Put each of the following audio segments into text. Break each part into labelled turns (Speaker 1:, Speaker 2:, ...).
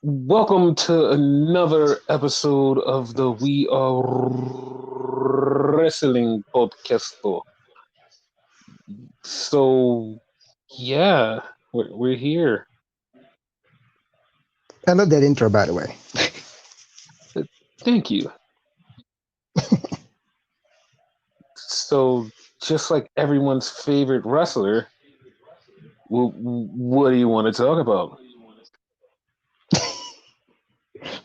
Speaker 1: Welcome to another episode of the We Are Wrestling podcast. So, yeah, we're here.
Speaker 2: I love that intro, by the way.
Speaker 1: Uh, Thank you. So, just like everyone's favorite wrestler, what do you want to talk about?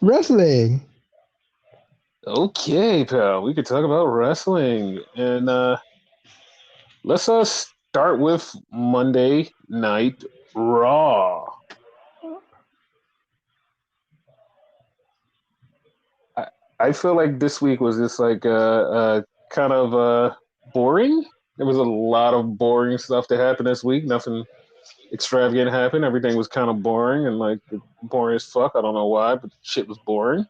Speaker 2: Wrestling.
Speaker 1: Okay, pal, we could talk about wrestling. And let's start with Monday Night Raw. I, I feel like this week was just like kind of boring. There was a lot of boring stuff that happened this week. Nothing extravagant happened. Everything was kind of boring and like boring as fuck. I don't know why, but shit was boring.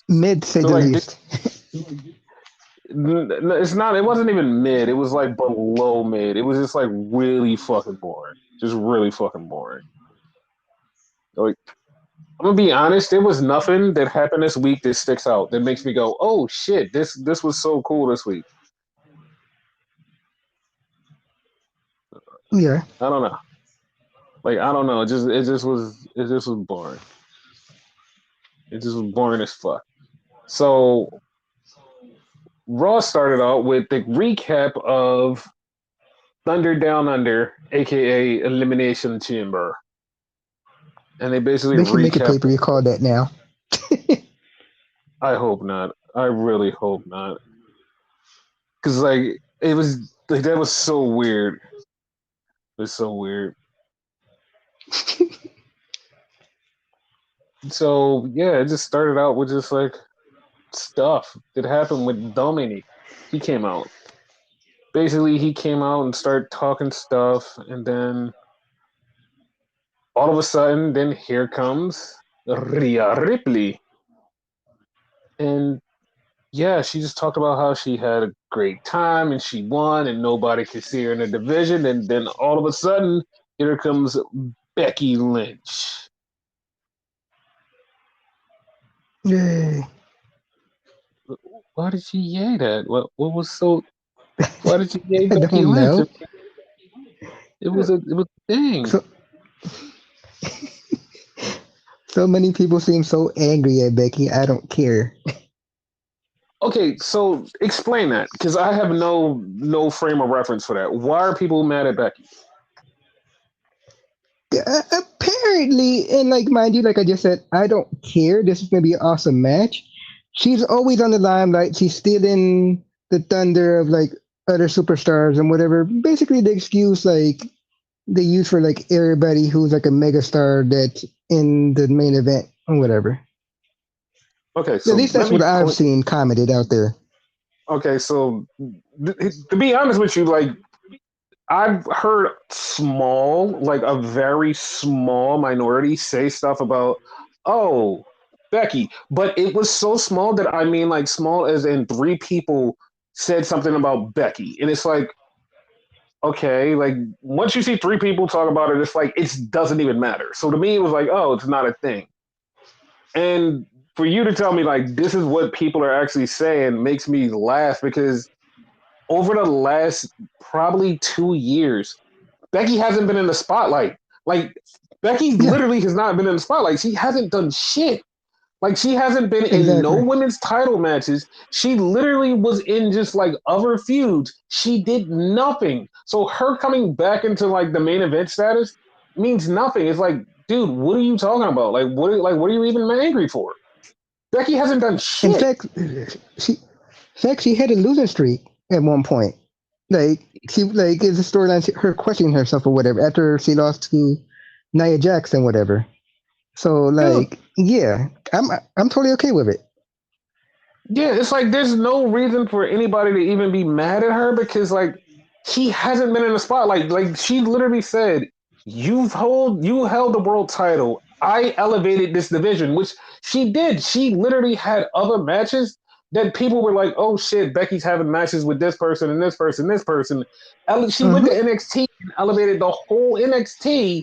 Speaker 2: Mid, say
Speaker 1: So
Speaker 2: the
Speaker 1: like,
Speaker 2: least.
Speaker 1: it's not. It wasn't even mid. It was like below mid. It was just like really fucking boring. Just really fucking boring. Like I'm gonna be honest, there was nothing that happened this week that sticks out that makes me go, "Oh shit, this was so cool this week."
Speaker 2: Yeah.
Speaker 1: I don't know. Like I don't know. It just was boring. It just was boring as fuck. So Raw started out with the recap of Thunder Down Under, aka Elimination Chamber, and they basically
Speaker 2: They should make a
Speaker 1: recapped.
Speaker 2: paper you call that now.
Speaker 1: I hope not. I really hope not. Because like it was like that was so weird. It was so weird. So yeah, it just started out with just like stuff that happened with Dominic. He came out. Basically, he came out and started talking stuff, and then all of a sudden, then here comes Rhea Ripley, and yeah, she just talked about how she had a great time and she won, and nobody could see her in the division, and then all of a sudden, here comes Becky Lynch.
Speaker 2: Yay.
Speaker 1: Why did she yay that? What was so? Why did she yay
Speaker 2: I
Speaker 1: Becky
Speaker 2: don't
Speaker 1: Lynch?
Speaker 2: know.
Speaker 1: It was a thing.
Speaker 2: So so many people seem so angry at Becky. I don't care.
Speaker 1: Okay, so explain that because I have no frame of reference for that. Why are people mad at Becky?
Speaker 2: Apparently, and like mind you, like I just said, I don't care. This is gonna be an awesome match. She's always on the limelight. She's stealing the thunder of like other superstars and whatever. Basically, the excuse like they use for like everybody who's like a megastar that's in the main event or whatever.
Speaker 1: Okay,
Speaker 2: At
Speaker 1: so
Speaker 2: least
Speaker 1: let
Speaker 2: that's what
Speaker 1: me.
Speaker 2: I've seen commented out there.
Speaker 1: Okay, so to be honest with you, like I've heard small, like a very small minority say stuff about, oh, Becky, but it was so small that I mean, like small as in three people said something about Becky, and it's like, okay, like once you see three people talk about it, it's like it doesn't even matter. So to me, it was like, oh, it's not a thing. And for you to tell me like this is what people are actually saying makes me laugh because over the last probably 2 years, Becky hasn't been in the spotlight. Like Becky
Speaker 2: Yeah,
Speaker 1: literally has not been in the spotlight. She hasn't done shit. Like she hasn't been in no
Speaker 2: exactly.
Speaker 1: women's title matches. She literally was in just like other feuds. She did nothing. So her coming back into like the main event status means nothing. It's like, dude, what are you talking about? Like what are you even angry for? Becky hasn't done
Speaker 2: In
Speaker 1: shit.
Speaker 2: fact, she, she had a losing streak at one point. Like she like is a storyline her questioning herself or whatever after she lost to Nia Jackson, whatever. So
Speaker 1: Dude,
Speaker 2: like, yeah, I'm totally okay with it.
Speaker 1: yeah, it's like there's no reason for anybody to even be mad at her because like she hasn't been in the spotlight. Like she literally said, you held the world title. I elevated this division, which she did. She literally had other matches that people were like, oh shit, Becky's having matches with this person and this person, this person. She went to
Speaker 2: Hmm.
Speaker 1: NXT and elevated the whole NXT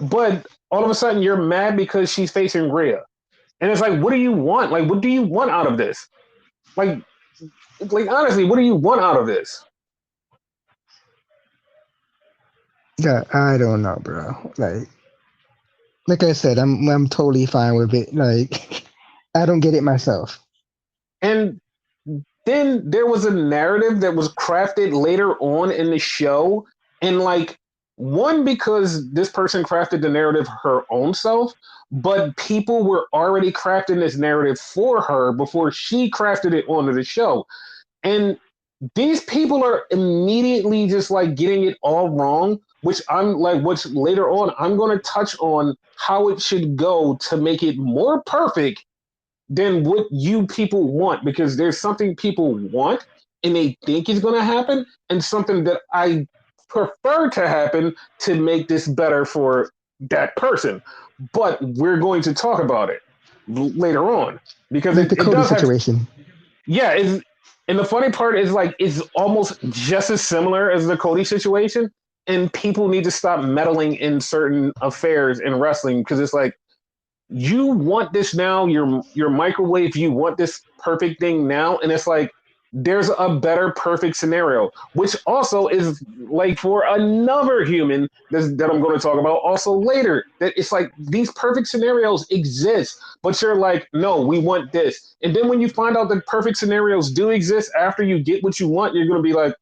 Speaker 1: but all of a sudden you're mad because she's facing Rhea. And it's like, what do you want? Like, what do you want out of this? Like, like honestly, what do you want out of this?
Speaker 2: Yeah, I don't know, bro. Like I said, I'm totally fine with it. Like I don't get it myself.
Speaker 1: And then there was a narrative that was crafted later on in the show, and like one because this person crafted the narrative her own self, but people were already crafting this narrative for her before she crafted it onto the show. And these people are immediately just like getting it all wrong, which I'm like, which later on I'm going to touch on how it should go to make it more perfect than what you people want, because there's something people want and they think is going to happen, and something that I prefer to happen to make this better for that person. But we're going to talk about it later on because
Speaker 2: Like the
Speaker 1: it
Speaker 2: Cody
Speaker 1: does have,
Speaker 2: situation.
Speaker 1: yeah. And the funny part is like it's almost just as similar as the Cody situation, and people need to stop meddling in certain affairs in wrestling because it's like you want this now, your microwave, you want this perfect thing now, and it's like there's a better perfect scenario, which also is like for another human that I'm going to talk about also later, that it's like these perfect scenarios exist, but you're like, no, we want this. And then when you find out that perfect scenarios do exist after you get what you want, you're going to be like,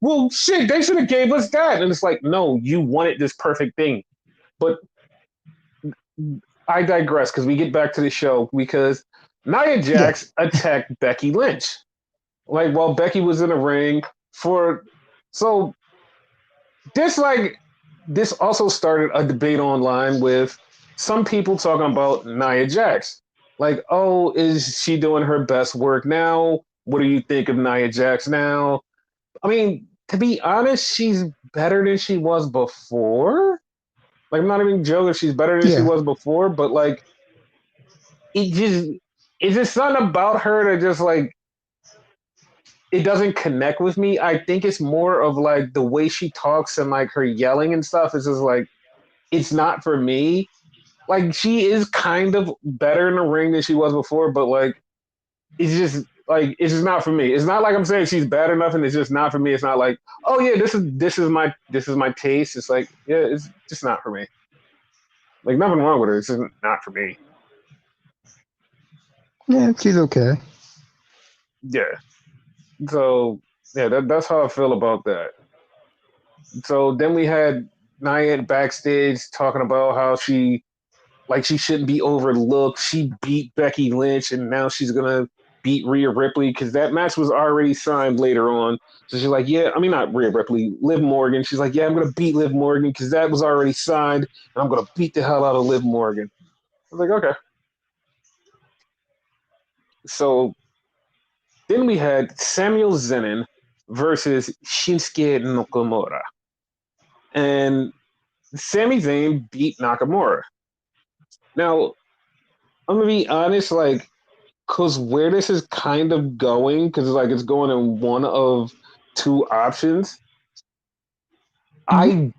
Speaker 1: well, shit, they should have gave us that. And it's like, no, you wanted this perfect thing. But I digress because we get back to the show because Nia
Speaker 2: Yeah,
Speaker 1: Jax attacked Becky Lynch. Like while Becky was in the ring for so this also started a debate online with some people talking about Nia Jax. Like, oh, is she doing her best work now? What do you think of Nia Jax now? I mean, to be honest, she's better than she was before. Like, I'm not even joking, she's better than she
Speaker 2: yeah.
Speaker 1: was before, but like it just it's just something about her that just like it doesn't connect with me. I think it's more of like the way she talks and like her yelling and stuff is just like it's not for me. Like she is kind of better in the ring than she was before, but it's just not for me. It's not like I'm saying she's bad enough and it's just not for me. It's not like, oh yeah, this is my taste. It's like, yeah, it's just not for me. Like nothing wrong with her. It's just not for me.
Speaker 2: Yeah, she's okay.
Speaker 1: Yeah. So yeah, that's how I feel about that. So then we had Nia backstage talking about how she shouldn't be overlooked. She beat Becky Lynch and now she's gonna beat Rhea Ripley because that match was already signed later on. So she's like, yeah, I mean not Rhea Ripley, Liv Morgan. She's like, yeah, I'm gonna beat Liv Morgan because that was already signed, and I'm gonna beat the hell out of Liv Morgan. I was like, okay. So then we had Samuel Zenin versus Shinsuke Nakamura, and Sami Zayn beat Nakamura. Now, I'm gonna be honest, like, cause where this is kind of going, because like it's going in one of two options.
Speaker 2: Hmm.
Speaker 1: I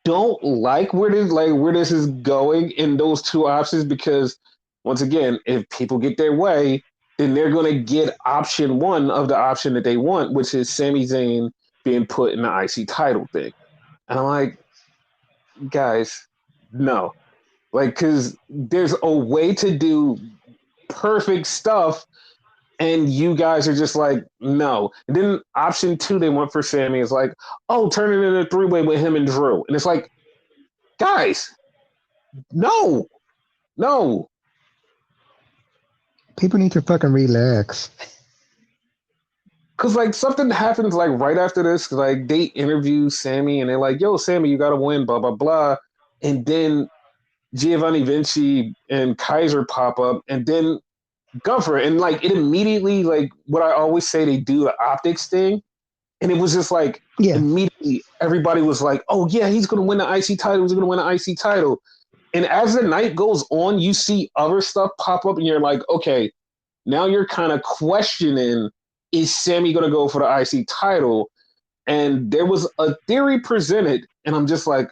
Speaker 1: don't like where this is going in those two options because once again, if people get their way, then they're gonna get option one of the option that they want, which is Sami Zayn being put in the IC title thing. And I'm like, guys, no. Like, because there's a way to do perfect stuff, and you guys are just like, no. And then option two they went for Sammy is like, oh, turn it into a three-way with him and Drew. And it's like, guys, no, no.
Speaker 2: People need to fucking relax.
Speaker 1: Cause like something happens like right after this, like they interview Sammy and they're like, yo, Sammy, you gotta win, blah, blah, blah. And then Giovanni Vinci and Kaiser pop up, and then Gunther, and like it immediately, like what I always say, they do the optics thing, and it was just like
Speaker 2: Yeah,
Speaker 1: immediately everybody was like, "Oh yeah, he's gonna win the IC title. He's gonna win the IC title." And as the night goes on, you see other stuff pop up, and you're like, "Okay, now you're kind of questioning: Is Sammy gonna go for the IC title?" And there was a theory presented, and I'm just like,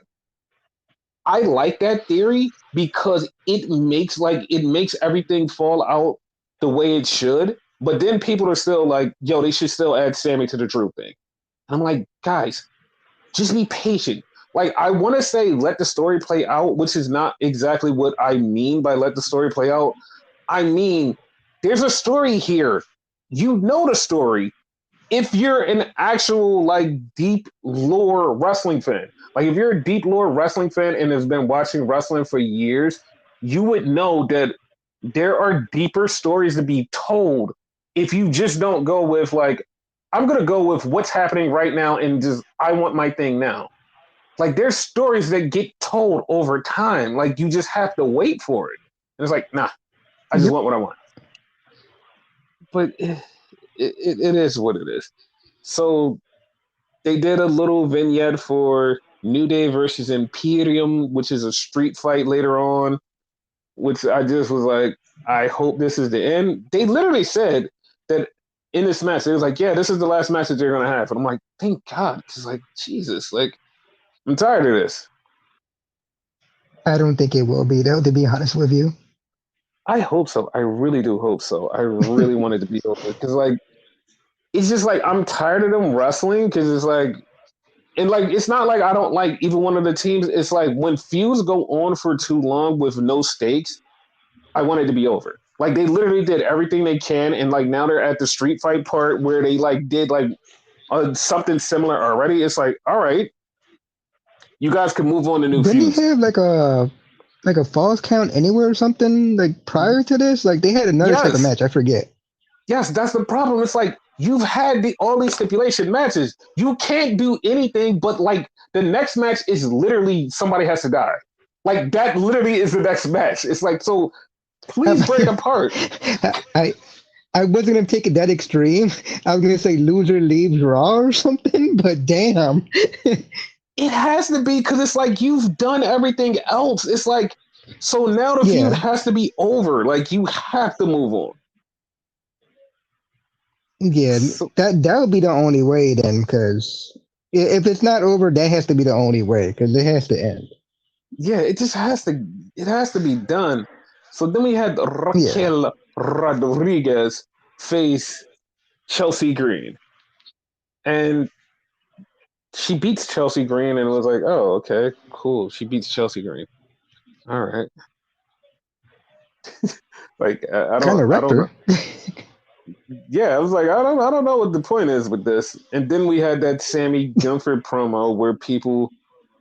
Speaker 1: I like that theory because it makes everything fall out the way it should. But then people are still like, yo, they should still add Sammy to the Drew thing. And I'm like, guys, just be patient. Like I want to say let the story play out, which is not exactly what I mean by let the story play out. I mean, there's a story here. You know the story. If you're an actual like deep lore wrestling fan, like if you're a deep lore wrestling fan and has been watching wrestling for years, you would know that there are deeper stories to be told if you just don't go with like I'm gonna go with what's happening right now and just I want my thing now. Like there's stories that get told over time. Like you just have to wait for it. And it's like, nah, I just
Speaker 2: Yep.
Speaker 1: want what I want. But it is what it is. So they did a little vignette for New Day versus Imperium, which is a street fight later on, which I just was like, I hope this is the end. They literally said that in this match, it was like, yeah, this is the last match that you're gonna have. And I'm like, thank God. It's like, Jesus, like, I'm tired of this.
Speaker 2: I don't think it will be though. To be honest with you.
Speaker 1: I hope so. I really do hope so. I really wanted to be over because, like, it's just like I'm tired of them wrestling because it's like, and like, it's not like I don't like even one of the teams. It's like when feuds go on for too long with no stakes, I want it to be over. Like they literally did everything they can, and like now they're at the street fight part where they like did like something similar already. It's like, all right, you guys can move on to new
Speaker 2: Didn't
Speaker 1: feuds.
Speaker 2: they have like a falls count anywhere or something like prior to this? Like they had another type of
Speaker 1: Yes,
Speaker 2: match. I forget.
Speaker 1: yes, that's the problem. It's like you've had all these stipulation matches. You can't do anything, but like the next match is literally somebody has to die. Like that literally is the next match. It's like so.
Speaker 2: I,
Speaker 1: Please break apart.
Speaker 2: I I wasn't gonna take it that extreme. I was gonna say loser leaves Raw or something, but damn.
Speaker 1: It has to be because it's like you've done everything else. It's like so now the feud
Speaker 2: Yeah,
Speaker 1: has to be over. Like you have to move on.
Speaker 2: yeah.
Speaker 1: So
Speaker 2: That would be the only way then, because if it's not over, that has to be the only way, because it has to end.
Speaker 1: yeah, it just has to be done. So then we had
Speaker 2: Yeah,
Speaker 1: Raquel Rodriguez face Chelsea Green. And she beats Chelsea Green and it was like, oh, okay, cool. She beats Chelsea Green. All right. Like
Speaker 2: kind of
Speaker 1: I
Speaker 2: wrecked
Speaker 1: don't
Speaker 2: her.
Speaker 1: know. Yeah, I was like, I don't know what the point is with this. And then we had that Sammy Gunther promo where people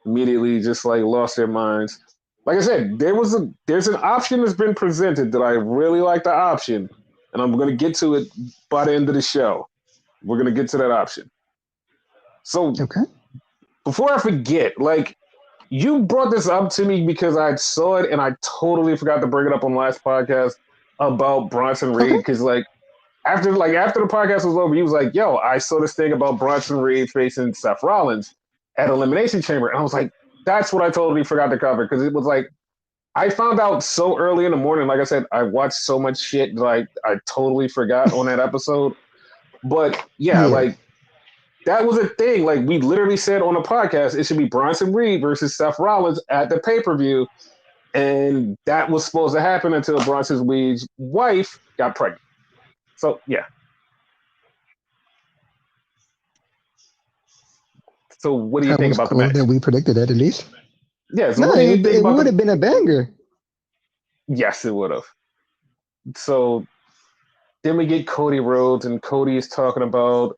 Speaker 1: immediately just like lost their minds. Like I said, there's an option that's been presented that I really like the option, and I'm gonna get to it by the end of the show. We're gonna get to that option. So
Speaker 2: Okay.
Speaker 1: before I forget, like you brought this up to me because I saw it and I totally forgot to bring it up on last podcast about Bronson
Speaker 2: Okay.
Speaker 1: Reed because after the podcast was over, he was like, "Yo, I saw this thing about Bronson Reed facing Seth Rollins at Elimination Chamber," and I was like, "That's what I totally forgot to cover," because it was like I found out so early in the morning. Like I said, I watched so much shit like I totally forgot on that episode. But yeah,
Speaker 2: Yeah.
Speaker 1: like that was a thing. Like we literally said on the podcast, it should be Bronson Reed versus Seth Rollins at the pay per view, and that was supposed to happen until Bronson Reed's wife got pregnant. So yeah. So what do you
Speaker 2: That
Speaker 1: think
Speaker 2: was
Speaker 1: about the
Speaker 2: cool that
Speaker 1: match?
Speaker 2: we predicted that at least.
Speaker 1: Yeah. So
Speaker 2: No,
Speaker 1: what do you think
Speaker 2: it
Speaker 1: about
Speaker 2: would have
Speaker 1: the?
Speaker 2: been a banger.
Speaker 1: Yes, it would have. So then we get Cody Rhodes, and Cody is talking about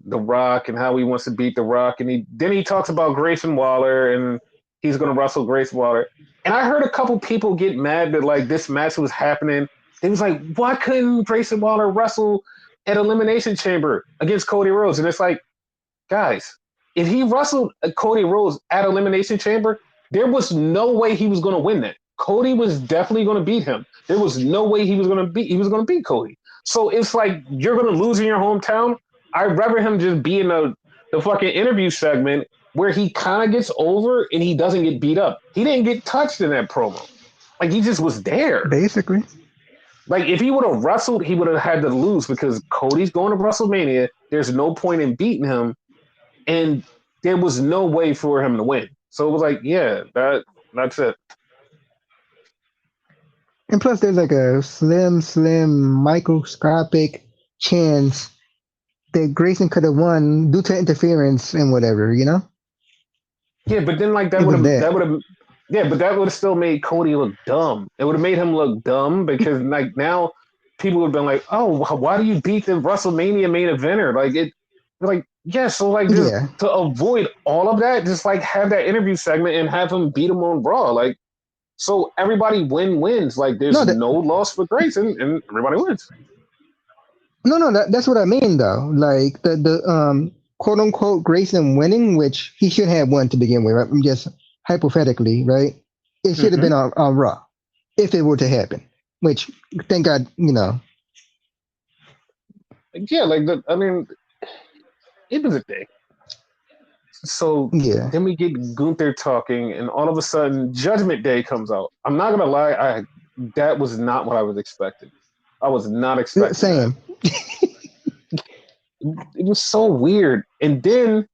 Speaker 1: The Rock and how he wants to beat The Rock, and he talks about Grayson Waller and he's going to wrestle Grayson Waller. And I heard a couple people get mad that like this match was happening. It was like, why couldn't Grayson Waller wrestle at Elimination Chamber against Cody Rhodes? And it's like, guys, if he wrestled Cody Rhodes at Elimination Chamber, there was no way he was going to win that. Cody was definitely going to beat him. There was no way he was going to beat Cody. So it's like you're going to lose in your hometown. I'd rather him just be in the fucking interview segment where he kind of gets over and he doesn't get beat up. He didn't get touched in that promo. Like he just was there.
Speaker 2: Basically.
Speaker 1: Like if he would have wrestled, he would have had to lose because Cody's going to WrestleMania. There's no point in beating him, and there was no way for him to win. So it was like, yeah, that. That's it.
Speaker 2: And plus, there's like a slim, microscopic chance that Grayson could have won due to interference and whatever, you know?
Speaker 1: Yeah, but then like
Speaker 2: It was that.
Speaker 1: that would have yeah, but that would have still made Cody look dumb. It would have made him look dumb because like now people would have been like, oh, why do you beat the WrestleMania main eventer? Like it, like yeah, so like just
Speaker 2: Yeah.
Speaker 1: to avoid all of that, just like have that interview segment and have him beat him on Raw. Like so everybody wins. Like there's
Speaker 2: No,
Speaker 1: no loss for Grayson and everybody wins.
Speaker 2: no, that's what I mean though. Like the quote unquote Grayson winning, which he should have won to begin with. Right? I'm just hypothetically, right? It should have
Speaker 1: Hmm.
Speaker 2: been on Raw if it were to happen. Which thank God, you know.
Speaker 1: Yeah, like I mean, it was a thing. So
Speaker 2: Yeah.
Speaker 1: then we get Gunther talking, and all of a sudden, Judgment Day comes out. I'm not gonna lie, I that was not what I was expecting. I was not expecting that.
Speaker 2: Same.
Speaker 1: It was so weird. And then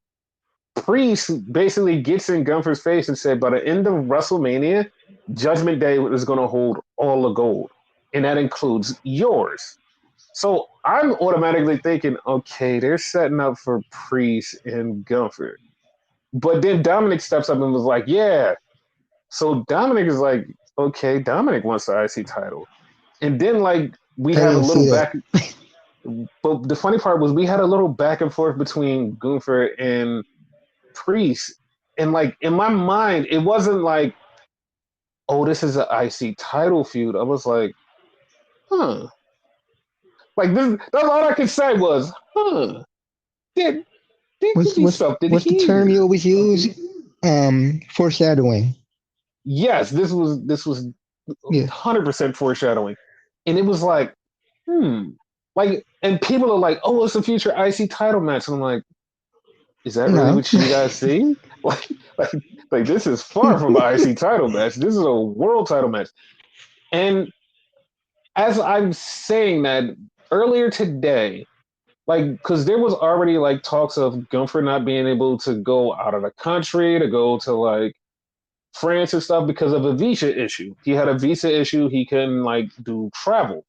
Speaker 1: Priest basically gets in Gunther's face and said, by the end of WrestleMania, Judgment Day is going to hold all the gold, and that includes yours. So I'm automatically thinking, okay, they're setting up for Priest and Gunther. But then Dominic steps up and was like, yeah. So Dominic is like, okay, Dominic wants the IC title. And then like we
Speaker 2: I
Speaker 1: have a
Speaker 2: didn't
Speaker 1: little
Speaker 2: see that.
Speaker 1: back but the funny part was we had a little back and forth between Gunther and Priest. And like in my mind, it wasn't like, oh, this is an IC title feud. I was like, huh. Like this that's all I could say was, huh. There, there could
Speaker 2: What's
Speaker 1: be
Speaker 2: what's
Speaker 1: something
Speaker 2: what's the term you
Speaker 1: here.
Speaker 2: always use? Foreshadowing.
Speaker 1: Yes, this was
Speaker 2: Yeah.
Speaker 1: 100% foreshadowing. And it was like, hmm. Like, and people are like, oh, it's a future IC title match. And I'm like, is that really
Speaker 2: No.
Speaker 1: what you guys see? Like, like, like this is far from an IC title match. This is a world title match. And as I'm saying that earlier today, like, because there was already like talks of Gunther not being able to go out of the country to go to like France and stuff because of a visa issue. He had a visa issue. He couldn't like do travel.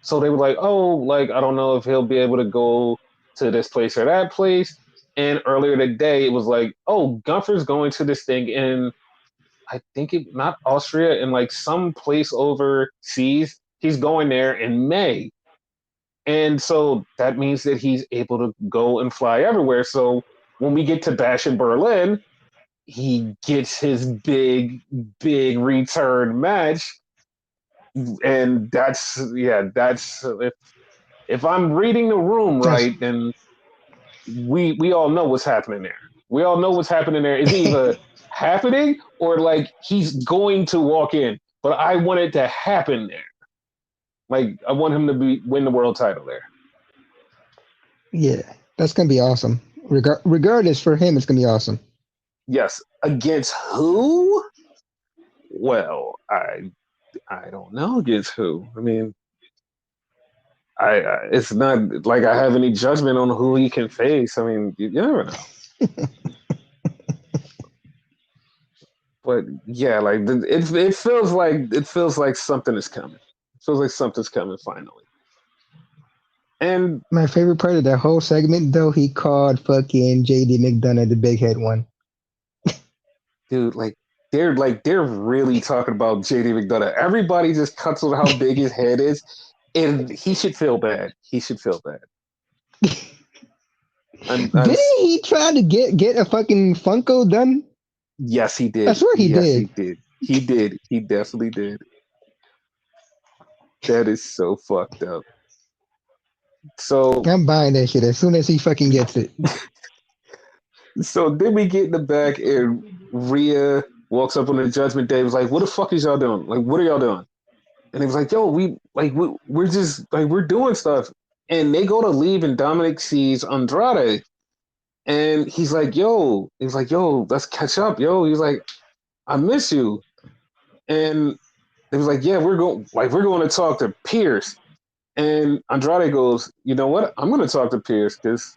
Speaker 1: So they were like, oh, like, I don't know if he'll be able to go to this place or that place. And earlier today, it was like, oh, Gunther's going to this thing in, I think it, not Austria, in like some place overseas. He's going there in May. And so that means that he's able to go and fly everywhere. So when we get to Bash in Berlin, he gets his big return match. And that's, yeah, that's, if I'm reading the room
Speaker 2: That's
Speaker 1: right, then we all know what's happening there. We all know what's happening there. It's either happening or like he's going to walk in. But I want it to happen there. Like I want him to be win the world title there.
Speaker 2: yeah. That's gonna be awesome. Regardless, for him, it's gonna be awesome.
Speaker 1: Yes, against who? Well, I don't know against who. I mean, it's not like I have any judgment on who he can face. I mean, you never know. But yeah, like it feels like something is coming. It feels like something's coming finally. And
Speaker 2: My favorite part of that whole segment, though, he called fucking JD McDonough the big head one.
Speaker 1: dude, they're really talking about JD McDonough. Everybody just cuts on how big his head is, and he should feel bad. He should feel bad. I'm
Speaker 2: Didn't he try to get a fucking Funko done?
Speaker 1: yes, he
Speaker 2: I
Speaker 1: did.
Speaker 2: swear he
Speaker 1: Yes, he
Speaker 2: did.
Speaker 1: did. He did. He definitely did. That is so fucked up. So
Speaker 2: I'm buying that shit as soon as he fucking gets it.
Speaker 1: so then we get in the back and Rhea walks up on the Judgment Day. Was like, "What the fuck is y'all doing? Like, what are y'all doing?" And he was like, "Yo, we're just like we're doing stuff." And they go to leave, and Dominic sees Andrade, and he's like, "Yo, let's catch up, yo." He's like, "I miss you," and he was like, "Yeah, we're going to talk to Pierce." And Andrade goes, "You know what? I'm going to talk to Pierce because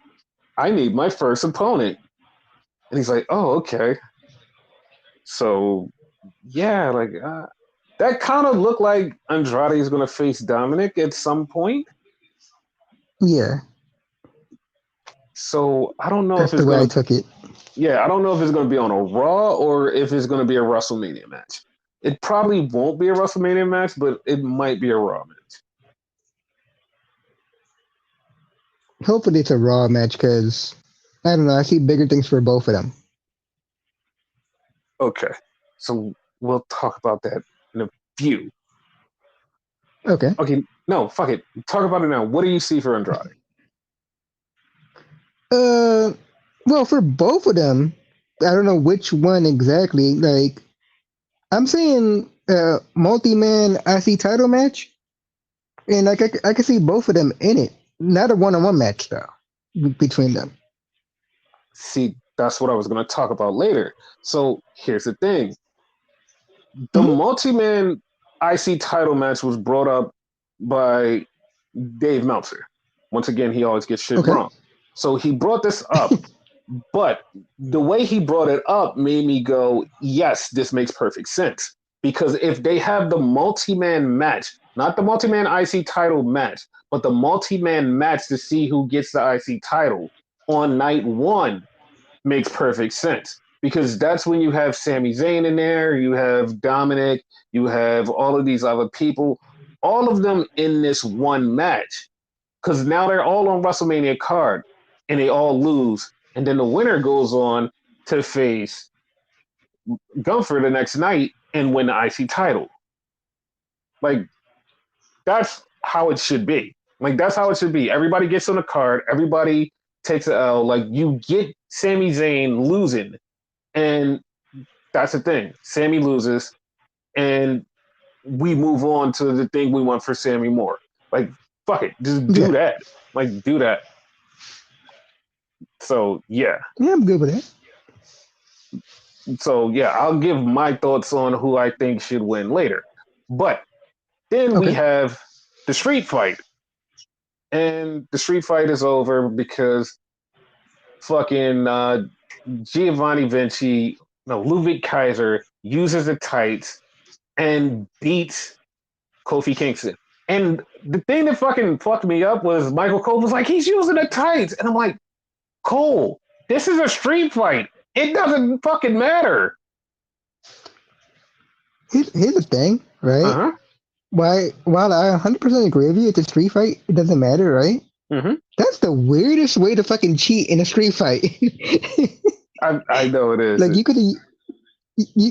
Speaker 1: I need my first opponent." And he's like, "Oh, okay." So yeah, like that kind of looked like Andrade is going to face Dominic at some point.
Speaker 2: Yeah,
Speaker 1: So I don't know if
Speaker 2: that's
Speaker 1: it's
Speaker 2: the way I
Speaker 1: going to,
Speaker 2: took it.
Speaker 1: yeah, I don't know if it's going to be on a Raw or if it's going to be a WrestleMania match. It probably won't be a WrestleMania match, but it might be a Raw match.
Speaker 2: Hopefully, it's a Raw match because I don't know. I see bigger things for both of them.
Speaker 1: Okay, so we'll talk about that in a few.
Speaker 2: Okay.
Speaker 1: Okay, no, fuck it. Talk about it now. What do you see for Andrade?
Speaker 2: Uh, well, for both of them, I don't know which one exactly. Like, I'm saying multi-man IC title match, and like I can see both of them in it. Not a one-on-one match though between them.
Speaker 1: See, that's what I was going to talk about later. So here's the thing: the
Speaker 2: Hmm.
Speaker 1: multi-man IC title match was brought up by Dave Meltzer. Once again, he always gets shit
Speaker 2: Okay.
Speaker 1: wrong. So he brought this up, but the way he brought it up made me go, yes, this makes perfect sense. Because if they have the multi-man match, not the multi-man IC title match, but the multi-man match to see who gets the IC title on night one, makes perfect sense. Because that's when you have Sami Zayn in there, you have Dominic, you have all of these other people, all of them in this one match. Because now they're all on WrestleMania card and they all lose. And then the winner goes on to face Gunther the next night and win the IC title. Like, that's how it should be. Like, that's how it should be. Everybody gets on the card, everybody takes an L. Like, you get Sami Zayn losing. And that's the thing. Sammy loses, and we move on to the thing we want for Sammy more. Like, fuck it, just do
Speaker 2: Yeah.
Speaker 1: that. Like, do that. So yeah,
Speaker 2: Yeah, I'm good with that.
Speaker 1: I'll give my thoughts on who I think should win later. But then we
Speaker 2: Okay.
Speaker 1: have the street fight, and the street fight is over because fucking Giovanni Vinci, no, Ludwig Kaiser uses the tights and beats Kofi Kingston. And the thing that fucking fucked me up was Michael Cole was like, he's using the tights. And I'm like, Cole, this is a street fight. It doesn't fucking matter.
Speaker 2: Here's the thing, right?
Speaker 1: Uh-huh.
Speaker 2: While I 100% agree with you, it's a street fight. It doesn't matter, right?
Speaker 1: Mm-hmm.
Speaker 2: That's the weirdest way to fucking cheat in a street fight.
Speaker 1: I know it is.
Speaker 2: Like you could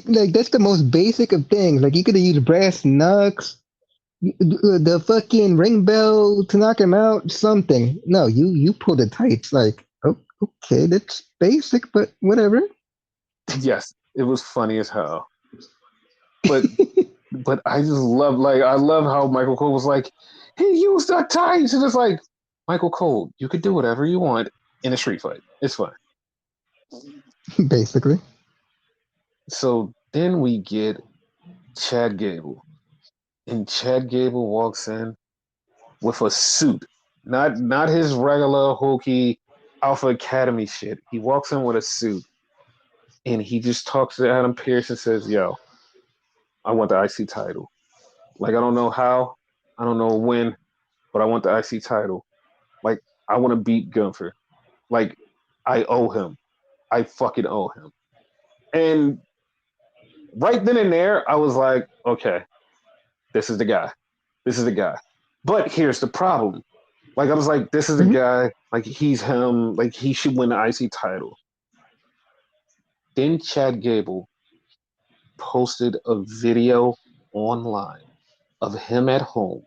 Speaker 2: like that's the most basic of things. Like you could have used brass knucks, the fucking ring bell to knock him out, something. No, you pulled the tights. Like, oh, okay, that's basic, but whatever.
Speaker 1: Yes, it was funny as hell. But I just love I love how Michael Cole was like, he used the tights. And it's like, Michael Cole, you could do whatever you want in a street fight. It's fine.
Speaker 2: Basically.
Speaker 1: So then we get Chad Gable. And Chad Gable walks in with a suit, not his regular hokey Alpha Academy shit. He walks in with a suit, and he just talks to Adam Pearce and says, "Yo, I want the IC title. Like I don't know how, I don't know when, but I want the IC title. Like I want to beat Gunther. Like I owe him. I fucking owe him." And right then and there, I was like, "Okay, this is the guy. This is the guy." But here's the problem. Like I was like, this is a
Speaker 2: Hmm.
Speaker 1: guy, like he's him, like he should win the IC title. Then Chad Gable posted a video online of him at home,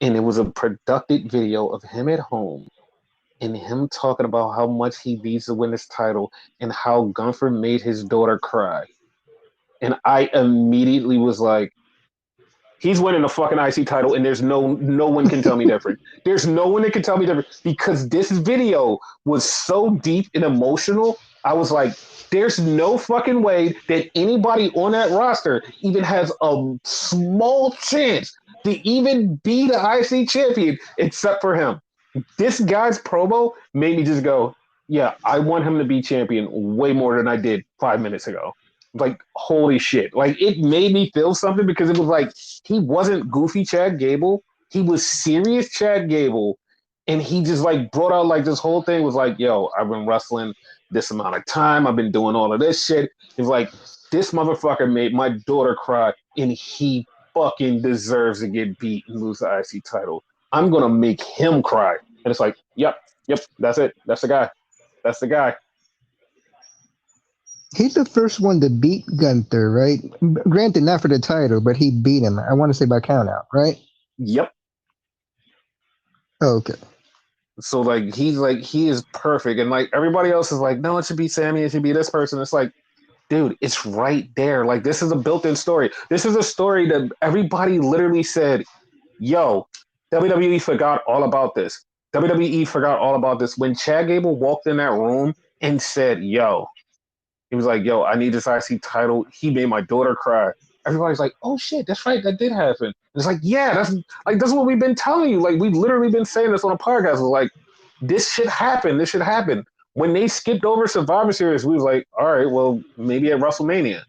Speaker 1: and it was a productive video of him at home and him talking about how much he needs to win this title and how Gunther made his daughter cry. And I immediately was like, he's winning the fucking IC title, and there's no one can tell me different. There's no one that can tell me different because this video was so deep and emotional. I was like, there's no fucking way that anybody on that roster even has a small chance to even be the IC champion except for him. This guy's promo made me just go, yeah, I want him to be champion way more than I did 5 minutes ago. Like, holy shit. Like, it made me feel something because it was like, he wasn't goofy Chad Gable. He was serious Chad Gable. And he just like brought out like this whole thing was like, yo, I've been wrestling this amount of time. I've been doing all of this shit. It's like, this motherfucker made my daughter cry and he fucking deserves to get beat and lose the IC title. I'm going to make him cry. And it's like, yep, that's it. That's the guy. That's the guy.
Speaker 2: He's the first one to beat Gunther, right? Granted, not for the title, but he beat him. I want to say by count out, right?
Speaker 1: Yep.
Speaker 2: Oh, okay.
Speaker 1: So like he's like he is perfect, and like everybody else is like, no, it should be Sammy, it should be this person. It's like, dude, it's right there. Like this is a built-in story. This is a story that everybody literally said, yo, WWE forgot all about this. WWE forgot all about this when Chad Gable walked in that room and said, yo, he was like, yo, I need this IC title. He made my daughter cry. Everybody's like, oh shit, that's right, that did happen. And it's like, yeah, that's what we've been telling you. Like we've literally been saying this on a podcast. It's like, this should happen. This should happen. When they skipped over Survivor Series, we was like, all right, well, maybe at WrestleMania.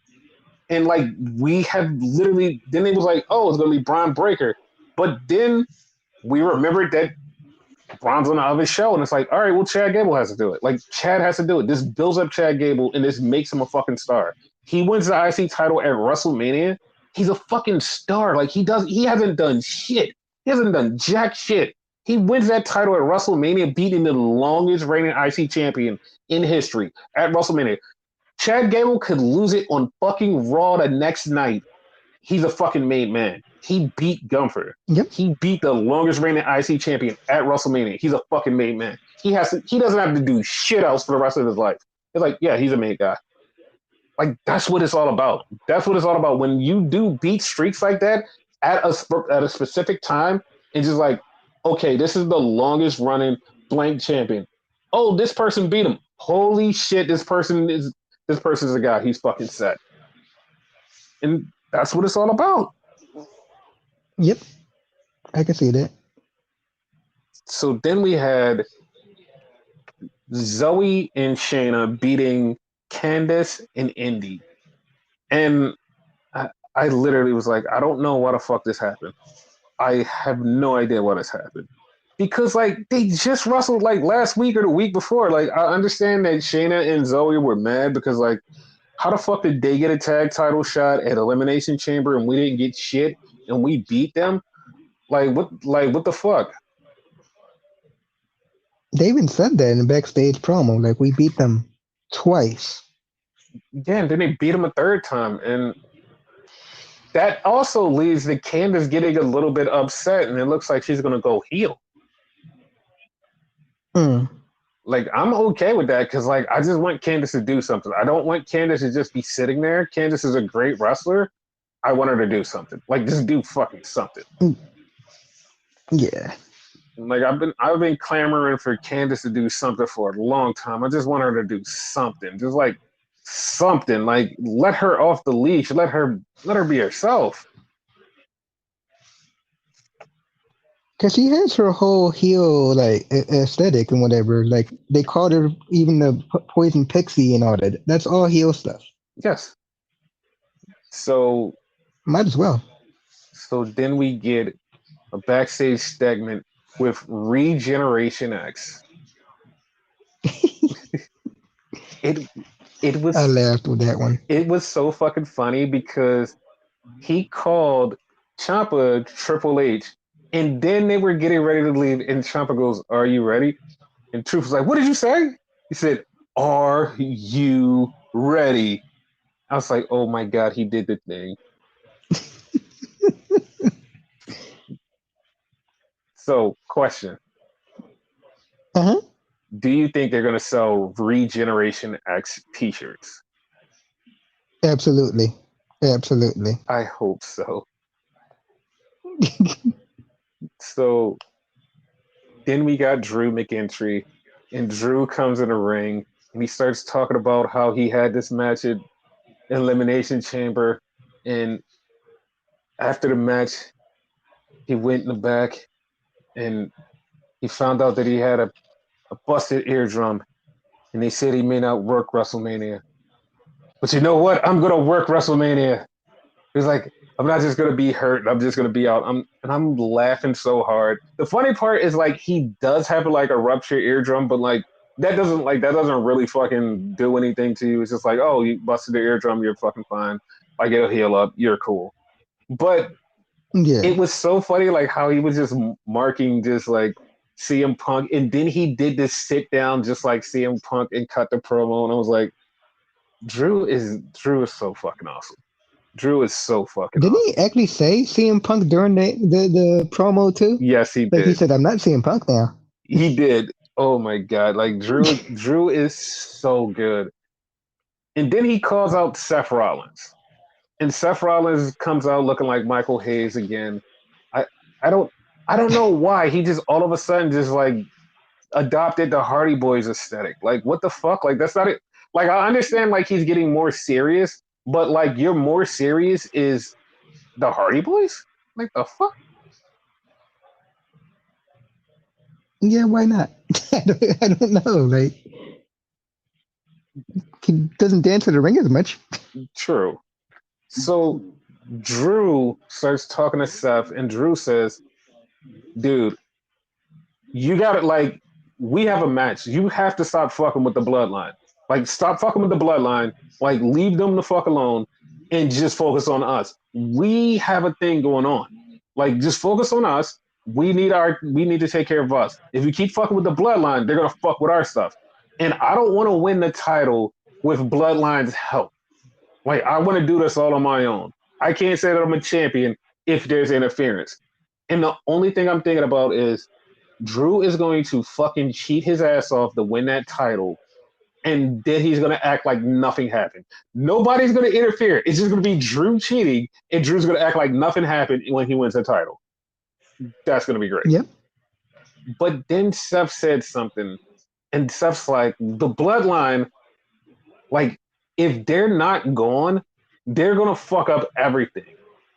Speaker 1: And like we have literally then it was like, oh, it's gonna be Braun Breaker. But then we remembered that Braun's on the other show, and it's like, all right, well, Chad Gable has to do it. Like, Chad has to do it. This builds up Chad Gable, and this makes him a fucking star. He wins the IC title at WrestleMania. He's a fucking star. Like, he hasn't done shit. He hasn't done jack shit. He wins that title at WrestleMania, beating the longest reigning IC champion in history at WrestleMania. Chad Gable could lose it on fucking Raw the next night. He's a fucking made man. He beat Gunther.
Speaker 2: Yep.
Speaker 1: He beat the longest reigning IC champion at WrestleMania. He's a fucking made man. He doesn't have to do shit else for the rest of his life. It's like, yeah, he's a made guy. Like that's what it's all about. That's what it's all about. When you do beat streaks like that at a specific time, and just like, okay, this is the longest running blank champion. Oh, this person beat him. Holy shit, this person is a guy. He's fucking set. And that's what it's all about.
Speaker 2: Yep. I can see that.
Speaker 1: So then we had Zoe and Shayna beating Candice and Indy. And I literally was like, I don't know why the fuck this happened. I have no idea what has happened. Because like they just wrestled like last week or the week before. Like I understand that Shayna and Zoe were mad because like how the fuck did they get a tag title shot at Elimination Chamber and we didn't get shit and we beat them? Like what the fuck?
Speaker 2: They even said that in the backstage promo. Like, we beat them twice.
Speaker 1: Yeah, and then they beat him a third time. And that also leads to Candace getting a little bit upset, and it looks like she's going to go heel.
Speaker 2: Mm.
Speaker 1: Like, I'm okay with that because, like, I just want Candace to do something. I don't want Candace to just be sitting there. Candace is a great wrestler. I want her to do something. Like, just do fucking something.
Speaker 2: Yeah.
Speaker 1: Like, I've been clamoring for Candace to do something for a long time. I just want her to do something. Just like something. Like, let her off the leash. Let her be herself.
Speaker 2: Because she has her whole heel, like, aesthetic and whatever. Like, they called her even the poison pixie and all that. That's all heel stuff.
Speaker 1: Yes. So
Speaker 2: Might as well.
Speaker 1: so then we get a backstage segment with Regeneration X. It it
Speaker 2: I
Speaker 1: was
Speaker 2: laughed with that one.
Speaker 1: it was so fucking funny because he called Ciampa Triple H, and then they were getting ready to leave, and Ciampa goes, "Are you ready?" And Truth was like, "What did you say?" He said, "Are you ready?" I was like, "Oh my god, he did the thing." So, question:
Speaker 2: Uh huh.
Speaker 1: do you think they're going to sell Regeneration X T-shirts?
Speaker 2: Absolutely. Absolutely.
Speaker 1: I hope so. So then we got Drew McIntyre, and Drew comes in the ring, and he starts talking about how he had this match at Elimination Chamber, and after the match, he went in the back, and he found out that he had a busted eardrum, and they said he may not work WrestleMania. But you know what? I'm gonna work WrestleMania. He's like, I'm not just gonna be hurt. I'm just gonna be out. I'm laughing so hard. The funny part is like he does have like a ruptured eardrum, but that doesn't really fucking do anything to you. It's just like, oh, you busted the eardrum, you're fucking fine. Like it'll heal up. You're cool. But
Speaker 2: Yeah.
Speaker 1: it was so funny, like how he was just marking just like CM Punk, and then he did this sit down just like CM Punk and cut the promo, and I was like, Drew is so fucking awesome. Drew is so fucking
Speaker 2: Didn't he
Speaker 1: awesome.
Speaker 2: actually say CM Punk during the promo too?
Speaker 1: Yes, he
Speaker 2: Like he
Speaker 1: did.
Speaker 2: said, I'm not CM Punk now.
Speaker 1: He did. Oh my god, like Drew is so good. And then he calls out Seth Rollins. And Seth Rollins comes out looking like Michael Hayes again. I I don't I don't know why he just all of a sudden just like adopted the Hardy Boys aesthetic. Like what the fuck? Like that's not it. Like I understand like he's getting more serious, but like you're more serious is the Hardy Boys? Like the fuck?
Speaker 2: Yeah, why not? I don't know. Like he doesn't dance in the ring as much.
Speaker 1: True. So Drew starts talking to Seth, and Drew says, dude, you got to like, we have a match. You have to stop fucking with the bloodline. Like, stop fucking with the bloodline. Like, leave them the fuck alone and just focus on us. We have a thing going on. Like, just focus on us. We need to take care of us. If you keep fucking with the bloodline, they're gonna fuck with our stuff. And I don't want to win the title with bloodline's help. Like, I want to do this all on my own. I can't say that I'm a champion if there's interference. And the only thing I'm thinking about is Drew is going to fucking cheat his ass off to win that title, and then he's going to act like nothing happened. Nobody's going to interfere. It's just going to be Drew cheating, and Drew's going to act like nothing happened when he wins the title. That's going to be great.
Speaker 2: Yep.
Speaker 1: But then Seth said something, and Seth's like, the bloodline, like, if they're not gone, they're going to fuck up everything.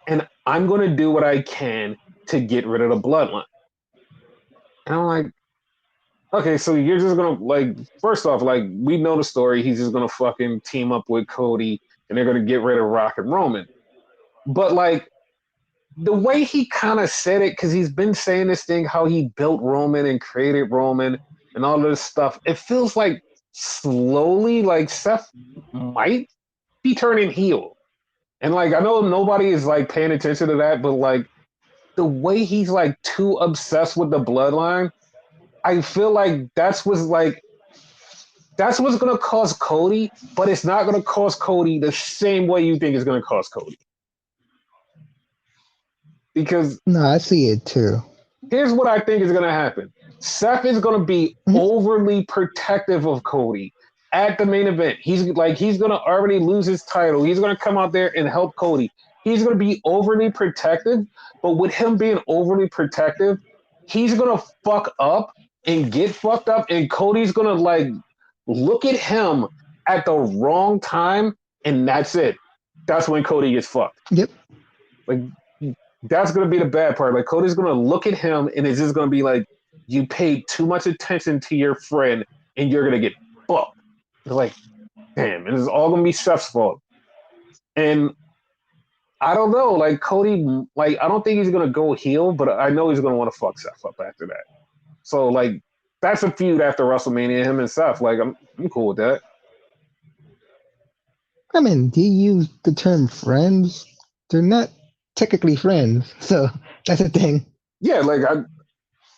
Speaker 1: And I'm going to do what I can to get rid of the bloodline. And I'm like, okay, so you're just gonna like first off, like we know the story. He's just gonna fucking team up with Cody, and they're gonna get rid of Rock and Roman. But like the way he kind of said it, because he's been saying this thing how he built Roman and created Roman and all this stuff. It feels like slowly, like Seth might be turning heel, and like I know nobody is like paying attention to that, but like the way he's like too obsessed with the bloodline, I feel like that's what's gonna cause Cody, but it's not gonna cause Cody the same way you think it's gonna cause Cody. Because
Speaker 2: No, I see it too.
Speaker 1: here's what I think is gonna happen. Seth is gonna be
Speaker 2: Mhm.
Speaker 1: overly protective of Cody at the main event. He's gonna already lose his title. He's gonna come out there and help Cody. He's gonna be overly protective, but with him being overly protective, he's gonna fuck up and get fucked up, and Cody's gonna like look at him at the wrong time, and that's it. That's when Cody gets fucked.
Speaker 2: Yep.
Speaker 1: Like that's gonna be the bad part. Like Cody's gonna look at him, and it's just gonna be like, you paid too much attention to your friend, and you're gonna get fucked. It's like, damn, and it's all gonna be Seth's fault. And I don't know, like Cody, like I don't think he's gonna go heel, but I know he's gonna want to fuck Seth up after that. So like that's a feud after WrestleMania, him and Seth. Like I'm cool with that.
Speaker 2: I mean, he used the term friends. They're not technically friends, so that's a thing.
Speaker 1: Yeah, like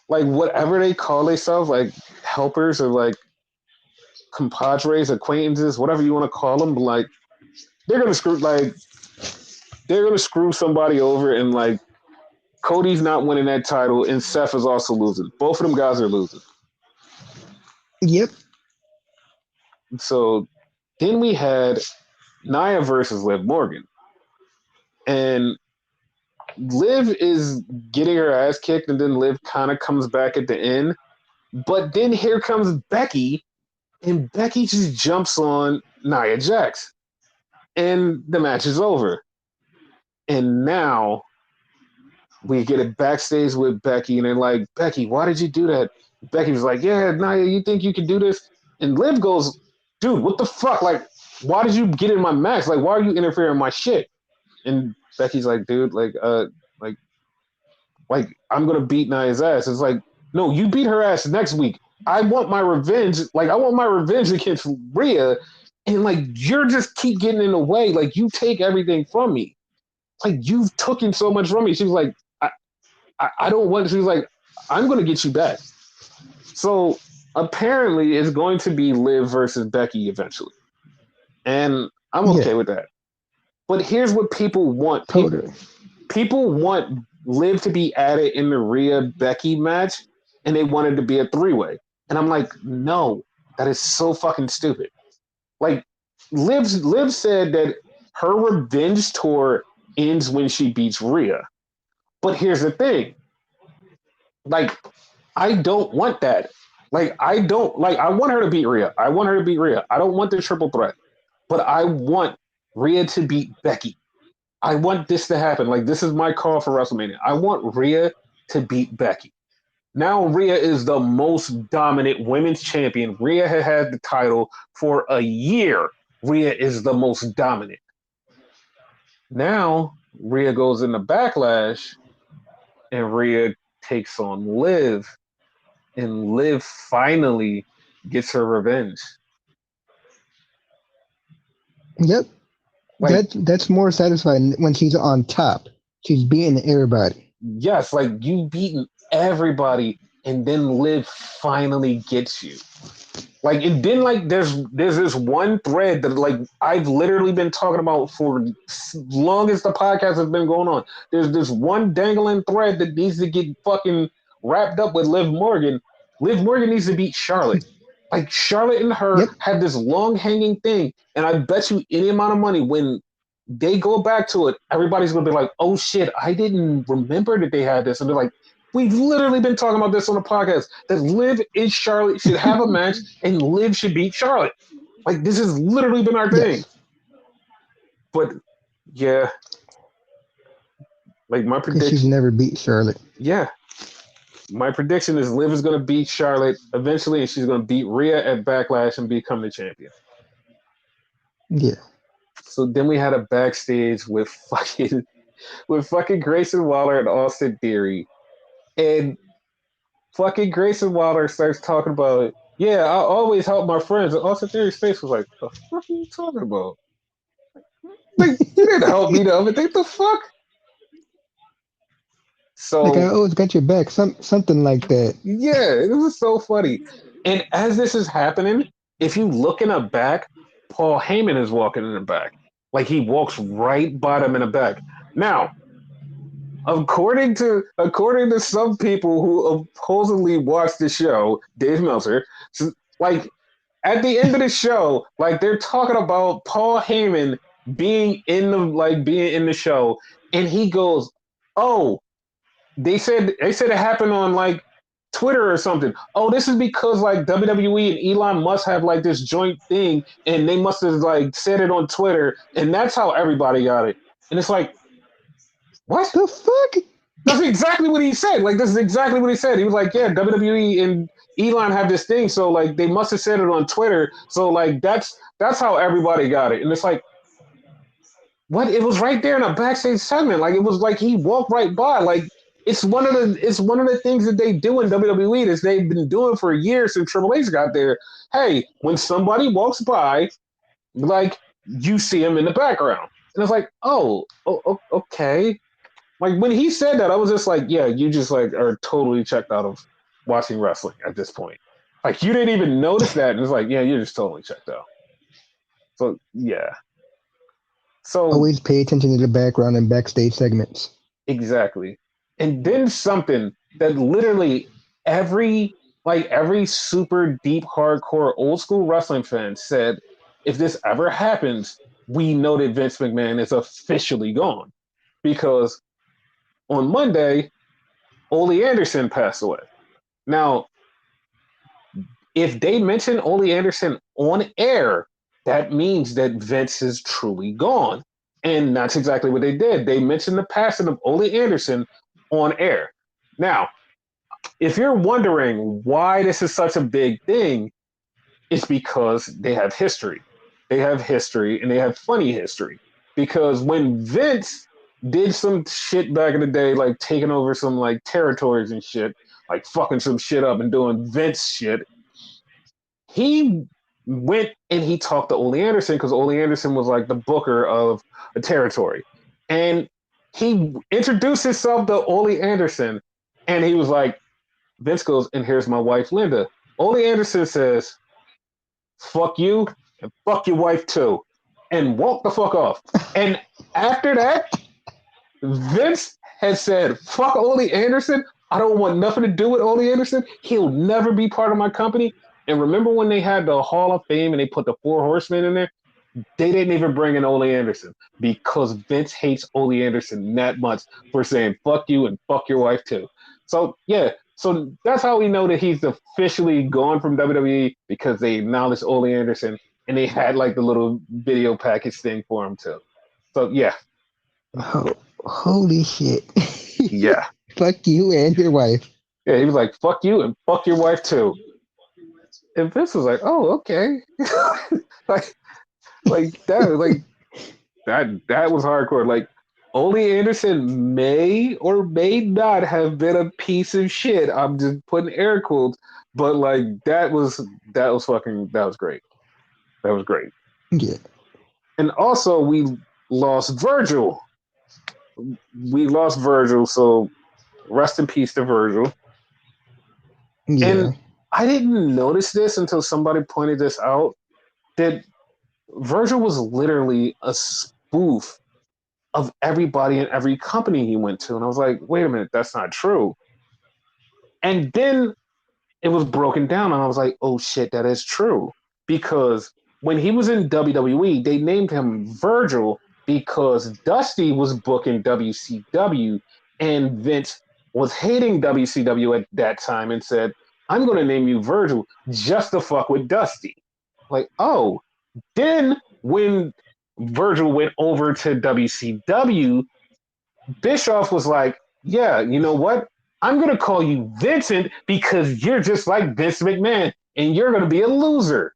Speaker 1: whatever they call themselves, like helpers or like compadres, acquaintances, whatever you want to call them, like they're gonna screw somebody over, and like Cody's not winning that title, and Seth is also losing. Both of them guys are losing.
Speaker 2: Yep.
Speaker 1: So then we had Nia versus Liv Morgan, and Liv is getting her ass kicked, and then Liv kind of comes back at the end. But then here comes Becky, and Becky just jumps on Nia Jax, and the match is over. And now we get it backstage with Becky, and they're like, Becky, why did you do that? Becky was like, yeah, Nia, you think you can do this? And Liv goes, dude, what the fuck? Like, why did you get in my match? Like, why are you interfering in my shit? And Becky's like, dude, like, like I'm gonna beat Nia's ass. It's like, no, you beat her ass next week. I want my revenge. Like, I want my revenge against Rhea, and like you're just keep getting in the way. Like, you take everything from me. Like, you've taken so much from me. She was like, I don't want. She was like, I'm gonna get you back. So apparently, it's going to be Liv versus Becky eventually, and I'm
Speaker 2: Yeah,
Speaker 1: okay with that. But here's what people want.
Speaker 2: totally.
Speaker 1: People want Liv to be added in the Rhea Becky match, and they want it to be a 3-way. And I'm like, no, that is so fucking stupid. Like, Liv said that her revenge tour ends when she beats Rhea. But here's the thing, like, I don't want that. Like, I don't like. I want her to beat Rhea. I want her to beat Rhea. I don't want the triple threat, but I want Rhea to beat Becky. I want this to happen. Like, this is my call for WrestleMania. I want Rhea to beat Becky. Now Rhea is the most dominant women's champion. Rhea has had the title for a year. Rhea is the most dominant. Now Rhea goes into Backlash, and Rhea takes on Liv, and Liv finally gets her revenge.
Speaker 2: Yep.
Speaker 1: Like,
Speaker 2: That's more satisfying when she's on top. She's beating everybody.
Speaker 1: yes, like you beaten everybody, and then Liv finally gets you. Like, and then like there's this one thread that like I've literally been talking about for long as the podcast has been going on. There's this one dangling thread that needs to get fucking wrapped up with Liv Morgan. Liv Morgan needs to beat Charlotte. Like, Charlotte and her
Speaker 2: Yep.
Speaker 1: have this long hanging thing, and I bet you any amount of money when they go back to it, everybody's gonna be like, "Oh shit, I didn't remember that they had this," and they're like, "We've literally been talking about this on the podcast that Liv and Charlotte should have a match, and Liv should beat Charlotte. Like, this has literally been our thing."
Speaker 2: Yes.
Speaker 1: But yeah, like my
Speaker 2: Because she's
Speaker 1: prediction,
Speaker 2: never beat Charlotte.
Speaker 1: yeah, my prediction is Liv is gonna beat Charlotte eventually, and she's gonna beat Rhea at Backlash and become the champion.
Speaker 2: Yeah.
Speaker 1: So then we had a backstage with fucking Grayson Waller and Austin Theory, and fucking Grayson Waller starts talking about, yeah, I always help my friends. And Austin Theory's face was like, the fuck are you talking about? Like, you didn't help me the other day. The fuck?
Speaker 2: Like I
Speaker 1: So,
Speaker 2: always got your back. Something like that.
Speaker 1: yeah, it was so funny. And as this is happening, if you look in the back, Paul Heyman is walking in the back. Like, he walks right by them in the back. Now, according to some people who supposedly watched the show, Dave Meltzer, like at the end of the show, like they're talking about Paul Heyman being in the show, and he goes, "Oh, they said it happened on like Twitter or something. Oh, this is because like WWE and Elon must have like this joint thing, and they must have like said it on Twitter, and that's how everybody got it." And it's like, what?
Speaker 2: The fuck?
Speaker 1: That's exactly what he said. Like, this is exactly what he said. He was like, yeah, WWE and Elon have this thing, so like they must have said it on Twitter. So like that's how everybody got it. And it's like, what? It was right there in a backstage segment. Like, it was like he walked right by. Like, it's one of the things that they do in WWE that they've been doing for years since Triple H got there. Hey, when somebody walks by, like, you see him in the background. And it's like, oh, okay. Like, when he said that, I was just like, yeah, you just like are totally checked out of watching wrestling at this point. Like, you didn't even notice that, and it's like, yeah, you're just totally checked out. So yeah, so
Speaker 2: Always pay attention to the background and backstage segments.
Speaker 1: exactly. And then something that literally every super deep hardcore old school wrestling fan said, if this ever happens, we know that Vince McMahon is officially gone, because on Monday, Ole Anderson passed away. Now, if they mention Ole Anderson on air, that means that Vince is truly gone. And that's exactly what they did. They mentioned the passing of Ole Anderson on air. Now, if you're wondering why this is such a big thing, it's because they have history. they have history, and they have funny history. Because when Vince did some shit back in the day, like taking over some like territories and shit, like fucking some shit up and doing Vince shit, he went and he talked to Ole Anderson because Ole Anderson was like the booker of a territory. And he introduced himself to Ole Anderson, and he was like, Vince goes, and here's my wife, Linda. Ole Anderson says, fuck you and fuck your wife too, and walk the fuck off. And after that, Vince has said, fuck Ole Anderson. I don't want nothing to do with Ole Anderson. He'll never be part of my company. And remember when they had the Hall of Fame and they put the Four Horsemen in there? They didn't even bring in Ole Anderson because Vince hates Ole Anderson that much for saying fuck you and fuck your wife too. So yeah, so that's how we know that he's officially gone from WWE because they acknowledged Ole Anderson and they had like the little video package thing for him too. So yeah,
Speaker 2: Oh, holy shit.
Speaker 1: yeah,
Speaker 2: Fuck you and your wife.
Speaker 1: yeah. He was like fuck you and fuck your wife too. And Vince was like, oh okay, like that was hardcore. Like Ole Anderson may or may not have been a piece of shit. I'm just putting air quotes, but like that was great. That was great.
Speaker 2: Yeah.
Speaker 1: And also we lost Virgil. We lost Virgil, so rest in peace to Virgil. And
Speaker 2: Yeah.
Speaker 1: I didn't notice this until somebody pointed this out that Virgil was literally a spoof of everybody in every company he went to. And I was like, wait a minute, that's not true. And then it was broken down, and I was like, oh shit, that is true. Because when he was in WWE, they named him Virgil because Dusty was booking WCW, and Vince was hating WCW at that time and said, I'm going to name you Virgil just to fuck with Dusty. Like, oh, then when Virgil went over to WCW, Bischoff was like, yeah, you know what? I'm going to call you Vincent because you're just like Vince McMahon and you're going to be a loser.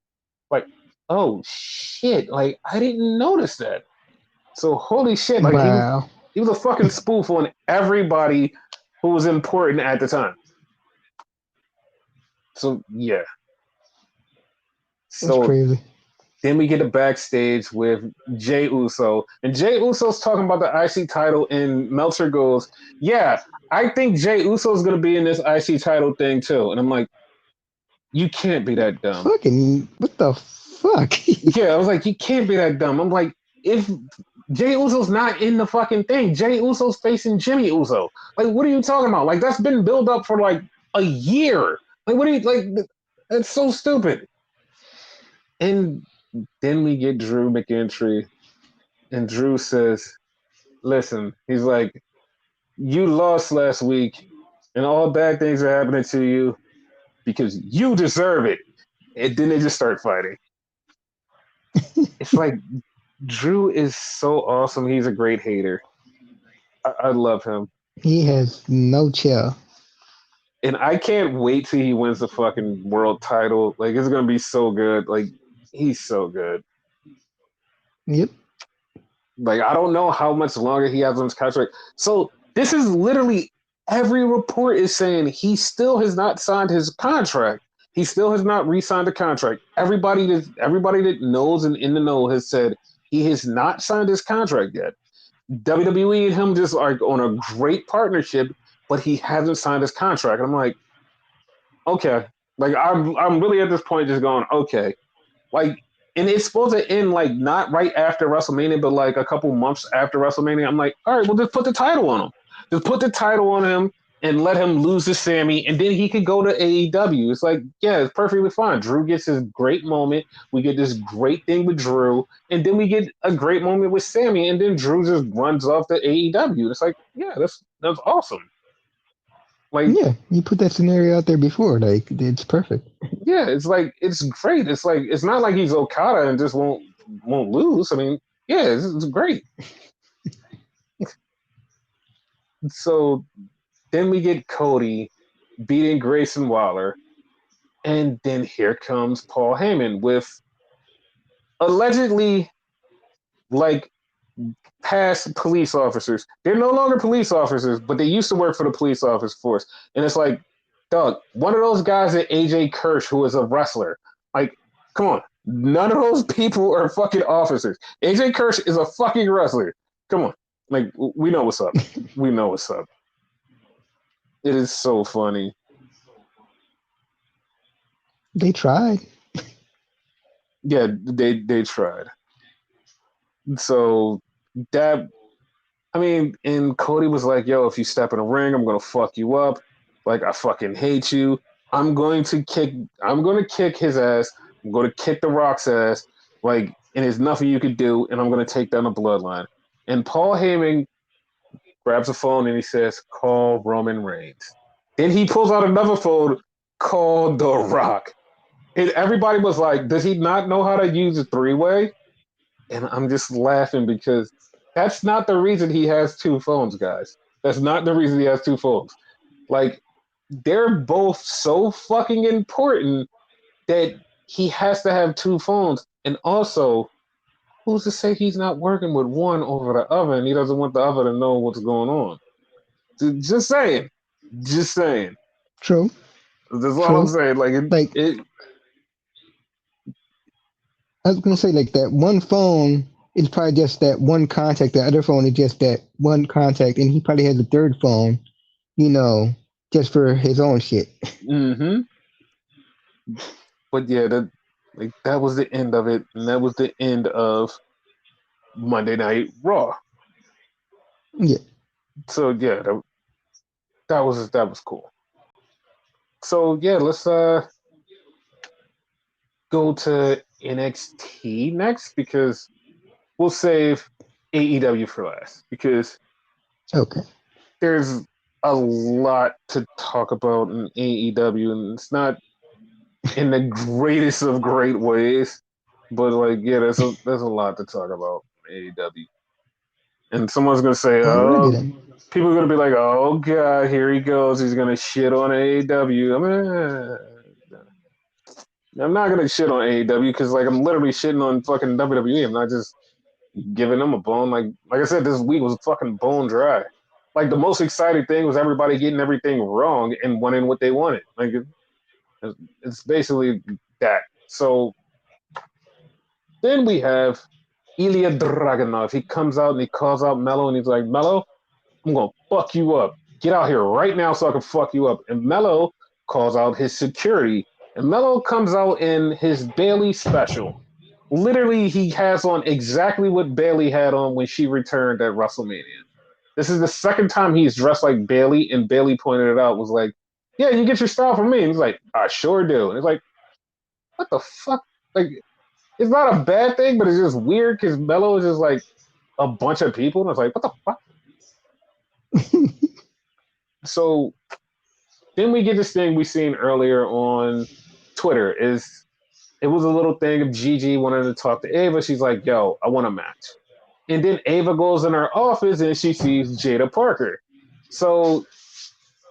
Speaker 1: Like, oh shit. Like, I didn't notice that. So, holy shit. Like,
Speaker 2: Wow.
Speaker 1: he was a fucking spoof on everybody who was important at the time. So, yeah.
Speaker 2: That's
Speaker 1: So,
Speaker 2: crazy.
Speaker 1: then we get a backstage with Jay Uso, and Jay Uso's talking about the IC title, and Meltzer goes, "Yeah, I think Jay Uso's going to be in this IC title thing too." And I'm like, "You can't be that dumb."
Speaker 2: Fucking, what the fuck?
Speaker 1: Yeah, I was like, "You can't be that dumb." I'm like, if Jay Uso's not in the fucking thing, Jay Uso's facing Jimmy Uso. Like, what are you talking about? Like, that's been built up for like a year. Like, what are you like? That's so stupid. And then we get Drew McIntyre, and Drew says, listen, he's like, you lost last week, and all bad things are happening to you because you deserve it. And then they just start fighting. It's like Drew is so awesome. He's a great hater. I love him.
Speaker 2: He has no chill.
Speaker 1: And I can't wait till he wins the fucking world title. Like, it's going to be so good. Like, he's so good.
Speaker 2: Yep.
Speaker 1: Like, I don't know how much longer he has on his contract. So, this is literally every report is saying he still has not signed his contract. He still has not re-signed the contract. Everybody that knows and in the know has said he has not signed his contract yet. WWE and him just are on a great partnership, but he hasn't signed his contract. And I'm like, okay. Like I'm really at this point just going, okay. Like, and it's supposed to end like not right after WrestleMania, but like a couple months after WrestleMania. I'm like, all right, well, just put the title on him. Just put the title on him and let him lose to Sammy, and then he could go to AEW. It's like, yeah, it's perfectly fine. Drew gets his great moment. We get this great thing with Drew, and then we get a great moment with Sammy, and then Drew just runs off to AEW. It's like, yeah, that's awesome. Like,
Speaker 2: Yeah, you put that scenario out there before. Like, it's perfect.
Speaker 1: yeah, it's like it's great. It's like it's not like he's Okada and just won't lose. I mean, yeah, it's great. So then we get Cody beating Grayson Waller, and then here comes Paul Heyman with allegedly like past police officers. They're no longer police officers, but they used to work for the police office force. And it's like, dog, one of those guys at AJ Kirsch who is a wrestler. Like, come on. None of those people are fucking officers. AJ Kirsch is a fucking wrestler. Come on. Like, we know what's up. We know what's up. It is so funny.
Speaker 2: They tried.
Speaker 1: Yeah, they tried. So that I mean, and Cody was like, "Yo, if you step in the ring, I'm gonna fuck you up. Like, I fucking hate you. I'm going to kick. I'm going to kick his ass. I'm going to kick the Rock's ass. Like, and there's nothing you could do. And I'm going to take down the bloodline." And Paul Heyman grabs a phone and he says, "Call Roman Reigns." Then he pulls out another phone, call The Rock. And everybody was like, "Does he not know how to use a three-way?" And I'm just laughing because that's not the reason he has two phones, guys. That's not the reason he has two phones. Like, they're both so fucking important that he has to have two phones. And also, who's to say he's not working with one over the other and he doesn't want the other to know what's going on? Just saying. Just saying.
Speaker 2: True.
Speaker 1: That's all I'm
Speaker 2: True.
Speaker 1: saying. Like,
Speaker 2: Like
Speaker 1: it
Speaker 2: I was gonna say, like that one phone is probably just that one contact. The other phone is just that one contact, and he probably has a third phone, you know, just for his own shit.
Speaker 1: mm-hmm. But yeah, that was the end of it, and that was the end of Monday Night Raw.
Speaker 2: Yeah.
Speaker 1: So yeah, that was cool. So yeah, let's go to NXT next because we'll save AEW for last because
Speaker 2: Okay.
Speaker 1: there's a lot to talk about in AEW and it's not in the greatest of great ways, but like yeah, there's a lot to talk about in AEW. And someone's gonna say,
Speaker 2: Alrighty
Speaker 1: "Oh,
Speaker 2: then.
Speaker 1: people are gonna be like, oh god, here he goes. He's gonna shit on AEW." I'm not gonna shit on AEW because like I'm literally shitting on fucking WWE. I'm not just giving them a bone. Like I said, this week was fucking bone dry. Like the most exciting thing was everybody getting everything wrong and wanting what they wanted. Like it's basically that. So then we have Ilya Dragunov. He comes out and he calls out Mello and he's like, "Mello, I'm gonna fuck you up. Get out here right now so I can fuck you up." And Mello calls out his security. And Mello comes out in his Bailey special. Literally, he has on exactly what Bailey had on when she returned at WrestleMania. This is the second time he's dressed like Bailey, and Bailey pointed it out, was like, "Yeah, you get your style from me." And he's like, "I sure do." And it's like, what the fuck? Like, it's not a bad thing, but it's just weird because Mello is just like a bunch of people. And it's like, what the fuck? So then we get this thing we seen earlier on Twitter. Is it was a little thing of Gigi wanted to talk to Ava. She's like, "Yo, I want a match." And then Ava goes in her office and she sees Jada Parker. So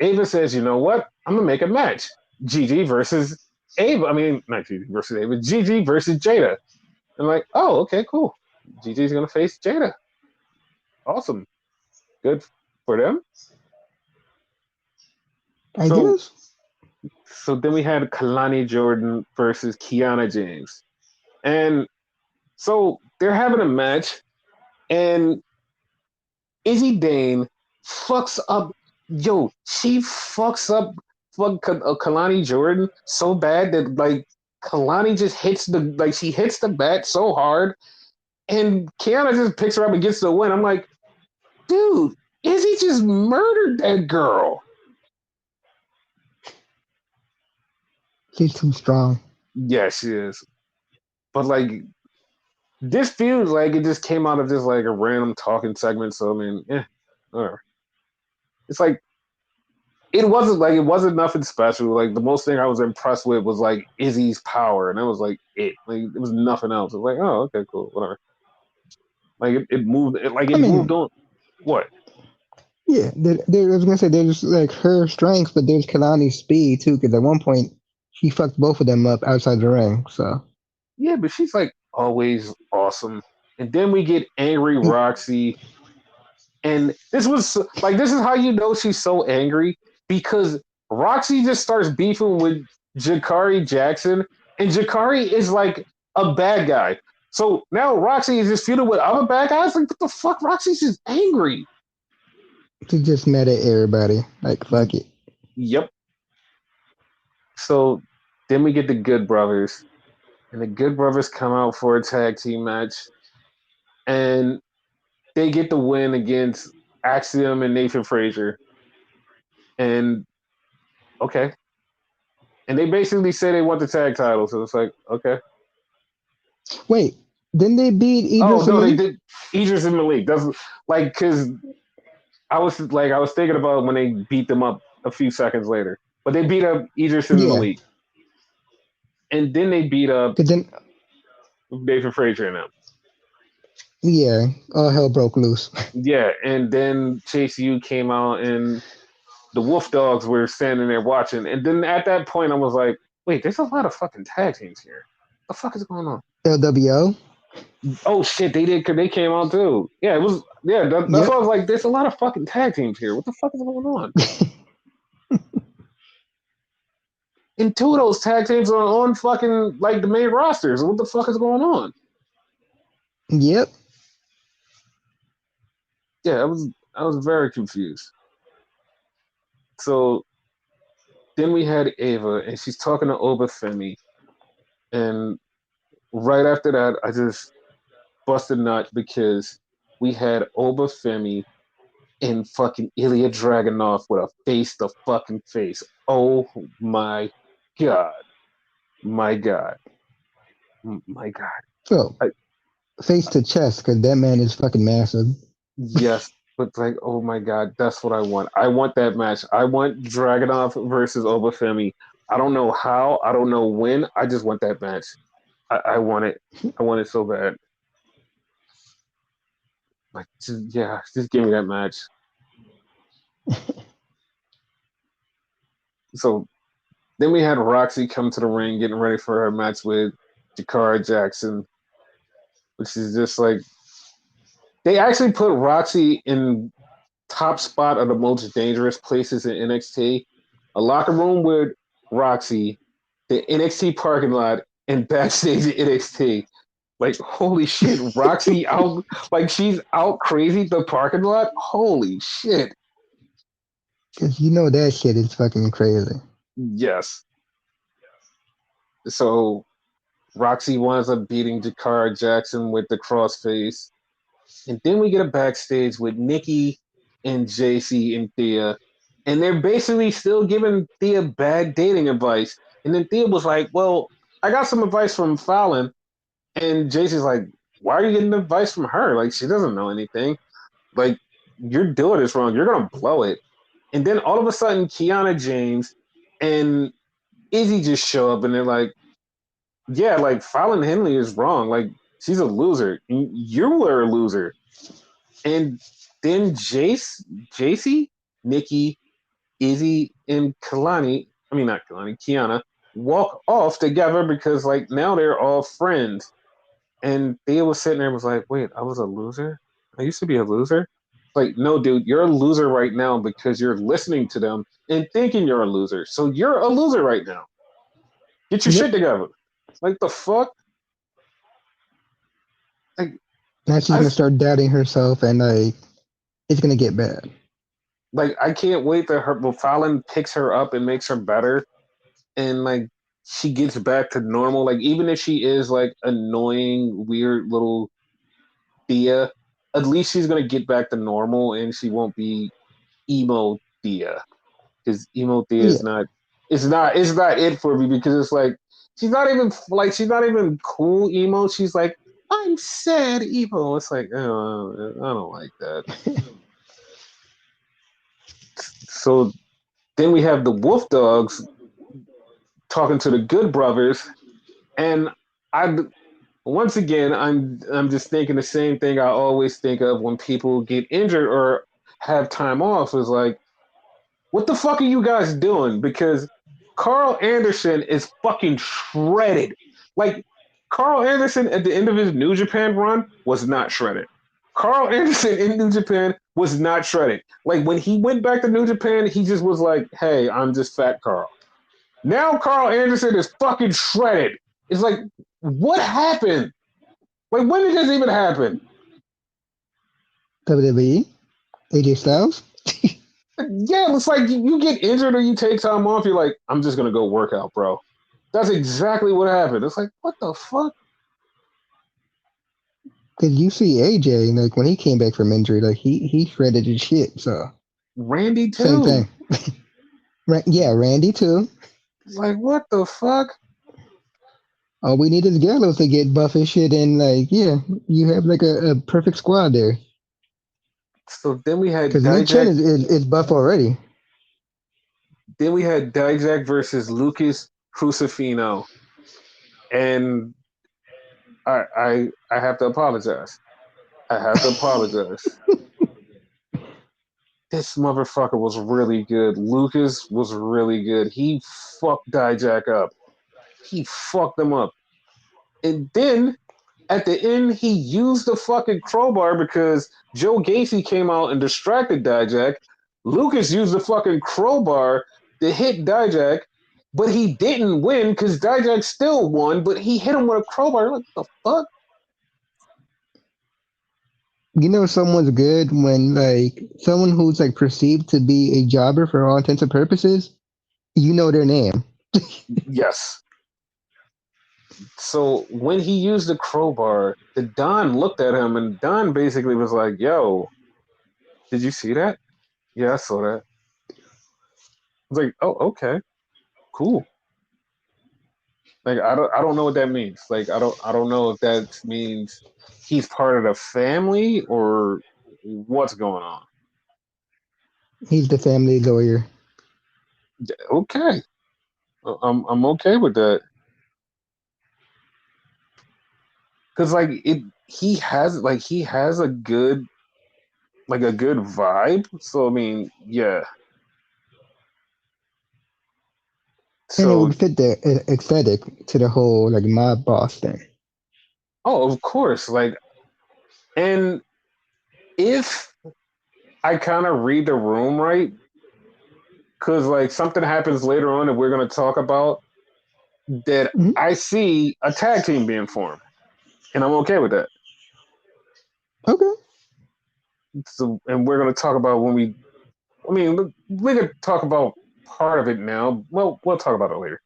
Speaker 1: Ava says, "You know what? I'm gonna make a match. Gigi versus Ava. I mean, not Gigi versus Ava. Gigi versus Jada." And I'm like, "Oh, okay, cool. Gigi's gonna face Jada. Awesome. Good for them."
Speaker 2: I
Speaker 1: So
Speaker 2: guess.
Speaker 1: so then we had Kalani Jordan versus Kiana James. And so they're having a match, and Izzy Dane fucks up. Yo, she fucks up Kalani Jordan so bad that like Kalani just hits she hits the bat so hard, and Kiana just picks her up and gets the win. I'm like, dude, Izzy just murdered that girl.
Speaker 2: She's too strong.
Speaker 1: Yeah, she is. But like this feels like it just came out of just like a random talking segment. So I mean, whatever. It's like it wasn't nothing special. Like the most thing I was impressed with was like Izzy's power, and that was like it. Like it was nothing else. It was like, oh, okay, cool, whatever. Like it moved.
Speaker 2: I
Speaker 1: It moved
Speaker 2: mean,
Speaker 1: on. What?
Speaker 2: yeah. I was gonna say there's like her strength, but there's Kalani's speed too. Because at one point she fucked both of them up outside the ring. So
Speaker 1: Yeah, but she's like always awesome. And then we get Angry Roxy, and this is how you know she's so angry because Roxy just starts beefing with Jakari Jackson, and Jakari is like a bad guy. So now Roxy is just feuding with other bad guys. Like, what the fuck? Roxy's just angry.
Speaker 2: She just mad at everybody. Like, fuck it.
Speaker 1: Yep. So then we get the Good Brothers, and the Good Brothers come out for a tag team match, and they get the win against Axiom and Nathan Frazier. And okay, and they basically say they want the tag title. So it's like, okay.
Speaker 2: Wait, didn't they beat
Speaker 1: Oh
Speaker 2: Idris and
Speaker 1: no, they
Speaker 2: Malik?
Speaker 1: did Idris and Malik. That's like because I was thinking about when they beat them up a few seconds later, but they beat up Idris and
Speaker 2: Yeah.
Speaker 1: Malik, and then they beat up
Speaker 2: Cause then,
Speaker 1: Nathan Frazier and them.
Speaker 2: yeah, all hell broke loose.
Speaker 1: Yeah, and then Chase U came out, and the Wolf Dogs were standing there watching. And then at that point, I was like, wait, there's a lot of fucking tag teams here. What the fuck is going on?
Speaker 2: LWO.
Speaker 1: Oh shit, they did because they came out too. Yeah, it was. Yeah, that's why I
Speaker 2: Yep.
Speaker 1: was like, there's a lot of fucking tag teams here. What the fuck is going on? And two of those tag teams are on fucking like the main rosters. What the fuck is going on?
Speaker 2: Yep.
Speaker 1: Yeah, I was very confused. So then we had Ava, and she's talking to Obafemi, and right after that, I just busted nut because we had Obafemi and fucking Ilya Dragunov with a face to fucking face. Oh my god, my god, my god.
Speaker 2: Oh,
Speaker 1: I,
Speaker 2: face to chest, cause that man is fucking massive.
Speaker 1: yes, but like, oh my god, that's what I want. I want that match. I want Dragunov versus Obafemi. I don't know how. I don't know when. I just want that match. I want it. I want it so bad. Like, yeah, just give me that match. So then we had Roxy come to the ring, getting ready for her match with Jakara Jackson, which is just like they actually put Roxy in top spot of the most dangerous places in NXT. A locker room with Roxy, the NXT parking lot, and backstage at NXT. Like, holy shit, Roxy out like she's out crazy the parking lot. Holy shit.
Speaker 2: Cause you know that shit is fucking crazy.
Speaker 1: Yes. So Roxy winds up beating Jakara Jackson with the crossface. And then we get a backstage with Nikki and JC and Thea. And they're basically still giving Thea bad dating advice. And then Thea was like, well, I got some advice from Fallon. And JC's like, why are you getting advice from her? Like, she doesn't know anything. Like, you're doing this wrong. You're going to blow it. And then all of a sudden, Kiana James and Izzy just show up and they're like, yeah, like Fallon Henley is wrong. Like, she's a loser. You were a loser. And then JC, Nikki, Izzy, and not Kalani, Kiana, walk off together because like now they're all friends. And Thea was sitting there and was like, wait, I was a loser? I used to be a loser? Like, no, dude, you're a loser right now because you're listening to them and thinking you're a loser. So you're a loser right now. Get your shit
Speaker 2: Yep.
Speaker 1: together. Like the fuck? Like
Speaker 2: Now she's
Speaker 1: I
Speaker 2: gonna start doubting herself, and like it's gonna get bad.
Speaker 1: like I can't wait that Fallon picks her up and makes her better, and like she gets back to normal. Like even if she is like annoying, weird little Thea, at least she's gonna get back to normal, and she won't be emo Thea because emo Thea is
Speaker 2: Yeah.
Speaker 1: not. It's not it for me because it's like she's not even cool emo. She's like I'm sad emo. It's like oh, I don't like that. So then we have the Wolf Dogs talking to the Good Brothers, and I once again I'm just thinking the same thing I always think of when people get injured or have time off is like, what the fuck are you guys doing? Because Carl Anderson is fucking shredded. Like Carl Anderson at the end of his New Japan run was not shredded. Carl Anderson in New Japan was not shredded. Like when he went back to New Japan, he just was like, "Hey, I'm just Fat Carl." Now Carl Anderson is fucking shredded. It's like, what happened? Like when did this even happen?
Speaker 2: WWE, AJ Styles.
Speaker 1: Yeah, it's like you get injured or you take time off. You're like, I'm just gonna go work out, bro. That's exactly what happened. It's like, what the fuck?
Speaker 2: Cause you see AJ, like when he came back from injury, like he shredded his shit. So
Speaker 1: Randy
Speaker 2: same
Speaker 1: too.
Speaker 2: thing. Yeah, Randy too.
Speaker 1: It's like, what the fuck?
Speaker 2: All we need is Gallows to get buff and shit, and like, yeah, you have like a perfect squad there.
Speaker 1: So then we had
Speaker 2: Because Nick Chen
Speaker 1: Dijak.
Speaker 2: is buff already.
Speaker 1: Then we had Dijak versus Lucas Crucifino, and I have to apologize. I have to apologize. This motherfucker was really good. Lucas was really good. He fucked Dijak up. He fucked them up. And then at the end, he used the fucking crowbar because Joe Gacy came out and distracted Dijak. Lucas used the fucking crowbar to hit Dijak, but he didn't win because Dijak still won, but he hit him with a crowbar. What the fuck?
Speaker 2: You know, someone's good when like someone who's like perceived to be a jobber for all intents and purposes. You know their name.
Speaker 1: Yes. So when he used the crowbar, the Don looked at him and Don basically was like, "Yo, did you see that? Yeah, I saw that." I was like, "Oh, okay, cool." Like I don't know what that means. Like I don't know if that means he's part of the family or what's going on.
Speaker 2: He's the family lawyer.
Speaker 1: Okay, I'm okay with that because he has a good vibe. So I mean, yeah.
Speaker 2: And it
Speaker 1: So
Speaker 2: would fit the aesthetic to the whole like mob boss thing.
Speaker 1: of course, and if I kind of read the room right, because something happens later on that we're gonna talk about that
Speaker 2: Mhm.
Speaker 1: I see a tag team being formed, and I'm okay with that.
Speaker 2: Okay.
Speaker 1: So, and we're going to talk about when we. I mean, we could talk about part of it now. Well, we'll talk about it later.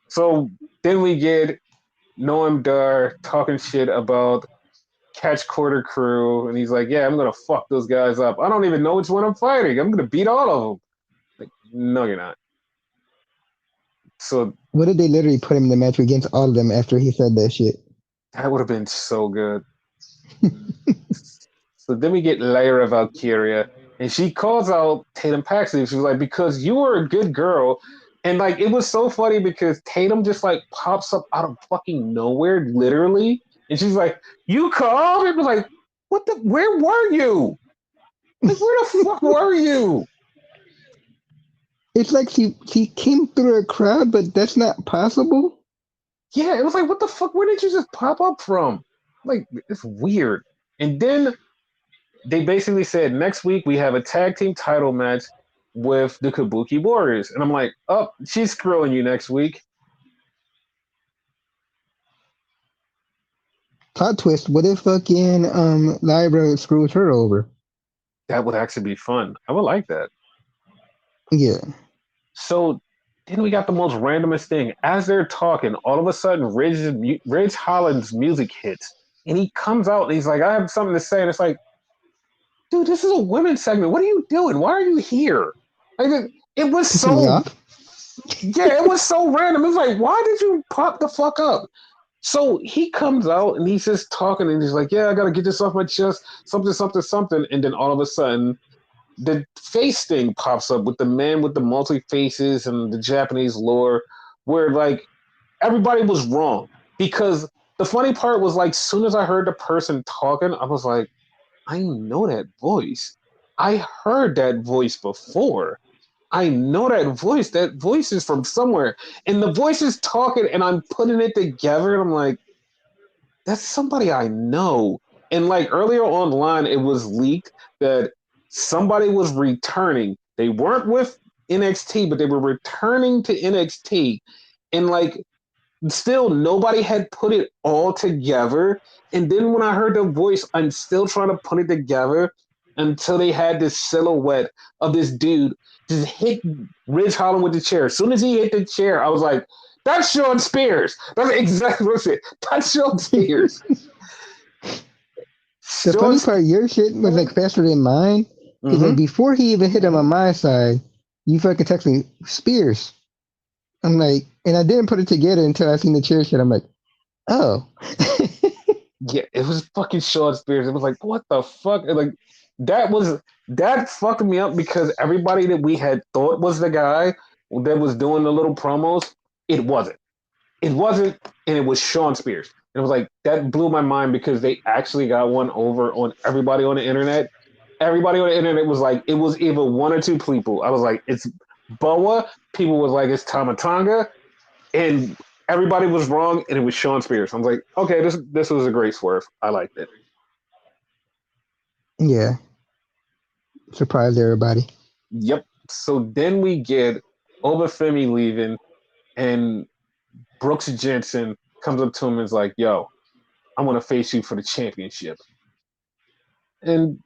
Speaker 1: So then we get Noam Dar talking shit about Catch Quarter Crew, and he's like, "Yeah, I'm gonna fuck those guys up. I don't even know which one I'm fighting. I'm gonna beat all of them." Like, no, you're not. So
Speaker 2: What did they literally put him in the match against all of them after he said that shit?
Speaker 1: that would have been so good. So then we get Lyra Valkyria, and she calls out Tatum Paxley. She's like, "Because you were a good girl." And it was so funny because Tatum just pops up out of fucking nowhere, literally. And she's like, "You called?" And was like, "What the? Where were you? Like, where the fuck were you?"
Speaker 2: It's like she came through a crowd, but that's not possible.
Speaker 1: Yeah, it was like, what the fuck? Where did you just pop up from? Like, it's weird. And then they basically said next week we have a tag team title match with the Kabuki Warriors, and I'm like, oh, she's screwing you next week.
Speaker 2: Plot twist: what if fucking Lyra screws her over?
Speaker 1: That would actually be fun. I would like that.
Speaker 2: Yeah.
Speaker 1: So then we got the most randomest thing. As they're talking, all of a sudden, Ridge Holland's music hits, and he comes out and he's like, "I have something to say," and it's like, dude, this is a women's segment. What are you doing? Why are you here? Like it was
Speaker 2: Pissing me
Speaker 1: so
Speaker 2: off.
Speaker 1: yeah, it was so random. It was like, why did you pop the fuck up? So he comes out and he's just talking and he's like, yeah, I gotta get this off my chest, something, something, something. And then all of a sudden, the face thing pops up with the man with the multi faces and the Japanese lore, where everybody was wrong. Because the funny part was soon as I heard the person talking, I was like, I know that voice. I heard that voice before. I know that voice. That voice is from somewhere. And the voice is talking and I'm putting it together and I'm like, that's somebody I know. And like earlier online, it was leaked that somebody was returning. They weren't with NXT, but they were returning to NXT. And like still nobody had put it all together. And then when I heard the voice, I'm still trying to put it together until they had this silhouette of this dude just hit Ridge Holland with the chair. As soon as he hit the chair, I was like, that's Sean Spears. That's exactly what it. That's Sean Spears.
Speaker 2: The
Speaker 1: Sean
Speaker 2: funny
Speaker 1: Spears.
Speaker 2: part, your shit was like faster than mine. Cause
Speaker 1: Mm-hmm.
Speaker 2: like before he even hit him on my side, you fucking text me Spears. I'm like, and I didn't put it together until I seen the chair shit. I'm like, oh.
Speaker 1: Yeah, it was fucking Sean Spears. It was like, what the fuck? And like that fucked me up because everybody that we had thought was the guy that was doing the little promos, it wasn't. It wasn't, and it was Sean Spears. And it was like that blew my mind because they actually got one over on everybody on the internet. Everybody on the internet was like, it was either one or two people. I was like, it's Boa. People was like, it's Tamatanga, and everybody was wrong, and it was Sean Spears. I was like, okay, this was a great swerve. I liked it.
Speaker 2: Yeah. Surprised everybody.
Speaker 1: Yep. So then we get Obafemi leaving, and Brooks Jensen comes up to him and is like, yo, I want to face you for the championship. And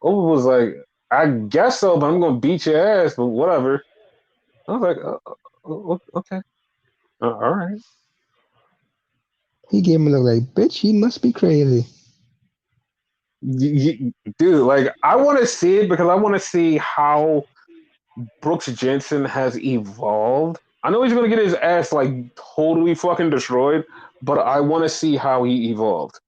Speaker 1: Oba was like, I guess so, but I'm going to beat your ass, but whatever. I was like, okay. All right.
Speaker 2: He gave him a look like, bitch, he must be crazy.
Speaker 1: Dude, like, I want to see it because I want to see how Brooks Jensen has evolved. I know he's going to get his ass, like, totally fucking destroyed, but I want to see how he evolved.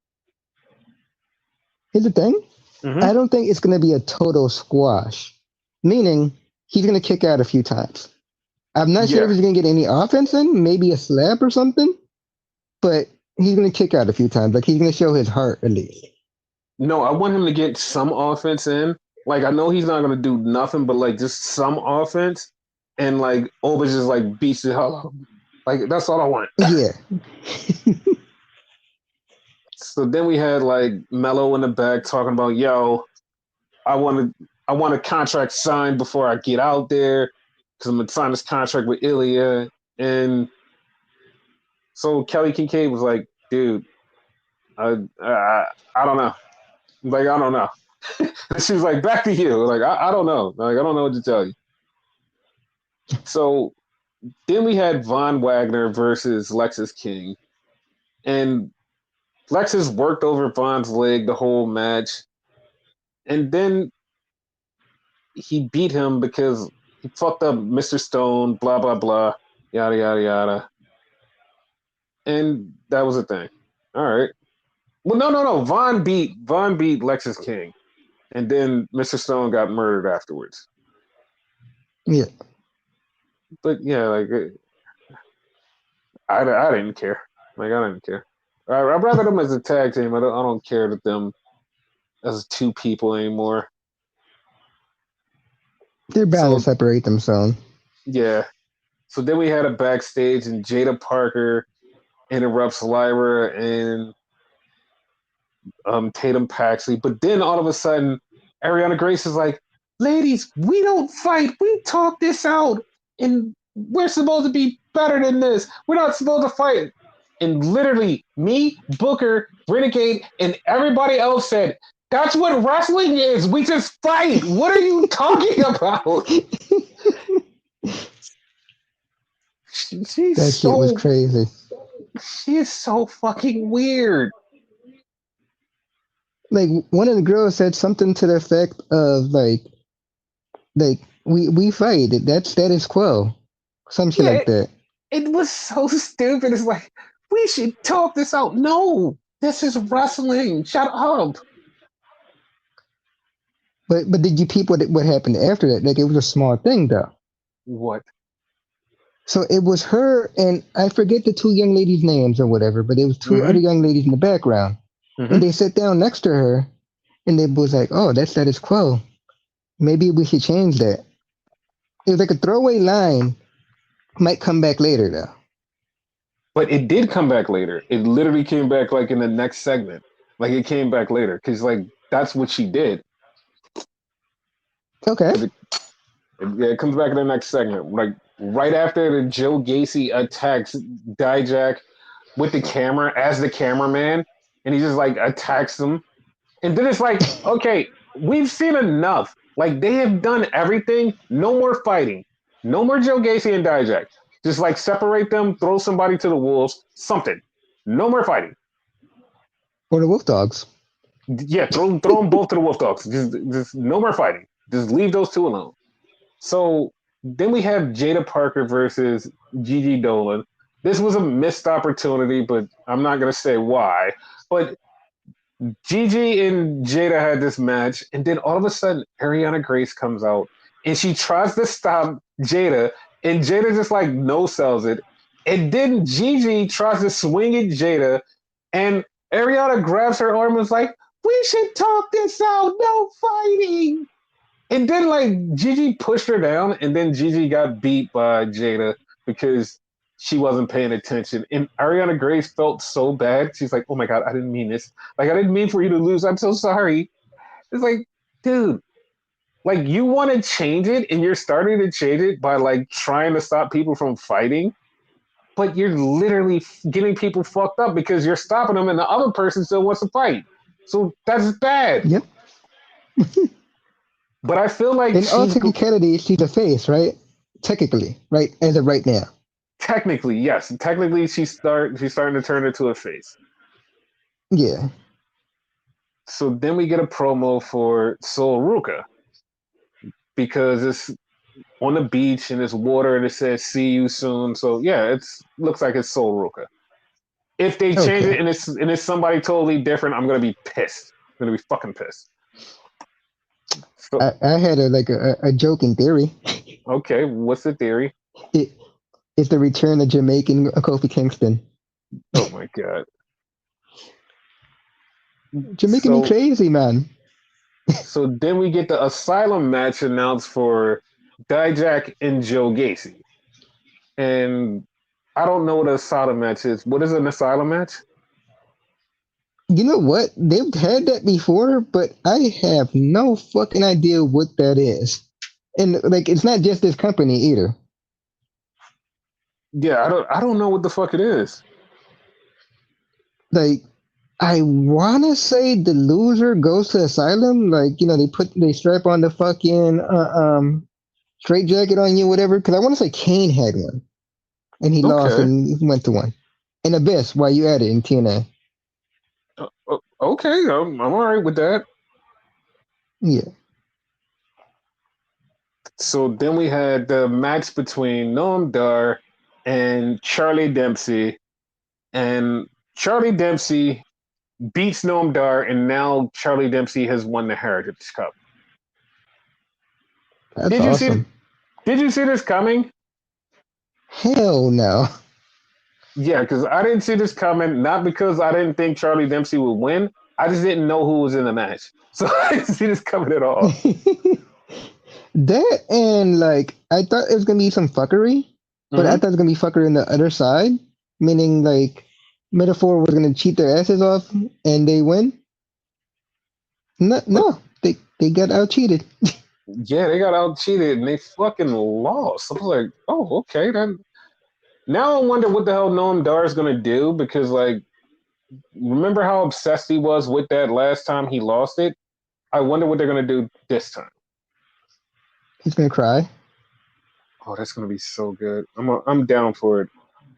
Speaker 2: Here's the thing.
Speaker 1: Mm-hmm.
Speaker 2: I don't think it's gonna be a total squash. Meaning he's gonna kick out a few times. I'm not sure if
Speaker 1: Yeah.
Speaker 2: he's gonna get any offense in, maybe a slap or something, but he's gonna kick out a few times. Like he's gonna show his heart at least.
Speaker 1: No, I want him to get some offense in. Like, I know he's not going to do nothing, but, like, just some offense. And, like, Oba just, like, beats the hell out of him. Like, that's all I want.
Speaker 2: Yeah.
Speaker 1: So then we had like Mello in the back talking about, yo, I want a contract signed before I get out there because I'm gonna sign this contract with Ilya. And so Kelly Kincaid was like, dude, I I don't know. Like, I don't know. She was like, back to you. Like, I don't know. Like, I don't know what to tell you. So then we had Von Wagner versus Lexus King. And Lexus worked over Von's leg the whole match. And then he beat him because he fucked up Mr. Stone, blah, blah, blah, yada, yada, yada. And that was the thing. All right. Well, no. Von beat Lexus King. And then Mr. Stone got murdered afterwards.
Speaker 2: Yeah.
Speaker 1: But yeah, like, I didn't care. Like, I didn't care. I'd rather them as a tag team. I don't care that them as two people anymore.
Speaker 2: They're bound to
Speaker 1: So,
Speaker 2: separate themselves.
Speaker 1: yeah. So then we had a backstage, and Jada Parker interrupts Lyra and Tatum Paxley. But then all of a sudden, Ariana Grace is like, ladies, we don't fight. We talk this out. And we're supposed to be better than this. We're not supposed to fight. And literally, me, Booker, Renegade, and everybody else said, that's what wrestling is. We just fight. What are you talking about? She's
Speaker 2: That shit was
Speaker 1: so
Speaker 2: crazy.
Speaker 1: she is so fucking weird.
Speaker 2: Like one of the girls said something to the effect of like we fight. That's status quo. Some shit
Speaker 1: Yeah,
Speaker 2: like that.
Speaker 1: it was so stupid. It's like, we should talk this out. No, this is wrestling. Shut up.
Speaker 2: But did you peep what happened after that? Like it was a small thing though.
Speaker 1: What?
Speaker 2: So it was her and I forget the two young ladies' names or whatever, but it was two
Speaker 1: Mm-hmm.
Speaker 2: other young ladies in the background.
Speaker 1: Mm-hmm.
Speaker 2: And they sat down next to her and they was like, oh, that's status quo. Maybe we should change that. It was like a throwaway line, might come back later though.
Speaker 1: But it did come back later. It literally came back like in the next segment. Like it came back later because like that's what she did.
Speaker 2: Okay.
Speaker 1: Because it comes back in the next segment. Like right after the Joe Gacy attacks Dijak with the camera as the cameraman, and he just like attacks them. And then it's like, okay, we've seen enough. Like they have done everything. No more fighting. No more Joe Gacy and Dijak. Just like separate them, throw somebody to the wolves, something. No more fighting.
Speaker 2: Or the wolf dogs.
Speaker 1: Yeah, throw them both to the wolf dogs. Just no more fighting. Just leave those two alone. So then we have Jada Parker versus Gigi Dolan. This was a missed opportunity, but I'm not gonna say why. But Gigi and Jada had this match, and then all of a sudden, Ariana Grace comes out and she tries to stop Jada, and Jada just like no sells it. And then Gigi tries to swing at Jada, and Ariana grabs her arm and is like, "We should talk this out, no fighting." And then like Gigi pushed her down, and then Gigi got beat by Jada because she wasn't paying attention. And Ariana Grace felt so bad. She's like, "Oh my god, I didn't mean this. Like I didn't mean for you to lose. I'm so sorry." It's like, dude, like you want to change it, and you're starting to change it by like trying to stop people from fighting, but you're literally getting people fucked up because you're stopping them, and the other person still wants to fight. So that's bad.
Speaker 2: Yep.
Speaker 1: But I feel like
Speaker 2: In all technicality, she's a face, right? Technically, right? As of right now.
Speaker 1: technically, yes. Technically, she's starting to turn into a face.
Speaker 2: Yeah.
Speaker 1: So then we get a promo for Sol Ruka because it's on the beach and it's water and it says "See you soon." So yeah, it's looks like it's Sol Ruka. If they change
Speaker 2: Okay.
Speaker 1: it and it's somebody totally different, I'm gonna be pissed. I'm gonna be fucking pissed. So
Speaker 2: I had a joke in theory.
Speaker 1: okay, what's the theory?
Speaker 2: It, it's the return of Jamaican Kofi Kingston.
Speaker 1: Oh my god.
Speaker 2: Jamaican me
Speaker 1: So
Speaker 2: crazy, man.
Speaker 1: so then we get the asylum match announced for Dijak and Joe Gacy. And I don't know what an asylum match is. What is an asylum match?
Speaker 2: You know what? They've had that before, but I have no fucking idea what that is. And like, it's not just this company either.
Speaker 1: Yeah, I don't know what the fuck it is.
Speaker 2: Like, I wanna say the loser goes to asylum. Like, they strap on the fucking straight jacket on you, whatever. Because I want to say Kane had one, and he lost
Speaker 1: Okay.
Speaker 2: and he went to one. And Abyss, while you at it in TNA.
Speaker 1: Okay, I'm all right with that.
Speaker 2: Yeah.
Speaker 1: So then we had the match between Noam Dar and Charlie Dempsey, and Charlie Dempsey beats Noam Dar, and now Charlie Dempsey has won the Heritage Cup.
Speaker 2: That's
Speaker 1: Did you see?
Speaker 2: awesome.
Speaker 1: Did you see this coming?
Speaker 2: Hell no.
Speaker 1: Yeah, because I didn't see this coming. Not because I didn't think Charlie Dempsey would win. I just didn't know who was in the match, so I didn't see this coming at all.
Speaker 2: That and like I thought it was gonna be some fuckery, but I
Speaker 1: Mm-hmm.
Speaker 2: thought it was gonna be fuckery on the other side, meaning like Metaphor was gonna cheat their asses off and they win. No,
Speaker 1: But
Speaker 2: no, they got out cheated.
Speaker 1: yeah, they got out cheated and they fucking lost. I was like, oh, okay, then. Now I wonder what the hell Noam Dar is gonna do because, like, remember how obsessed he was with that last time he lost it? I wonder what they're gonna do this time.
Speaker 2: He's gonna cry.
Speaker 1: Oh, that's gonna be so good. I'm down for it.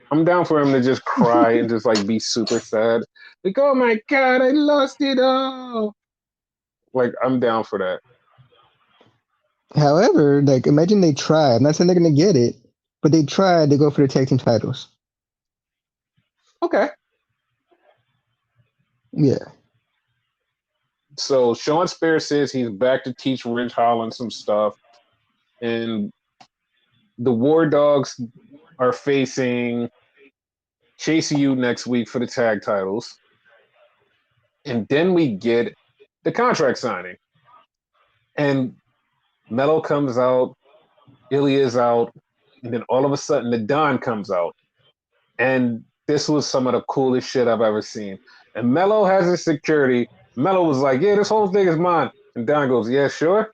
Speaker 1: I'm down for him to just cry and just like be super sad. Like, oh my god, I lost it all. Like, I'm down for that.
Speaker 2: However, like imagine they try. I'm not saying they're gonna get it, but they tried to go for the tag team titles.
Speaker 1: Okay.
Speaker 2: Yeah.
Speaker 1: So Sean Spears says he's back to teach Ridge Holland some stuff, and the War Dogs are facing Chase U next week for the tag titles. And then we get the contract signing. And Mello comes out, Ilya's out, and then all of a sudden the Don comes out. And this was some of the coolest shit I've ever seen. And Mello has his security. Mello was like, yeah, this whole thing is mine. And Don goes, yeah, sure.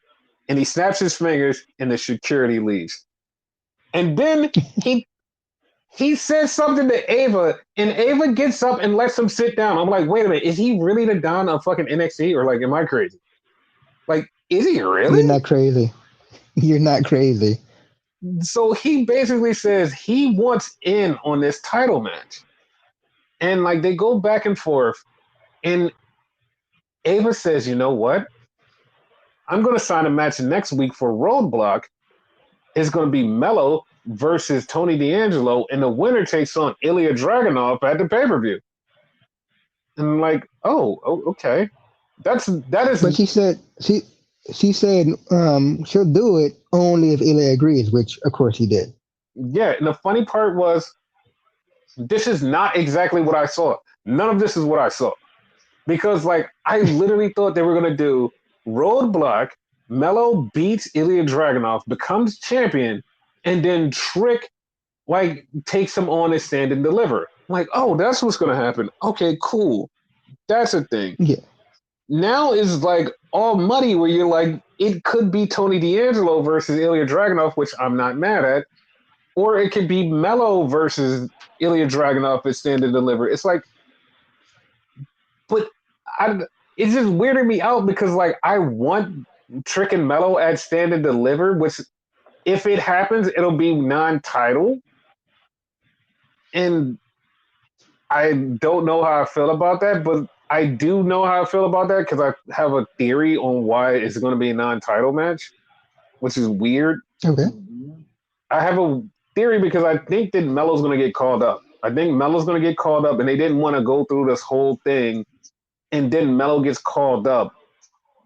Speaker 1: And he snaps his fingers and the security leaves. And then he says something to Ava, and Ava gets up and lets him sit down. I'm like, wait a minute, is he really the Don of fucking NXT? Or like, am I crazy? Like, is he
Speaker 2: You're
Speaker 1: really?
Speaker 2: not crazy. You're not crazy.
Speaker 1: So he basically says he wants in on this title match. And like they go back and forth. And Ava says, you know what? I'm going to sign a match next week for Roadblock. It's going to be Mello versus Tony D'Angelo, and the winner takes on Ilya Dragunov at the pay per view. And I'm like, okay, that
Speaker 2: But
Speaker 1: is
Speaker 2: she said she'll do it only if Ilya agrees, which of course he did.
Speaker 1: yeah. And the funny part was, this is not exactly what I saw. None of this is what I saw because like I literally thought they were going to do Roadblock. Mello beats Ilya Dragunov, becomes champion, and then Trick like takes him on and stand and deliver. I'm like, oh, that's what's gonna happen. Okay, cool. That's a thing.
Speaker 2: Yeah.
Speaker 1: Now is like all muddy where you're like, it could be Tony D'Angelo versus Ilya Dragunov, which I'm not mad at, or it could be Mello versus Ilya Dragunov at stand and deliver. It's like, but I, it's just weirding me out because like I want Trick and Mello at stand and deliver, which if it happens, it'll be non-title. And I don't know how I feel about that, but I do know how I feel about that because I have a theory on why it's going to be a non-title match, which is weird.
Speaker 2: Okay.
Speaker 1: I have a theory because I think that Mello's going to get called up. I think Mello's going to get called up, and they didn't want to go through this whole thing, and then Mello gets called up,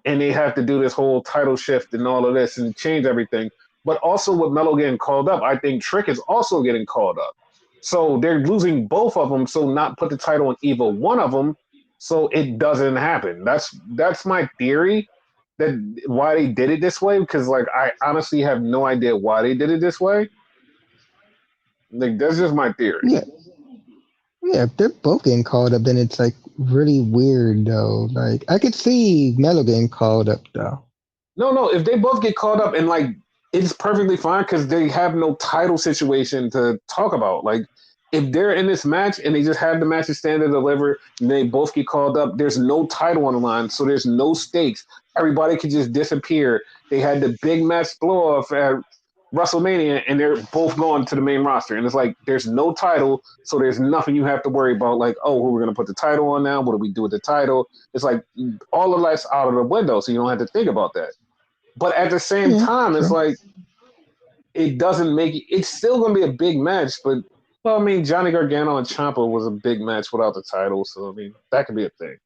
Speaker 1: and they have to do this whole title shift and all of this and change everything. But also with Mello getting called up, I think Trick is also getting called up. So they're losing both of them. So not put the title on either one of them, so it doesn't happen. That's my theory that why they did it this way. Because like I honestly have no idea why they did it this way. Like that's just my theory.
Speaker 2: Yeah. Yeah, if they're both getting called up, then it's like really weird though. Like I could see Mello getting called up though.
Speaker 1: No. If they both get called up and like it's perfectly fine because they have no title situation to talk about. Like if they're in this match and they just have the match to stand and deliver, and they both get called up, there's no title on the line, so there's no stakes. Everybody could just disappear. They had the big match blow off at WrestleMania, and they're both going to the main roster. And it's like there's no title, so there's nothing you have to worry about. Like, oh, who we're gonna put the title on now? What do we do with the title? It's like all of that's out of the window, so you don't have to think about that. But at the same
Speaker 2: Yeah,
Speaker 1: time, it's
Speaker 2: true.
Speaker 1: like it doesn't make it. It's still going to be a big match, but well, I mean, Johnny Gargano and Ciampa was a big match without the title, so I mean, that could be a thing.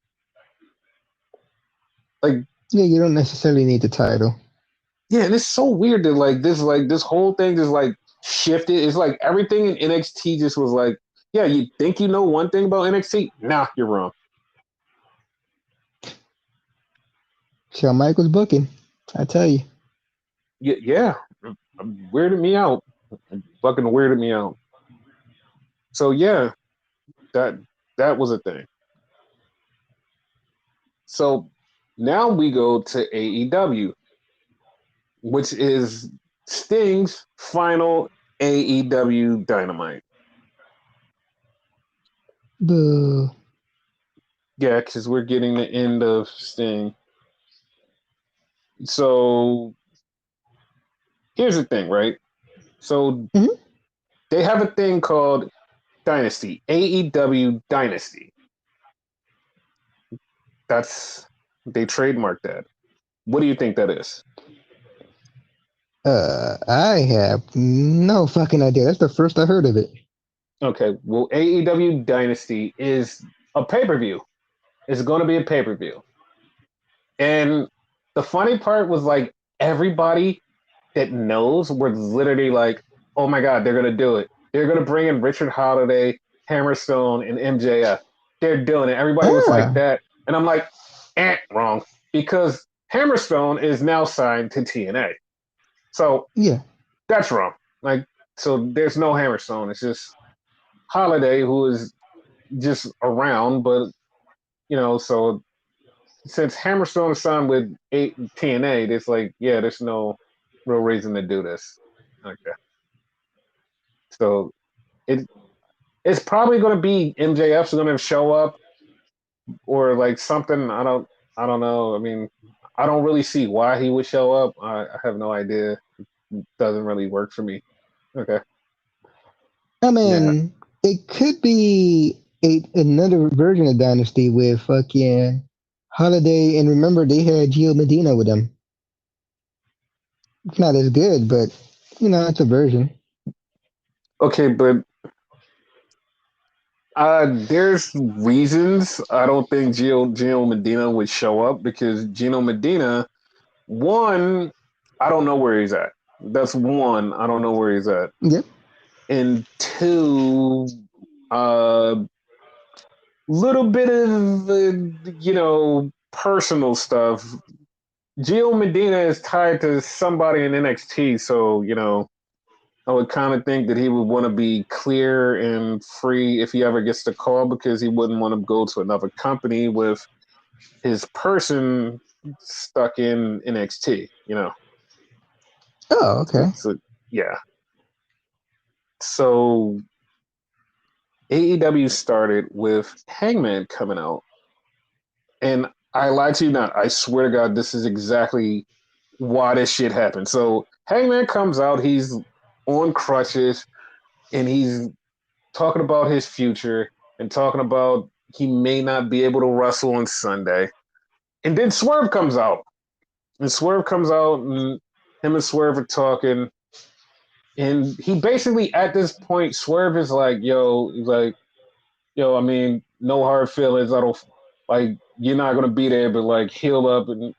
Speaker 1: Like,
Speaker 2: Yeah, you don't necessarily need the title.
Speaker 1: yeah, and it's so weird that like this whole thing just like shifted. It's like everything in NXT just was like, yeah, you think you know one thing about NXT? Nah, you're wrong.
Speaker 2: Shawn Michaels booking. I tell you.
Speaker 1: Yeah, weirded me out. Fucking weirded me out. So yeah, that that was a thing. So now we go to AEW, which is Sting's final AEW Dynamite.
Speaker 2: Boo.
Speaker 1: Yeah, because we're getting the end of Sting. So here's the thing, right? So
Speaker 2: Mhm.
Speaker 1: they have a thing called Dynasty, AEW Dynasty. That's they trademarked that. What do you think that is?
Speaker 2: I have no fucking idea. That's the first I heard of it.
Speaker 1: Okay, well, AEW Dynasty is a pay per view. It's going to be a pay per view. And the funny part was like everybody that knows were literally like, oh my God, they're gonna do it. They're gonna bring in Richard Holiday, Hammerstone, and MJF. They're doing it. Everybody was like
Speaker 2: Ah,
Speaker 1: that. And I'm like, wrong. Because Hammerstone is now signed to TNA. So
Speaker 2: yeah.
Speaker 1: that's wrong. Like, so there's no Hammerstone. It's just Holiday, who is just around, but so since Hammerstone is signed with TNA, it's like, yeah, there's no real reason to do this. Okay, so it it's probably going to be MJF's going to show up or like something. I don't know. I mean, I don't really see why he would show up. I have no idea. It doesn't really work for me. Okay,
Speaker 2: I
Speaker 1: yeah.
Speaker 2: mean, it could be another version of Dynasty with fucking Holiday, and remember they had Gio Medina with them. It's not as good, but it's a version.
Speaker 1: Okay, but there's reasons I don't think Gino Medina would show up because Gino Medina, one, I don't know where he's at. That's one, I don't know where he's at.
Speaker 2: Yep.
Speaker 1: And two, little bit of personal stuff. Gio Medina is tied to somebody in NXT, so I would kind of think that he would want to be clear and free if he ever gets the call because he wouldn't want to go to another company with his person stuck in NXT.
Speaker 2: Oh,
Speaker 1: So,
Speaker 2: okay.
Speaker 1: so yeah. So AEW started with Hangman coming out, and I lie to you not. I swear to God, this is exactly why this shit happened. So Hangman comes out, he's on crutches, and he's talking about his future and talking about he may not be able to wrestle on Sunday. And then Swerve comes out. And Swerve comes out and him and Swerve are talking. And he basically at this point, Swerve is like, he's like, I mean, no hard feelings. I don't like you're not gonna be there, but like heal up. And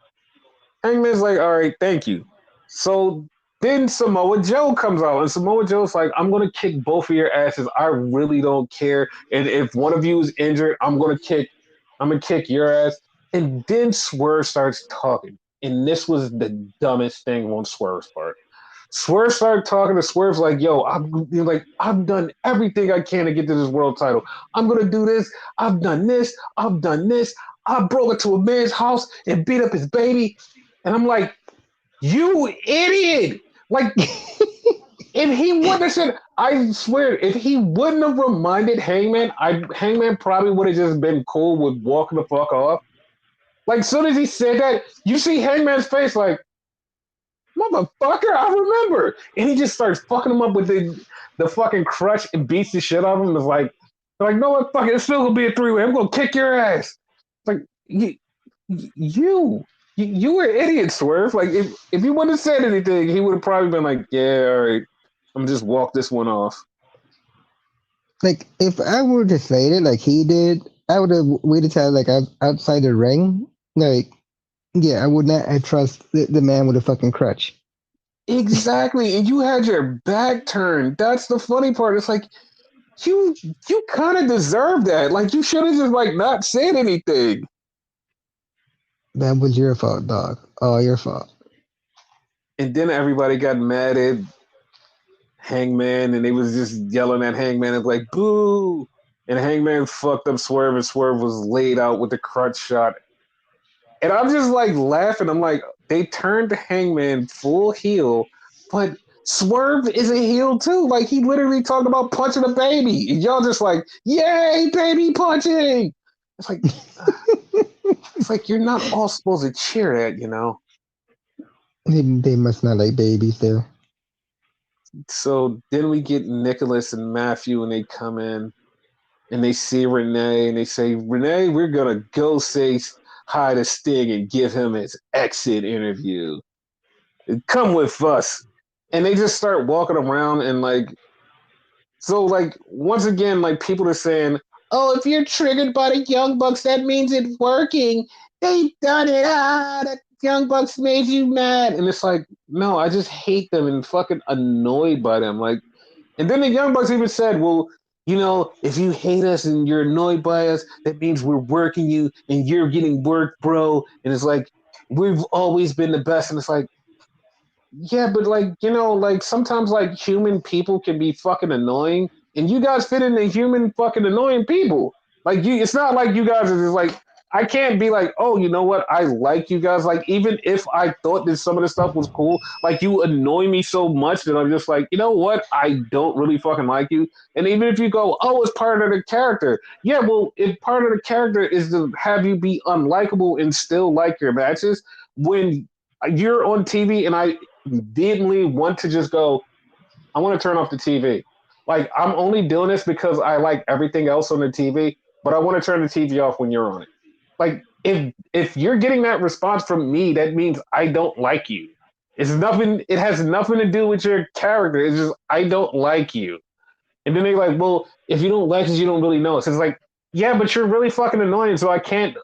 Speaker 1: Hangman's like, all right, thank you. So then Samoa Joe comes out, and Samoa Joe's like, I'm gonna kick both of your asses. I really don't care. And if one of you is injured, I'm gonna kick your ass. And then Swerve starts talking. And this was the dumbest thing on Swerve's part. Swerve started talking to Swerve's like, I've done everything I can to get to this world title. I'm gonna do this. I've done this. I've done this. I broke into a man's house and beat up his baby. And I'm like, you idiot! Like, if he wouldn't have said, I swear, if he wouldn't have reminded Hangman, Hangman probably would have just been cool with walking the fuck off. Like, as soon as he said that, you see Hangman's face, like, motherfucker, I remember. And he just starts fucking him up with the fucking crutch and beats the shit out of him. It's like, no, what fucking, it's still gonna be a three-way. I'm gonna kick your ass. It's like, you, you were an idiot, Swerve. Like, if he wouldn't have said anything, he would have probably been like, yeah, all right, I'm just walk this one off.
Speaker 2: Like if I were to say it like he did, I would have waited till like outside the ring. Like, yeah, I would not have trust the man with a fucking crutch.
Speaker 1: Exactly, and you had your back turned. That's the funny part. It's like you kind of deserve that. Like you should have just like not said anything.
Speaker 2: That was your fault, dog. All your fault.
Speaker 1: And then everybody got mad at Hangman, and they was just yelling at Hangman and like boo. And Hangman fucked up Swerve, and Swerve was laid out with the crutch shot. And I'm just like laughing. I'm like, they turned Hangman full heel, but Swerve is a heel too. Like he literally talked about punching a baby, and y'all just like, yay, baby punching. It's like, it's like you're not all supposed to cheer at.
Speaker 2: They must not like babies there.
Speaker 1: So then we get Nicholas and Matthew, and they come in and they see Renee, and they say, Renee, we're gonna go say hi to Sting and give him his exit interview. Come with us. And they just start walking around and like, so like once again, like people are saying, oh, if you're triggered by the Young Bucks, that means it's working. They've done it. The Young Bucks made you mad. And it's like, no, I just hate them and fucking annoyed by them. Like, and then the Young Bucks even said, well, if you hate us and you're annoyed by us, that means we're working you and you're getting worked, bro. And it's like, we've always been the best. And it's like, yeah, but like, like sometimes like human people can be fucking annoying. and you guys fit into human fucking annoying people. Like you, it's not like you guys are just like. I can't be like, oh, you know what? I like you guys. Like, even if I thought that some of the stuff was cool, like you annoy me so much that I'm just like, you know what? I don't really fucking like you. And even if you go, oh, it's part of the character. Yeah, well, if part of the character is to have you be unlikable and still like your matches, when you're on TV and I didn't want to just go, I want to turn off the TV. Like I'm only doing this because I like everything else on the TV, but I want to turn the TV off when you're on it. Like if you're getting that response from me, that means I don't like you. It's nothing. It has nothing to do with your character. It's just I don't like you. And then they're like, well, if you don't like us, you don't really know us. It's like, yeah, but you're really fucking annoying. So I can't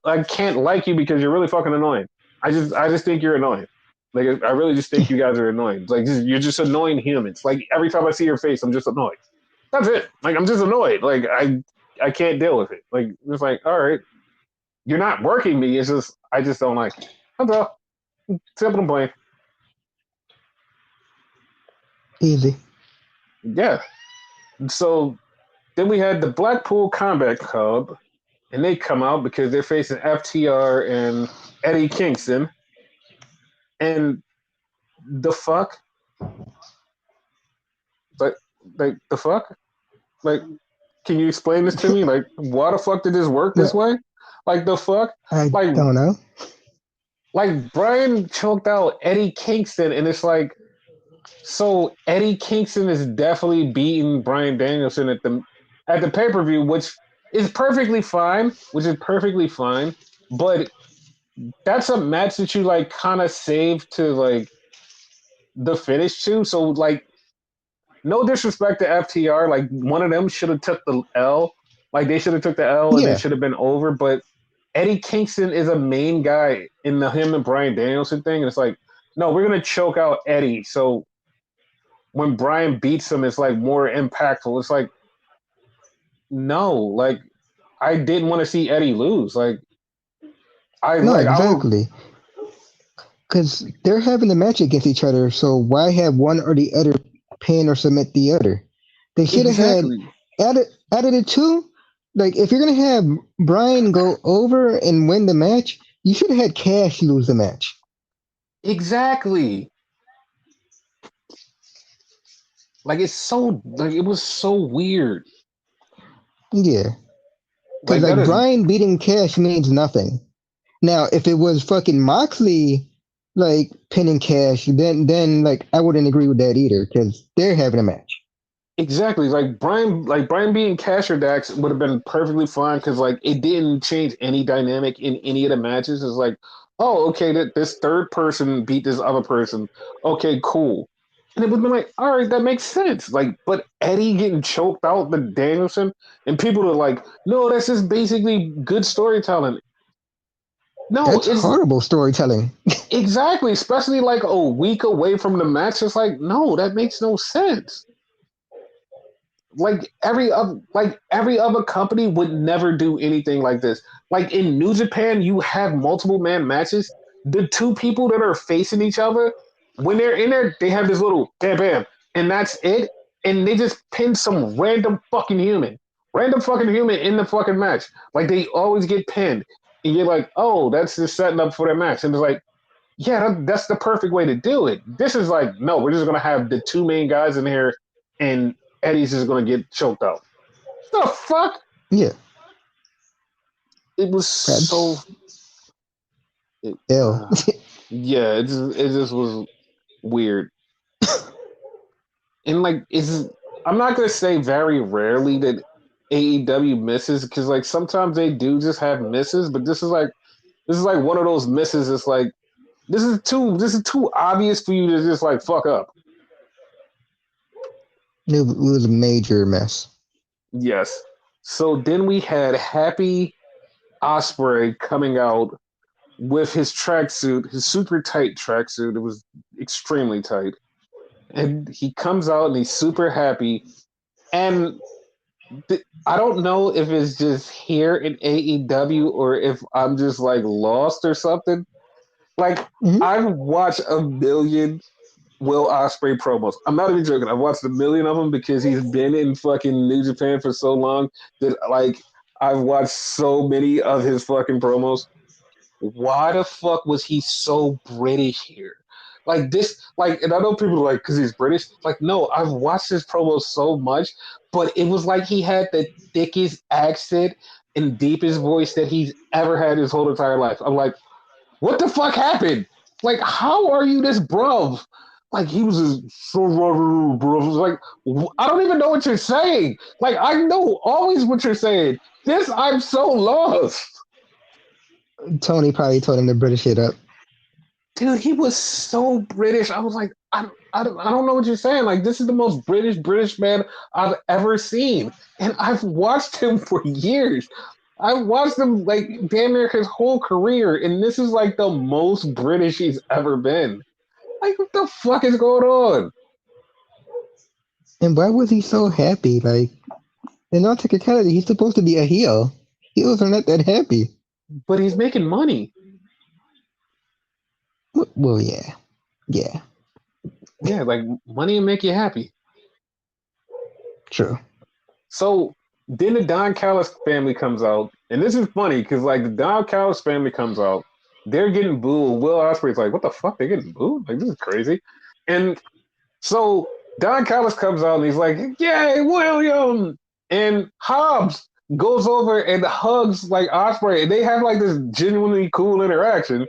Speaker 1: like you because you're really fucking annoying. I just think you're annoying. Like I really just think you guys are annoying. Like you're just annoying humans. Like every time I see your face, I'm just annoyed. That's it. Like I'm just annoyed. Like I can't deal with it. Like it's like all right, you're not working me. It's just I just don't like it. That's all. Simple and plain.
Speaker 2: Easy.
Speaker 1: Yeah. So then we had the Blackpool Combat Club, and they come out because they're facing FTR and Eddie Kingston. And the fuck? Like, like the fuck? Like, can you explain this to me? Like, why the fuck did this work this
Speaker 2: Well,
Speaker 1: way? Like the fuck?
Speaker 2: I
Speaker 1: Like,
Speaker 2: don't know.
Speaker 1: like Bryan choked out Eddie Kingston, and it's like, so Eddie Kingston is definitely beating Bryan Danielson at the pay per view, which is perfectly fine. Which is perfectly fine, but that's a match that you like kind of save to like the finish too. So like no disrespect to FTR, like one of them should have took the L. Like they should have took the L and it
Speaker 2: Yeah.
Speaker 1: should have been over. But Eddie Kingston is a main guy in the him and Bryan Danielson thing, and it's like, no, we're gonna choke out Eddie. So when Bryan beats him, it's like more impactful. It's like no, like I didn't want to see Eddie lose. Like
Speaker 2: No,
Speaker 1: I would
Speaker 2: exactly. Because they're having a match against each other, so why have one or the other pin or submit the other? They should have had
Speaker 1: exactly,
Speaker 2: out of the two. Like, if you're gonna have Brian go over and win the match, you should have had Cash lose the match.
Speaker 1: exactly. Like it's so like it was so weird.
Speaker 2: Yeah, because
Speaker 1: Like that
Speaker 2: like
Speaker 1: is
Speaker 2: Brian beating Cash means nothing. Now, if it was fucking Moxley like pinning Cash, then like I wouldn't agree with that either because they're having a match.
Speaker 1: exactly like Brian being Casher Dax would have been perfectly fine because like it didn't change any dynamic in any of the matches. It's like, oh, okay, that this third person beat this other person. Okay, cool. And it would have been like, all right, that makes sense. Like, but Eddie getting choked out the Danielson and people are like, no, that's just basically good storytelling. No,
Speaker 2: That's
Speaker 1: it's
Speaker 2: horrible storytelling.
Speaker 1: exactly, especially like a week away from the match. It's like, no, that makes no sense. Like every other company would never do anything like this. Like in New Japan, you have multiple man matches. The two people that are facing each other, when they're in there, they have this little bam bam, and that's it. And they just pin some random fucking human in the fucking match. Like they always get pinned, and you're like, oh, that's just setting up for their match. And it's like, yeah, that's the perfect way to do it. This is like, no, we're just gonna have the two main guys in here, and Eddie's just gonna get choked out. The fuck?
Speaker 2: Yeah,
Speaker 1: It was so.
Speaker 2: that's
Speaker 1: It,
Speaker 2: ill.
Speaker 1: yeah, it just was weird, and like it's. I'm not gonna say very rarely that AEW misses because like sometimes they do just have misses, but this is like one of those misses. It's like this is too obvious for you to just like fuck up.
Speaker 2: It was a major mess.
Speaker 1: Yes. So then we had Happy Osprey coming out with his tracksuit, his super tight tracksuit. It was extremely tight. And he comes out and he's super happy. And I don't know if it's just here in AEW or if I'm just like lost or something. Like,
Speaker 2: Hmm.
Speaker 1: I've watched a million. Will Ospreay promos. I'm not even joking. I've watched a million of them because he's been in fucking New Japan for so long that like I've watched so many of his fucking promos. Why the fuck was he so British here? Like this, like, and I know people are like, because he's British. Like, no, I've watched his promos so much, but it was like he had the thickest accent and deepest voice that he's ever had his whole entire life. I'm like, what the fuck happened? Like, how are you this bruv? Like, he was just so bro. Like, I don't even know what you're saying. Like, I know always what you're saying. This, I'm so lost.
Speaker 2: Tony probably told him to British it up.
Speaker 1: Dude, he was so British. I was like, I don't know what you're saying. Like, this is the most British man I've ever seen. And I've watched him for years. I've watched him like damn near his whole career, and this is like the most British he's ever been. Like, what the fuck is going on?
Speaker 2: And why was he so happy? Like, in all technicality, he's supposed to be a heel. Heels are not that happy.
Speaker 1: But he's making money.
Speaker 2: Well, yeah. Yeah,
Speaker 1: Yeah, like money will make you happy.
Speaker 2: true.
Speaker 1: So then the Don Callis family comes out, and this is funny because like the Don Callis family comes out, they're getting booed. Will Ospreay's like, "What the fuck? They're getting booed? Like this is crazy." And so Don Callis comes out and he's like, "Yay, William!" And Hobbs goes over and hugs like Ospreay, and they have like this genuinely cool interaction.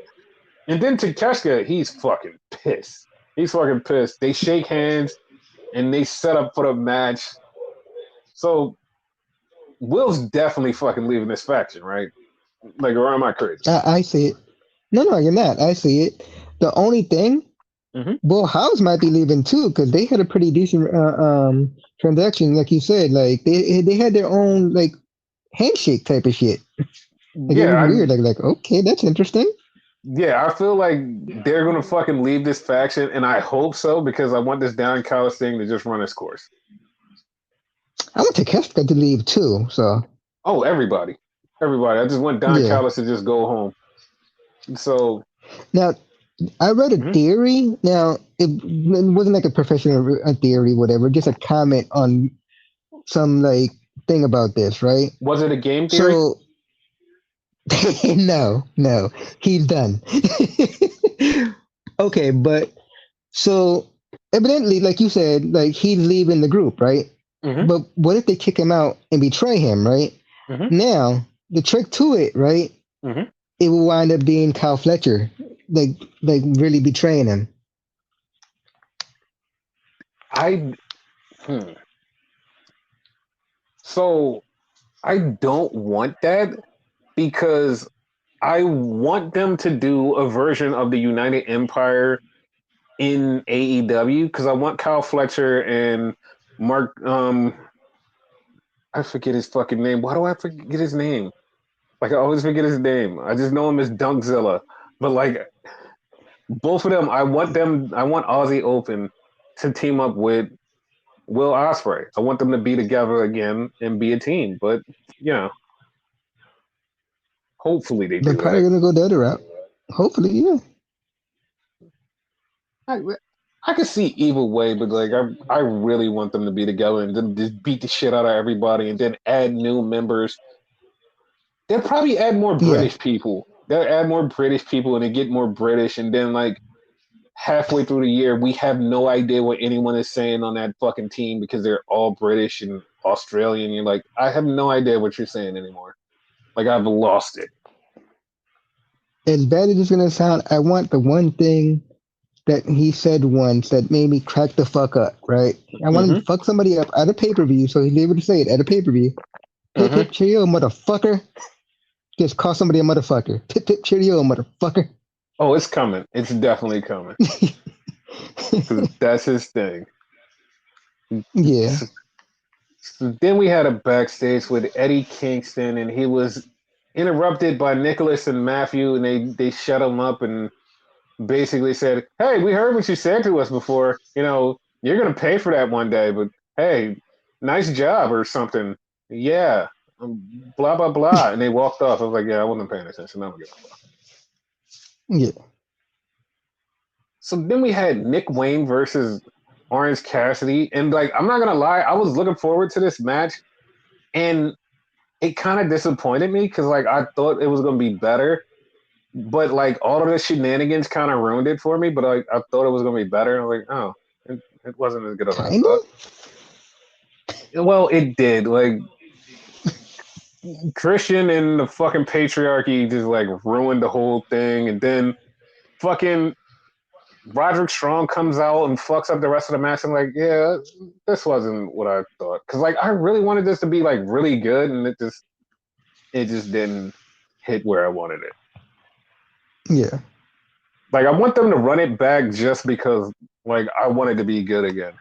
Speaker 1: And then Takeshita, he's fucking pissed. He's fucking pissed. They shake hands and they set up for the match. So Will's definitely fucking leaving this faction, right? Like, or am I crazy?
Speaker 2: I see it. No, you're not. I see it. The only thing,
Speaker 1: Mm-hmm.
Speaker 2: Bull House might be leaving too because they had a pretty decent transaction, like you said. Like they had their own like handshake type of shit. Like it
Speaker 1: Yeah,
Speaker 2: was
Speaker 1: I
Speaker 2: weird. Like okay, that's interesting.
Speaker 1: yeah, I feel like they're gonna fucking leave this faction, and I hope so because I want this Don Callis thing to just run its course.
Speaker 2: I want Takeshita to leave too. So
Speaker 1: Oh, everybody. I just want Don
Speaker 2: yeah.
Speaker 1: Callis to just go home. So,
Speaker 2: Now I read a
Speaker 1: mhm.
Speaker 2: theory. Now it wasn't like a professional theory, whatever. Just a comment on some like thing about this, right?
Speaker 1: Was it a game theory?
Speaker 2: So no, he's done. Okay, but so evidently, like you said, like he's leaving the group, right?
Speaker 1: Mm-hmm.
Speaker 2: But what if they kick him out and betray him, right?
Speaker 1: Mm-hmm.
Speaker 2: Now the trick to it, right?
Speaker 1: Mm-hmm.
Speaker 2: It will wind up being Kyle Fletcher, like really betraying him.
Speaker 1: I hmm. So I don't want that because I want them to do a version of the United Empire in AEW because I want Kyle Fletcher and Mark. I forget his fucking name. Why do I forget his name? Like I always forget his name. I just know him as Dunkzilla. But like both of them, I want them. I want Aussie Open to team up with Will Ospreay. I want them to be together again and be a team. But you know, hopefully they
Speaker 2: They're
Speaker 1: do
Speaker 2: probably
Speaker 1: that.
Speaker 2: gonna go the other route. Hopefully, yeah.
Speaker 1: I, I could see either way, but like I really want them to be together and then just beat the shit out of everybody and then add new members. They'll probably add more
Speaker 2: Yeah.
Speaker 1: British people. They'll add more British people and they get more British and then like halfway through the year we have no idea what anyone is saying on that fucking team because they're all British and Australian. You're like, I have no idea what you're saying anymore. Like I've lost it.
Speaker 2: As bad as it's gonna sound, I want the one thing that he said once that made me crack the fuck up, right? I want him
Speaker 1: Mm-hmm.
Speaker 2: to fuck somebody up at a pay per view so he's able to say it at a pay per view. Pip
Speaker 1: Mm-hmm.
Speaker 2: pip cheerio, motherfucker. Just call somebody a motherfucker. Pip pip cheerio, motherfucker.
Speaker 1: Oh, it's coming. It's definitely coming because that's his thing.
Speaker 2: Yeah.
Speaker 1: So then we had a backstage with Eddie Kingston, and he was interrupted by Nicholas and Matthew, and they shut him up and basically said, "Hey, we heard what you said to us before. You know, you're gonna pay for that one day, but hey, nice job or something." Yeah, blah blah blah, and they walked off. I was like, "Yeah, I wasn't paying attention. I don't give a fuck."
Speaker 2: Yeah.
Speaker 1: So then we had Nick Wayne versus Orange Cassidy, and like I'm not gonna lie, I was looking forward to this match, and it kind of disappointed me because like I thought it was gonna be better, but like all of the shenanigans kind of ruined it for me. But like I thought it was gonna be better, and I was like, oh, it wasn't as good as I
Speaker 2: Kinda.
Speaker 1: thought. Well, it did. Like Christian and the fucking patriarchy just like ruined the whole thing, and then fucking Roderick Strong comes out and fucks up the rest of the match. I'm like, yeah, this wasn't what I thought. Because like I really wanted this to be like really good, and it just didn't hit where I wanted it.
Speaker 2: Yeah.
Speaker 1: Like I want them to run it back just because like I want it to be good again.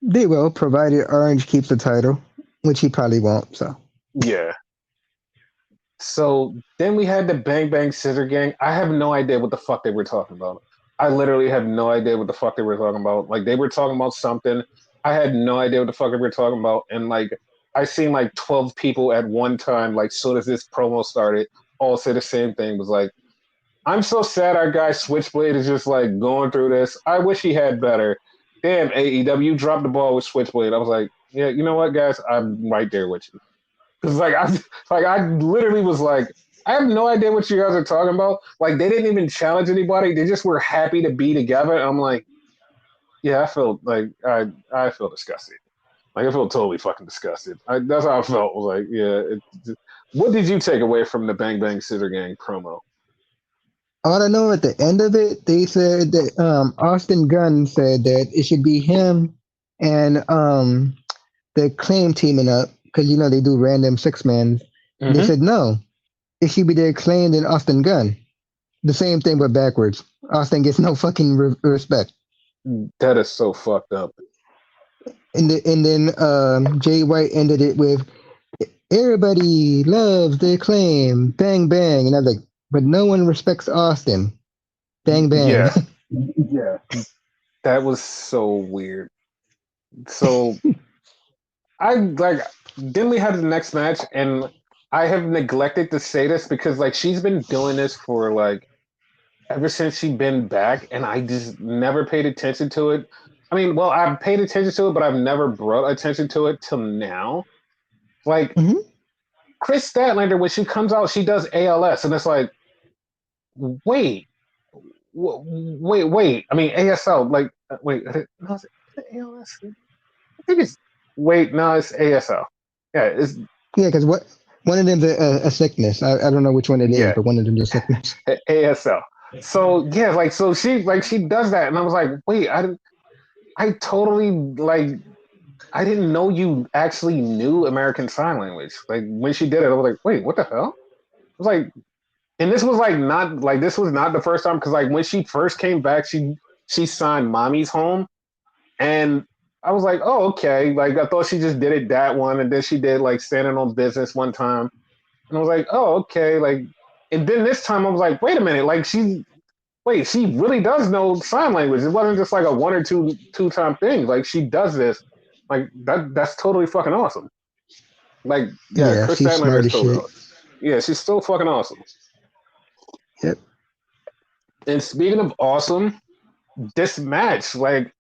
Speaker 2: They will, provided Orange keeps the title, which he probably won't. So
Speaker 1: Yeah. So then we had the Bang Bang Scissor Gang. I have no idea what the fuck they were talking about. I literally have no idea what the fuck they were talking about. Like they were talking about something. I had no idea what the fuck they were talking about. And like I seen like 12 people at one time, like soon as this promo started, all say the same thing. Was like, I'm so sad our guy Switchblade is just like going through this. I wish he had better. Damn, AEW dropped the ball with Switchblade. I was like, yeah, you know what, guys? I'm right there with you. Because I literally was like, I have no idea what you guys are talking about. Like they didn't even challenge anybody. They just were happy to be together. And I'm like, yeah, I felt like I feel disgusted. Like I feel totally fucking disgusted. That's how I felt. I was like, yeah. What did you take away from the Bang Bang Scissor Gang promo?
Speaker 2: all I know at the end of it, they said that Austin Gunn said that it should be him and the Claim teaming up because they do random six man. And they
Speaker 1: Mm-hmm.
Speaker 2: said no, it should be their Claim and Austin Gunn. The same thing but backwards. Austin gets no fucking respect.
Speaker 1: That is so fucked up.
Speaker 2: And then Jay White ended it with everybody loves the Claim, bang bang, and I was like, but no one respects Austin, bang bang.
Speaker 1: Yeah, that was so weird. So I like then we had the next match, and I have neglected to say this because like she's been doing this for like ever since she been back, and I just never paid attention to it. I mean, well, I've paid attention to it, but I've never brought attention to it till now. Like
Speaker 2: hmm
Speaker 1: Chris Statlander, when she comes out, she does ALS, and it's like, wait, wait. I mean ASL. Like, wait, no, is it ALS? I think it's wait, no, it's ASL. Yeah, it's
Speaker 2: Yeah, because what one of them's a sickness. I don't know which one it is,
Speaker 1: yeah,
Speaker 2: but one of them's a sickness.
Speaker 1: ASL. So yeah, so she does that, and I was like, wait, I totally like I didn't know you actually knew American Sign Language. Like when she did it, I was like, wait, what the hell? I was like, and this was like not like this was not the first time because like when she first came back, she signed Mommy's Home, and I was like, oh okay. Like I thought she just did it that one, and then she did like Standing on Business one time, and I was like, oh okay. Like, and then this time I was like, wait a minute, like she really does know sign language. It wasn't just like a one or two time thing. Like she does this. Like that's totally fucking awesome. Like, yeah,
Speaker 2: Yeah,
Speaker 1: Chris
Speaker 2: she's
Speaker 1: Statlander
Speaker 2: smart
Speaker 1: is
Speaker 2: as
Speaker 1: totally
Speaker 2: shit.
Speaker 1: awesome. Yeah, she's still fucking awesome.
Speaker 2: Yep.
Speaker 1: And speaking of awesome, this match, like,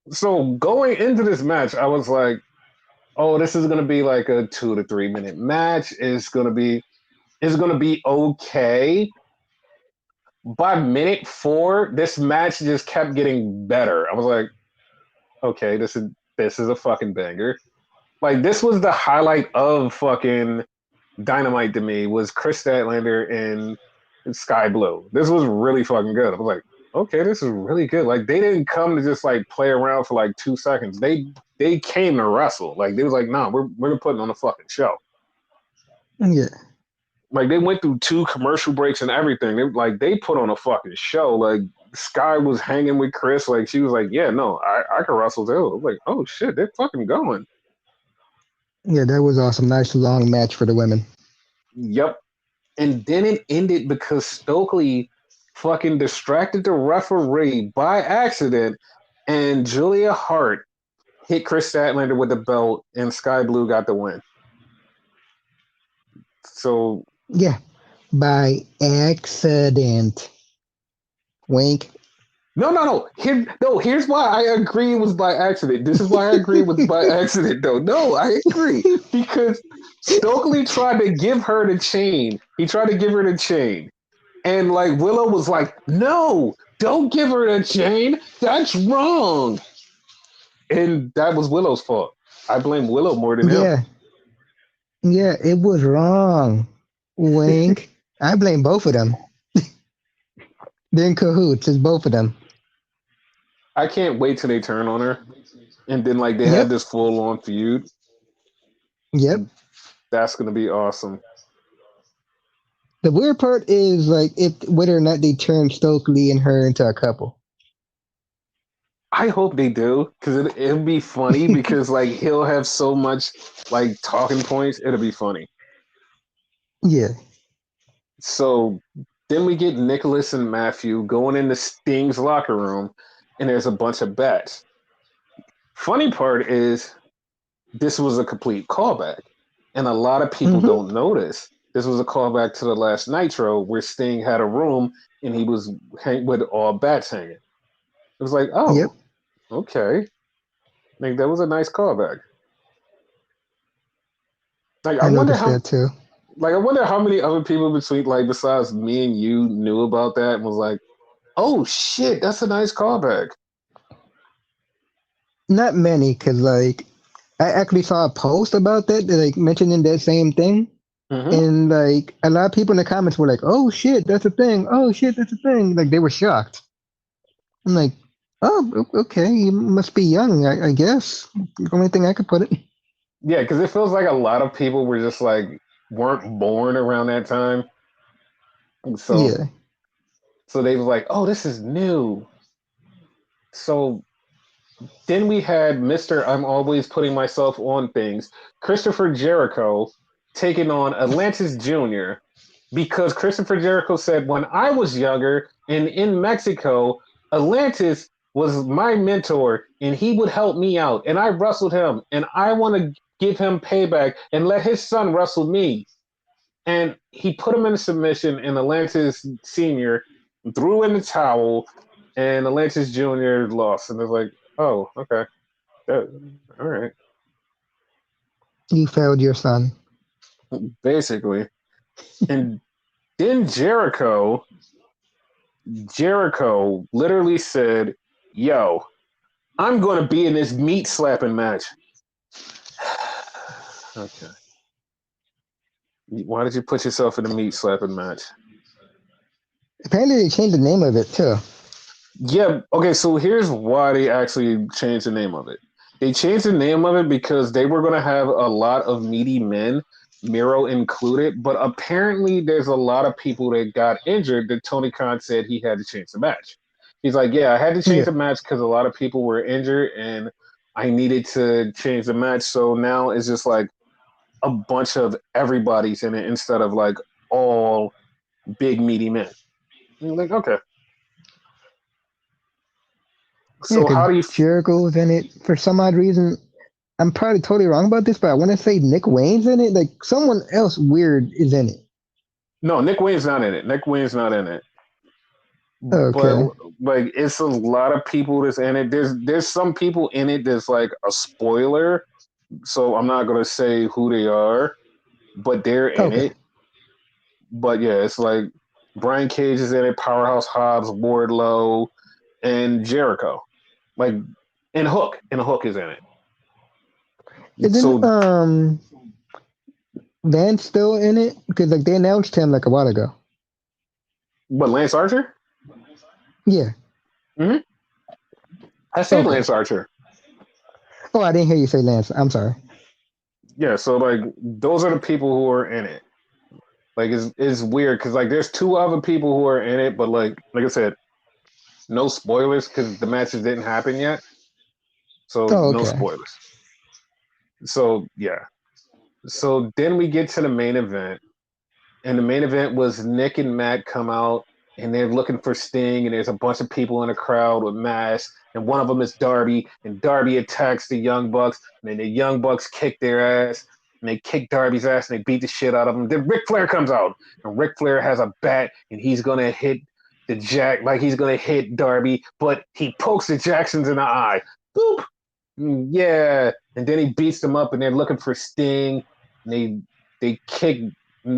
Speaker 1: so going into this match, I was like, oh, this is gonna be like a 2 to 3 minute match. It's gonna be okay. By minute 4, this match just kept getting better. I was like, okay, this is a fucking banger. Like this was the highlight of fucking Dynamite to me was Chris Statlander and Sky Blue. This was really fucking good. I was like, okay, this is really good. Like they didn't come to just like play around for like 2 seconds. They came to wrestle. Like they was like, nah, we're putting on a fucking show.
Speaker 2: Yeah.
Speaker 1: Like they went through 2 commercial breaks and everything. They put on a fucking show. Like Sky was hanging with Chris. Like she was like, yeah, no, I can wrestle too. I was like, oh shit, they're fucking going.
Speaker 2: Yeah, that was awesome. Nice long match for the women.
Speaker 1: Yep. And then it ended because Stokely fucking distracted the referee by accident, and Julia Hart hit Chris Statlander with the belt, and Sky Blue got the win. So
Speaker 2: Yeah. By accident. Wink.
Speaker 1: Here's why I agree it was by accident. This is why I agree it was by accident, though. No, I agree because Stokely tried to give her the chain. He tried to give her the chain, and like Willow was like, "No, don't give her the chain. That's wrong." And that was Willow's fault. I blame Willow more than him.
Speaker 2: Yeah, yeah, it was wrong. Wink. I blame both of them. They're in cahoots. It's both of them.
Speaker 1: I can't wait till they turn on her, and then like they have
Speaker 2: Yep.
Speaker 1: this full on feud.
Speaker 2: Yep.
Speaker 1: That's gonna be awesome.
Speaker 2: The weird part is like if whether or not they turn Stokely and her into a couple.
Speaker 1: I hope they do because it'll be funny because like he'll have so much like talking points. It'll be funny.
Speaker 2: Yeah.
Speaker 1: So then we get Nicholas and Matthew going into Sting's locker room, and there's a bunch of bets. Funny part is this was a complete callback, and a lot of people
Speaker 2: Mm-hmm.
Speaker 1: don't notice. This was a callback to the last Nitro where Sting had a room and he was with all bats hanging. It was like,
Speaker 2: Yep.
Speaker 1: oh, okay, like that was a nice callback. Like I
Speaker 2: I
Speaker 1: wonder
Speaker 2: noticed
Speaker 1: how
Speaker 2: that too.
Speaker 1: Like I wonder how many other people between like besides me and you knew about that and was like, "Oh shit, that's a nice callback."
Speaker 2: Not many, cause like I actually saw a post about that, like mentioning that same thing,
Speaker 1: Hmm.
Speaker 2: and like a lot of people in the comments were like, "Oh shit, that's a thing! Oh shit, that's a thing!" Like they were shocked. I'm like, "Oh, okay, you must be young, I guess." The only thing I could put it.
Speaker 1: Yeah, because it feels like a lot of people were just like weren't born around that time, and so
Speaker 2: Yeah.
Speaker 1: they was like, "Oh, this is new." So then we had Mister I'm always putting myself on things, Christopher Jericho taking on Atlantis Jr. because Christopher Jericho said, when I was younger and in Mexico, Atlantis was my mentor and he would help me out. And I wrestled him and I want to give him payback and let his son wrestle me. And he put him in a submission, and Atlantis Sr. threw in the towel, and Atlantis Jr. lost. And they're like, oh, okay. All right.
Speaker 2: You failed your son.
Speaker 1: Basically. And then Jericho literally said, yo, I'm going to be in this meat slapping match. Okay. Why did you put yourself in a meat slapping match?
Speaker 2: Apparently, they changed the name of it too.
Speaker 1: Yeah. Okay. So here's why they actually changed the name of it. They changed the name of it because they were going to have a lot of meaty men, Miro included. But apparently, there's a lot of people that got injured that Tony Khan said he had to change the match. He's like, yeah, I had to change
Speaker 2: Yeah.
Speaker 1: the match because a lot of people were injured and I needed to change the match. So now it's just like a bunch of everybody's in it instead of like all big meaty men. And you're like, okay.
Speaker 2: Yeah,
Speaker 1: So
Speaker 2: because
Speaker 1: how do you?
Speaker 2: Jericho was in it for some odd reason. I'm probably totally wrong about this, but I want to say Nick Wayne's in it. Like someone else weird is in it.
Speaker 1: No, Nick Wayne's not in it. Nick Wayne's not in it. But
Speaker 2: Okay.
Speaker 1: like, it's a lot of people that's in it. There's some people in it that's like a spoiler. So I'm not gonna say who they are, but they're in
Speaker 2: Okay.
Speaker 1: it. But yeah, it's like Brian Cage is in it, Powerhouse Hobbs, Wardlow, and Jericho. Like, and Hook is in it.
Speaker 2: Isn't
Speaker 1: So,
Speaker 2: Vance still in it? Because like they announced him like a while ago.
Speaker 1: but Lance Archer?
Speaker 2: Yeah.
Speaker 1: Mm-hmm. I say
Speaker 2: Okay.
Speaker 1: Lance Archer.
Speaker 2: Oh, I didn't hear you say Lance. I'm sorry.
Speaker 1: Yeah, so like those are the people who are in it. Like it's weird because like there's two other people who are in it, but like I said, no spoilers because the matches didn't happen yet. So
Speaker 2: Oh,
Speaker 1: no
Speaker 2: okay.
Speaker 1: spoilers. So yeah. So then we get to the main event, and the main event was Nick and Matt come out, and they're looking for Sting, and there's a bunch of people in the crowd with masks, and one of them is Darby, and Darby attacks the Young Bucks, and then the Young Bucks kick their ass, and they kick Darby's ass, and they beat the shit out of him. Then Ric Flair comes out, and Ric Flair has a bat, and he's gonna hit the Jack, like he's gonna hit Darby, but he pokes the Jacksons in the eye. Boop. Yeah, and then he beats them up, and they're looking for Sting. And they kick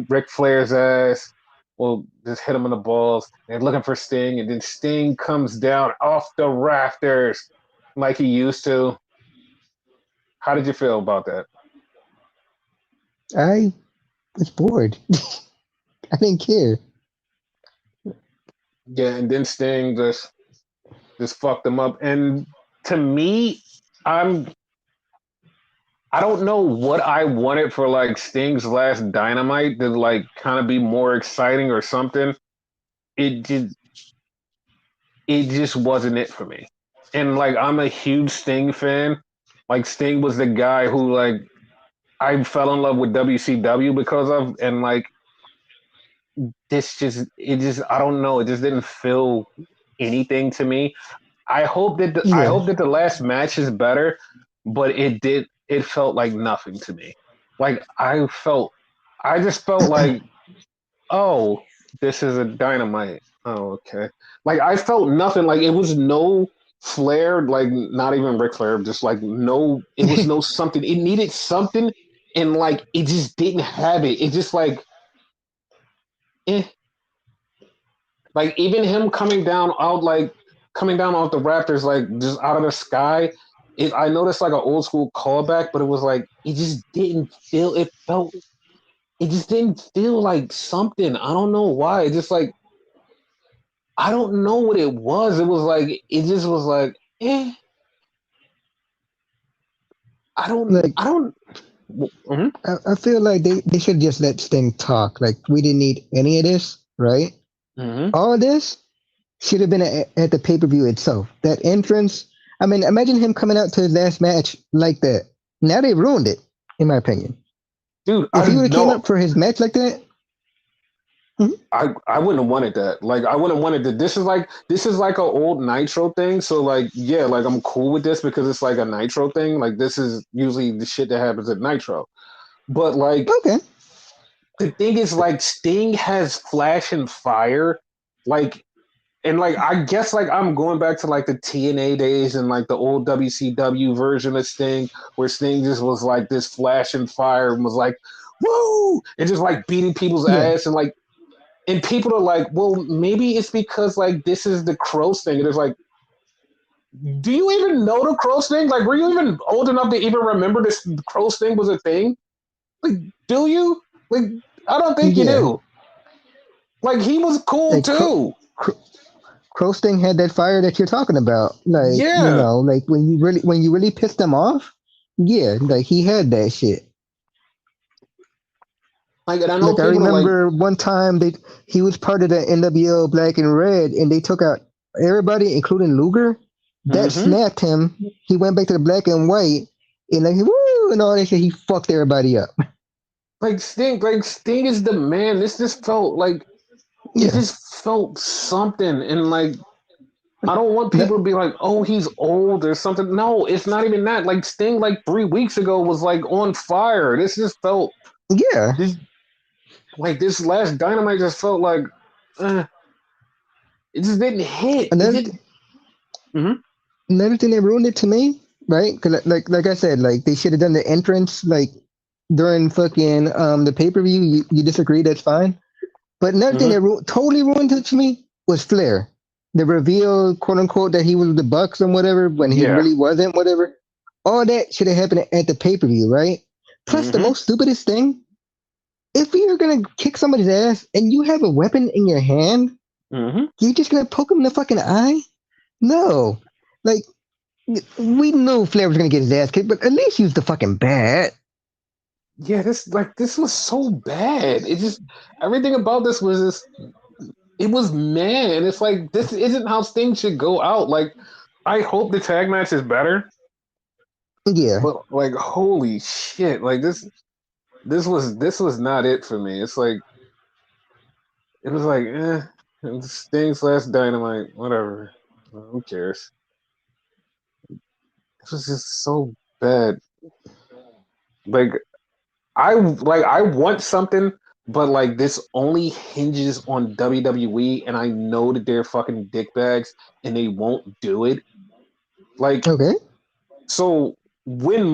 Speaker 1: Ric Flair's ass. Well, just hit him in the balls. They're looking for Sting, and then Sting comes down off the rafters like he used to. How did you feel about that?
Speaker 2: I was bored. I didn't care.
Speaker 1: Yeah, and then Sting just fucked them up. And to me, I'm I don't know what I wanted for like Sting's last Dynamite to like kind of be more exciting or something. It just it just wasn't it for me. And like I'm a huge Sting fan. Like Sting was the guy who like I fell in love with WCW because of, and like this just it just I don't know, it just didn't feel anything to me. I
Speaker 2: Yeah,
Speaker 1: hope that the last match is better, but it felt like nothing to me. Like I just felt like, oh, this is a Dynamite. Oh, okay. Like I felt nothing. Like it was no Flair, like not even Ric Flair, just like no. It was no something. It needed something, and like it just didn't have it. It just eh. Like even him coming down off the Raptors, like just out of the sky. I noticed like an old school callback, but it was like it just didn't feel. It just didn't feel like something. I don't know why. It just like I don't know what it was. It was like it just was like eh.
Speaker 2: like
Speaker 1: I don't. Mm-hmm,
Speaker 2: I feel like they should just let Sting talk. Like we didn't need any of this, right?
Speaker 1: mm-hmm.
Speaker 2: All of this should have been at the pay per view itself. That entrance. I mean, imagine him coming out to his last match like that. Now they ruined it, in my opinion.
Speaker 1: Dude,
Speaker 2: If
Speaker 1: I
Speaker 2: he would have came
Speaker 1: know
Speaker 2: up for his match like that, mhm,
Speaker 1: I wouldn't have wanted that. Like I wouldn't have wanted that. This is like an old Nitro thing. So like yeah, like I'm cool with this because it's like a Nitro thing. Like this is usually the shit that happens at Nitro. But like
Speaker 2: okay,
Speaker 1: the thing is like Sting has flash and fire. Like and like I guess like I'm going back to like the TNA days and like the old WCW version of Sting where Sting just was like this flash and fire and was like woo and just like beating people's
Speaker 2: yeah,
Speaker 1: ass and people are like, well, maybe it's because like this is the Crows thing. And it's like, do you even know the Crows thing? Like, were you even old enough to even remember this Crows thing was a thing? Like, do you? Like, I don't think you
Speaker 2: yeah.
Speaker 1: do. Like, he was cool
Speaker 2: Like
Speaker 1: too.
Speaker 2: Crow Sting had that fire that you're talking about. Like
Speaker 1: Yeah.
Speaker 2: like when you really pissed him off, yeah, like he had that shit.
Speaker 1: Like, and I know
Speaker 2: Like I
Speaker 1: people are like,
Speaker 2: remember one time he was part of the NWO Black and Red, and they took out everybody, including Luger. That
Speaker 1: mm-hmm.
Speaker 2: snapped him. He went back to the black and white, and like woo and all that shit. He fucked everybody up.
Speaker 1: Like Sting is the man. This just felt like it
Speaker 2: Yeah.
Speaker 1: just felt something, and like I don't want
Speaker 2: No,
Speaker 1: people to be like, oh, he's old or something. No, it's not even that. Like Sting, like 3 weeks ago, was like on fire. This just felt
Speaker 2: yeah.
Speaker 1: this like this last Dynamite just felt like uh, it just didn't hit. It
Speaker 2: Another
Speaker 1: didn't. Mm-hmm,
Speaker 2: another thing that ruined it to me, right? Because like I said, like they should have done the entrance like during fucking the pay per view. You disagree? That's fine. But another thing
Speaker 1: mm-hmm.
Speaker 2: that totally ruined it to me was Flair. The reveal, quote unquote, that he was the Bucks and whatever when he
Speaker 1: Yeah.
Speaker 2: really wasn't, whatever. All that should have happened at the pay per view, right? Plus, the
Speaker 1: Mm-hmm,
Speaker 2: most stupidest thing: if you're gonna kick somebody's ass and you have a weapon in your hand,
Speaker 1: mm-hmm.
Speaker 2: you're just gonna poke him in the fucking eye? No, like we knew Flair was gonna get his ass kicked, but at least use the fucking bat.
Speaker 1: Yeah, this was so bad. It just everything about this was just it was mad. And it's like this isn't how things should go out. Like I hope the tag match is better,
Speaker 2: Yeah,
Speaker 1: but like holy shit, like this was not it for me. It's like it was like Sting's last Dynamite, whatever. Who cares? It was just so bad. Like I want something, but like this only hinges on WWE, and I know that they're fucking dickbags and they won't do it. Like,
Speaker 2: Okay.
Speaker 1: so when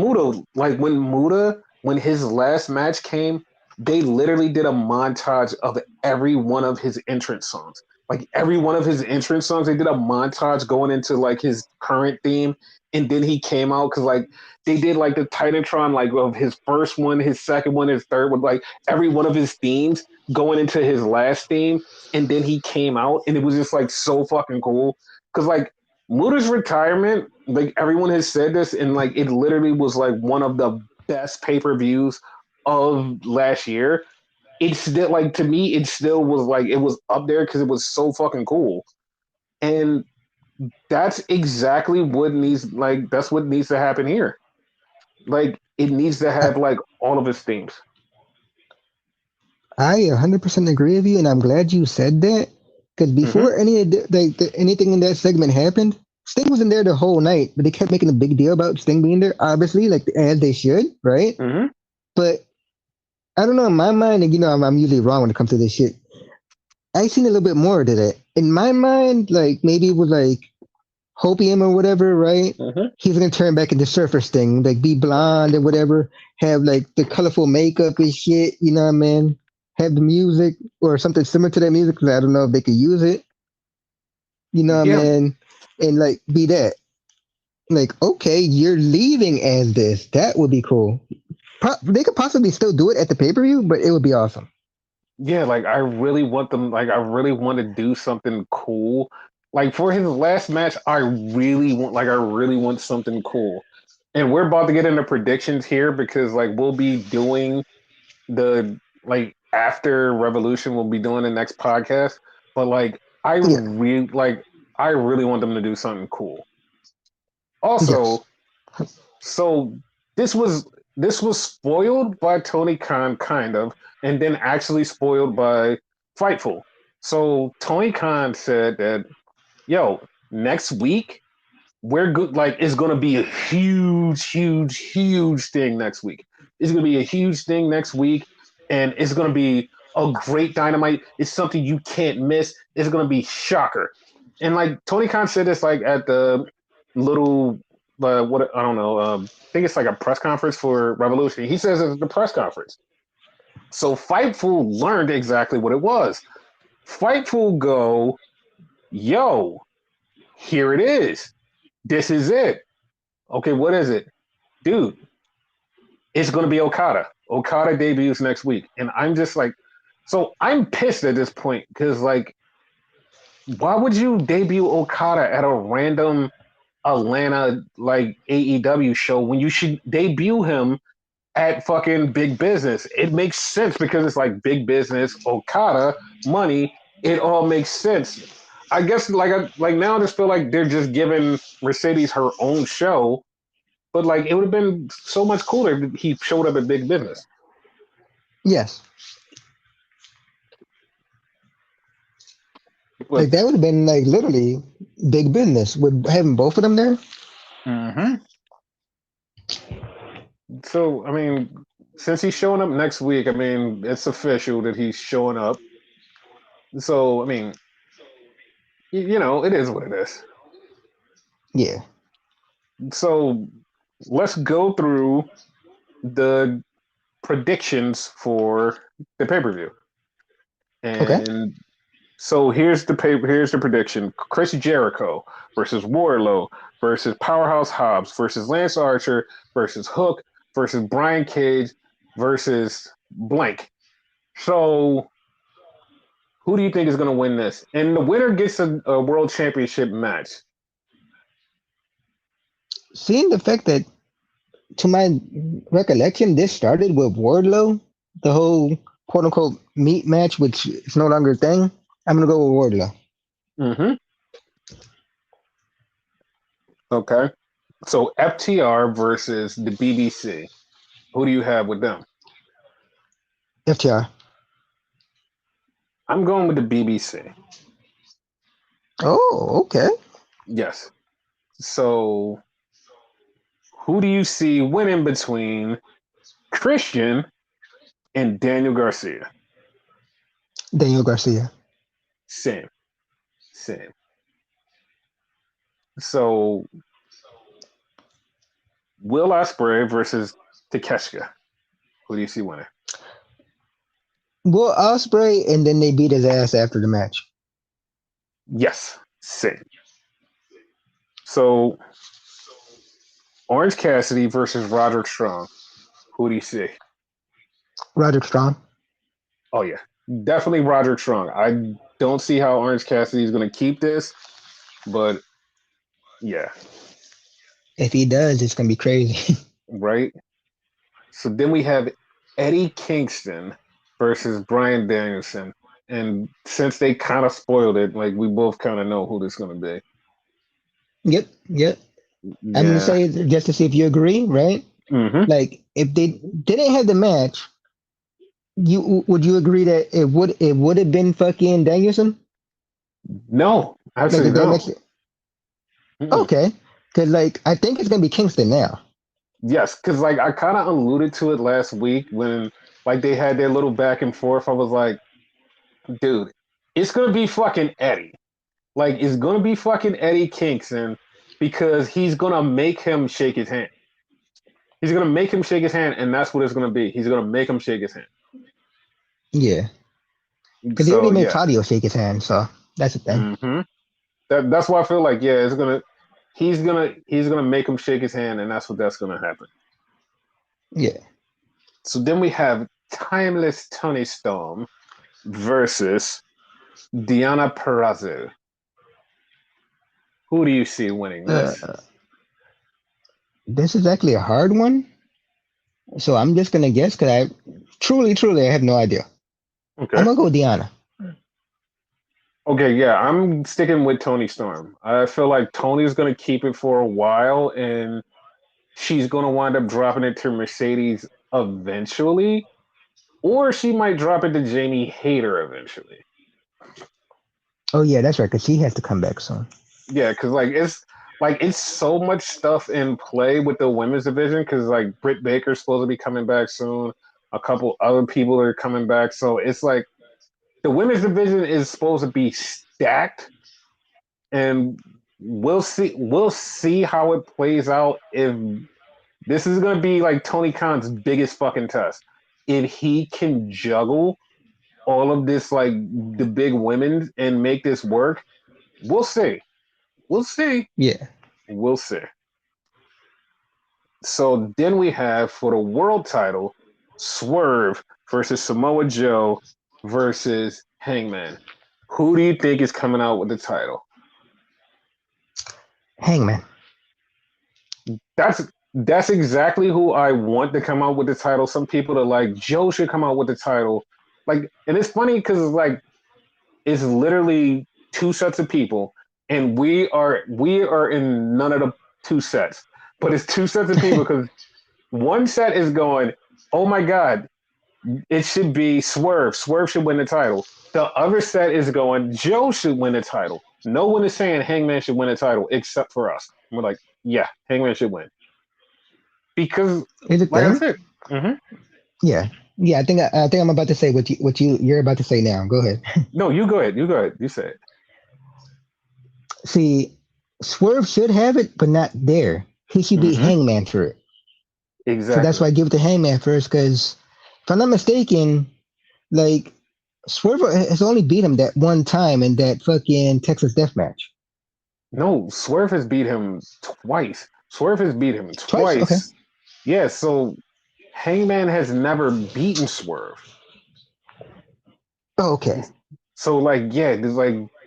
Speaker 1: his last match came, they literally did a montage of every one of his entrance songs. Like every one of his entrance songs, they did a montage going into like his current theme, and then he came out because like they did like the Titantron like of his first one, his second one, his third one, like every one of his themes going into his last theme, and then he came out, and it was just like so fucking cool because like Muda's retirement, like everyone has said this, and like it literally was like one of the best pay per views of last year. It's still like to me, it still was like it was up there because it was so fucking cool, and that's exactly what needs like that's what needs to happen here. Like it needs to
Speaker 2: I,
Speaker 1: have like all of its themes.
Speaker 2: I 100% agree with you, and I'm glad you said that. Because
Speaker 1: Mm-hmm.
Speaker 2: before any of anything in that segment happened, Sting wasn't there the whole night, but they kept making a big deal about Sting being there, obviously, like as they should, right?
Speaker 1: Mm-hmm.
Speaker 2: But I don't know, in my mind, and I'm usually wrong when it comes to this shit. I seen a little bit more to that. In my mind, like maybe it was like hopium or whatever, right?
Speaker 1: Mm-hmm.
Speaker 2: He's gonna turn back into Surfer Sting, like be blonde and whatever, have like the colorful makeup and shit, you know what I mean? Have the music or something similar to that music, because I don't know if they could use it, you know what I
Speaker 1: Yeah.
Speaker 2: mean? And like be that. Like, okay, you're leaving as this. That would be cool. They could possibly still do it at the pay per view, but it would be awesome.
Speaker 1: Yeah, like I really want them like I really want to do something cool. Like for his last match, I really want something cool. And we're about to get into predictions here because like we'll be doing the like after Revolution, we'll be doing the next podcast. But
Speaker 2: Yeah.
Speaker 1: I really want them to do something cool.
Speaker 2: Yes.
Speaker 1: Also, so this was this was spoiled by Tony Khan, kind of, and then actually spoiled by Fightful. So Tony Khan said that, yo, next week we're good. Like it's gonna be a huge thing next week. It's gonna be a huge thing next week, and it's gonna be a great dynamite. It's something you can't miss. It's gonna be shocker. And like Tony Khan said this like at the little what I don't know. I think it's like a press conference for Revolution. He says it's the press conference. So Fightful learned exactly what it was. Fightful go, yo, here it is. This is it. Okay, what is it? Dude, it's going to be Okada. Okada debuts next week. And I'm just like, so I'm pissed at this point because, like, why would you debut Okada at a random Atlanta, like, AEW show when you should debut him at fucking Big Business? It makes sense because it's like Big Business, Okada, money. It all makes sense. I guess, like now I just feel like they're just giving Mercedes her own show, but like it would have been so much cooler if he showed up at Big Business.
Speaker 2: Yes. Like
Speaker 1: But
Speaker 2: that would have been like literally big business with having both of them there.
Speaker 1: hmm so I mean, since he's showing up next week, I mean it's official that he's showing up. So I mean, you know, it is what it is.
Speaker 2: Yeah.
Speaker 1: So let's go through the predictions for the pay per view.
Speaker 2: Okay.
Speaker 1: And so here's the prediction: Chris Jericho versus Wardlow versus Powerhouse Hobbs versus Lance Archer versus Hook versus Brian Cage versus blank. So who do you think is going to win this? And the winner gets a world championship match.
Speaker 2: Seeing the fact that, to my recollection, this started with Wardlow, the whole quote unquote meat match, which is no longer a thing. I'm gonna go with Wardlow.
Speaker 1: Mm-hmm. Okay. So FTR versus the BBC. Who do you have with them?
Speaker 2: FTR.
Speaker 1: I'm going with the BBC.
Speaker 2: Oh, okay.
Speaker 1: Yes. So who do you see winning between Christian and Daniel Garcia?
Speaker 2: Daniel Garcia.
Speaker 1: Same, same. So Will Ospreay versus Takeshita. Who do you see winning?
Speaker 2: Well, Osprey, and then they beat his ass after the match.
Speaker 1: Yes, same. So Orange Cassidy versus Roderick Strong. Who do you see?
Speaker 2: Roderick Strong.
Speaker 1: Oh yeah, definitely Roderick Strong. I don't see how Orange Cassidy is going to keep this, but yeah,
Speaker 2: If he does, it's gonna be crazy.
Speaker 1: right. So then we have Eddie Kingston versus Bryan Danielson, and since they kind of spoiled it, like we both kind of know who this is going to be.
Speaker 2: Yep, yep. I'm gonna
Speaker 1: Yeah.
Speaker 2: say just to see if you agree, right?
Speaker 1: Hmm.
Speaker 2: Like, if they didn't have the match, you would you agree that it would have been fucking Danielson?
Speaker 1: No,
Speaker 2: Like,
Speaker 1: actually
Speaker 2: if that
Speaker 1: no.
Speaker 2: makes it
Speaker 1: Mm-mm.
Speaker 2: okay, because like I think it's gonna be Kingston now.
Speaker 1: Yes, because like I kind of alluded to it last week when like they had their little back and forth. I was like, dude, it's gonna be fucking Eddie. Like, it's gonna be fucking Eddie Kingston because he's gonna make him shake his hand. He's gonna make him shake his hand, and that's what it's gonna be. He's gonna make him shake his hand.
Speaker 2: Yeah, because he already
Speaker 1: So
Speaker 2: made
Speaker 1: yeah,
Speaker 2: Claudio shake his hand, so that's the thing.
Speaker 1: hmm that's why I feel like yeah, it's gonna he's gonna make him shake his hand, and that's gonna happen.
Speaker 2: Yeah.
Speaker 1: So then we have Timeless Tony Storm versus Diana Perrazzo. Who do you see winning this?
Speaker 2: Uh, this is actually a hard one, so I'm just gonna guess because I truly I have no idea. I'm
Speaker 1: Okay.
Speaker 2: gonna go Diana.
Speaker 1: Okay, yeah, I'm sticking with Tony Storm. I feel like Tony's gonna keep it for a while, and she's gonna wind up dropping it to Mercedes eventually, or she might drop it to Jamie Hayter eventually.
Speaker 2: Oh yeah, that's right, because she has to come back soon.
Speaker 1: Yeah, because like it's so much stuff in play with the women's division. Because like Britt Baker's supposed to be coming back soon. A couple other people are coming back, so it's like the women's division is supposed to be stacked, and we'll see how it plays out. If this is going to be like Tony Khan's biggest fucking test, if he can juggle all of this, like the big women, and make this work, we'll see. We'll see.
Speaker 2: Yeah.
Speaker 1: We'll see. So then we have for the world title, Swerve versus Samoa Joe versus Hangman. Who do you think is coming out with the title?
Speaker 2: Hangman.
Speaker 1: That's that's exactly who I want to come out with the title. Some people are like Joe should come out with the title. Like, and it's funny because like it's literally two sets of people, and we are in none of the two sets, but it's two sets of people because one set is going, oh my god, it should be Swerve. Swerve should win the title. The other set is going, Joe should win the title. No one is saying Hangman should win the title except for us. We're like, yeah, Hangman should win because,
Speaker 2: Is it
Speaker 1: like I
Speaker 2: thing?
Speaker 1: said, hmm
Speaker 2: Yeah. Yeah, I think I'm about to say what you're about to say now. Go ahead.
Speaker 1: no, you go ahead. You go ahead. You say it.
Speaker 2: See, Swerve should have it, but not there. He should be
Speaker 1: Hmm.
Speaker 2: Hangman for it. So that's why
Speaker 1: Exactly.
Speaker 2: I give it to Hangman first, because if I'm not mistaken, like Swerve has only beat him that one time in that fucking Texas Death Match.
Speaker 1: No, Swerve has beat him twice. Swerve has beat him
Speaker 2: Twice? Okay.
Speaker 1: twice. Yeah, so Hangman has never beaten Swerve.
Speaker 2: Oh, okay.
Speaker 1: So like, yeah,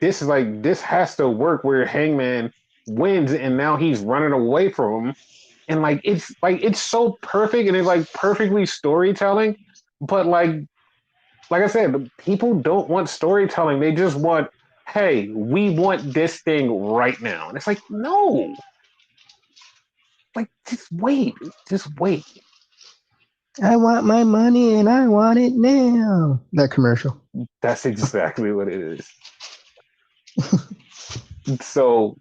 Speaker 1: this has to work where Hangman wins, and now he's running away from him, and like it's so perfect, and it's like perfectly storytelling, but like I said, people don't want storytelling. They just want, hey, we want this thing right now. And it's like, no, like just wait.
Speaker 2: I want my money and I want it now. That commercial.
Speaker 1: That's exactly what it is. So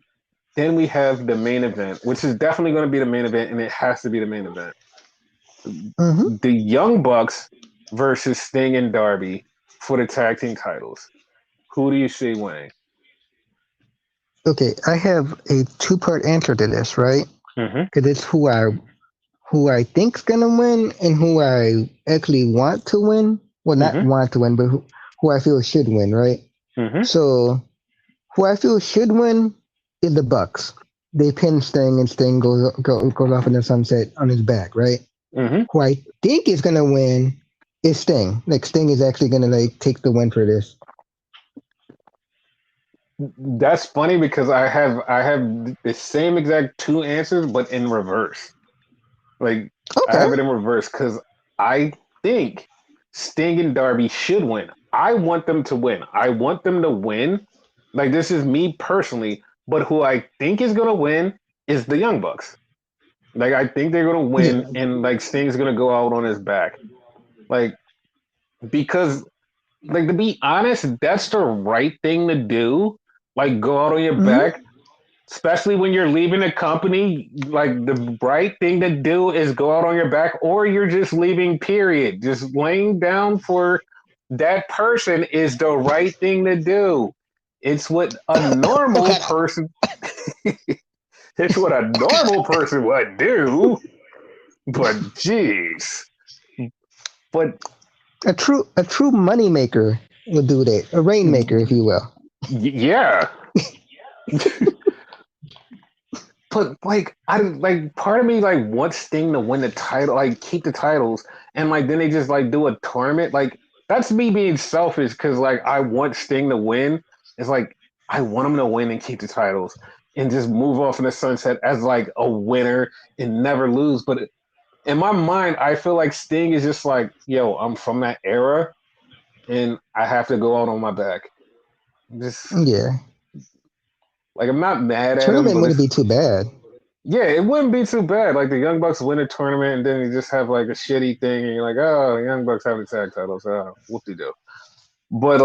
Speaker 1: then we have the main event, which is definitely going to be the main event, and it has to be the main event.
Speaker 2: Mm-hmm.
Speaker 1: The Young Bucks versus Sting and Darby. for the tag team titles. Who do you see winning?
Speaker 2: Okay, I have a two-part answer to this, right?
Speaker 1: Mm-hmm.
Speaker 2: Because it's who I think's gonna win and who I actually want to win. Well, not
Speaker 1: Mm-hmm.
Speaker 2: want to win, but who I feel should win, right?
Speaker 1: Mm-hmm.
Speaker 2: So who I feel should win is the Bucks. They pin Sting and Sting goes off in the sunset on his back, right?
Speaker 1: Mm-hmm.
Speaker 2: Who I think is gonna win is Sting. Like Sting is actually gonna like take the win for this.
Speaker 1: That's funny because I have the same exact two answers, but in reverse. Like I
Speaker 2: Okay.
Speaker 1: have it in reverse because I think Sting and Darby should win. I want them to win. I want them to win. Like this is me personally, but who I think is gonna win is the Young Bucks. Like I think they're gonna
Speaker 2: Yeah.
Speaker 1: win, and like Sting's gonna go out on his back. Like because like to be honest, that's the right thing to do. Like go out on your
Speaker 2: Hmm.
Speaker 1: back, especially when you're leaving a company. Like the right thing to do is go out on your back, or you're just leaving. Period. Just laying down for that person is the right thing to do. It's what a normal
Speaker 2: Okay.
Speaker 1: person. It's what a normal person would do. But jeez, but
Speaker 2: A true money maker would do that. A rainmaker, if you will.
Speaker 1: yeah. But like I like part of me like wants Sting to win the title, like keep the titles, and like then they just like do a tournament. Like that's me being selfish because like I want Sting to win. It's like I want him to win and keep the titles and just move off in the sunset as like a winner and never lose. But in my mind, I feel like Sting is just like, yo, I'm from that era and I have to go out on my back. Just
Speaker 2: Yeah.
Speaker 1: like I'm not mad at him,
Speaker 2: Tournament
Speaker 1: but
Speaker 2: wouldn't
Speaker 1: it's
Speaker 2: be too bad.
Speaker 1: yeah, it wouldn't be too bad. Like the Young Bucks win a tournament, and then you just have like a shitty thing, and you're like, oh, the Young Bucks have the tag titles. Oh, whoop de do. But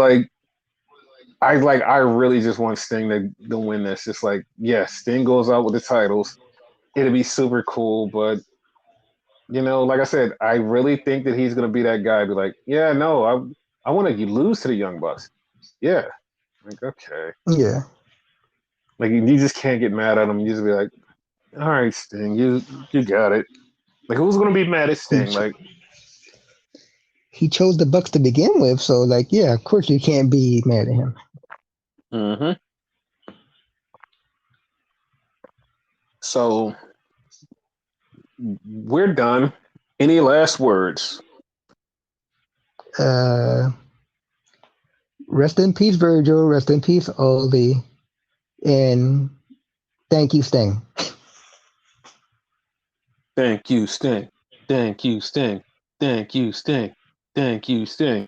Speaker 1: I really just want Sting to win this. Just like, yeah, Sting goes out with the titles. It'd be super cool, but like I said, I really think that he's gonna be that guy. Be like, yeah, no, I want to lose to the Young Bucks. Yeah, like okay,
Speaker 2: Yeah.
Speaker 1: like you just can't get mad at him. You just be like, all right, Sting, you got it. Like who's gonna be mad at
Speaker 2: He
Speaker 1: Sting?
Speaker 2: ch-
Speaker 1: Like.
Speaker 2: he chose the Bucks to begin with, so like yeah, of course you can't be mad at him.
Speaker 1: Mm-hmm. So we're done. Any last words?
Speaker 2: Uh, rest in peace, Virgil. Rest in peace, Oldie. And thank you, Sting.
Speaker 1: Thank you, Sting. Thank you, Sting. Thank you, Sting. Thank you, Sting.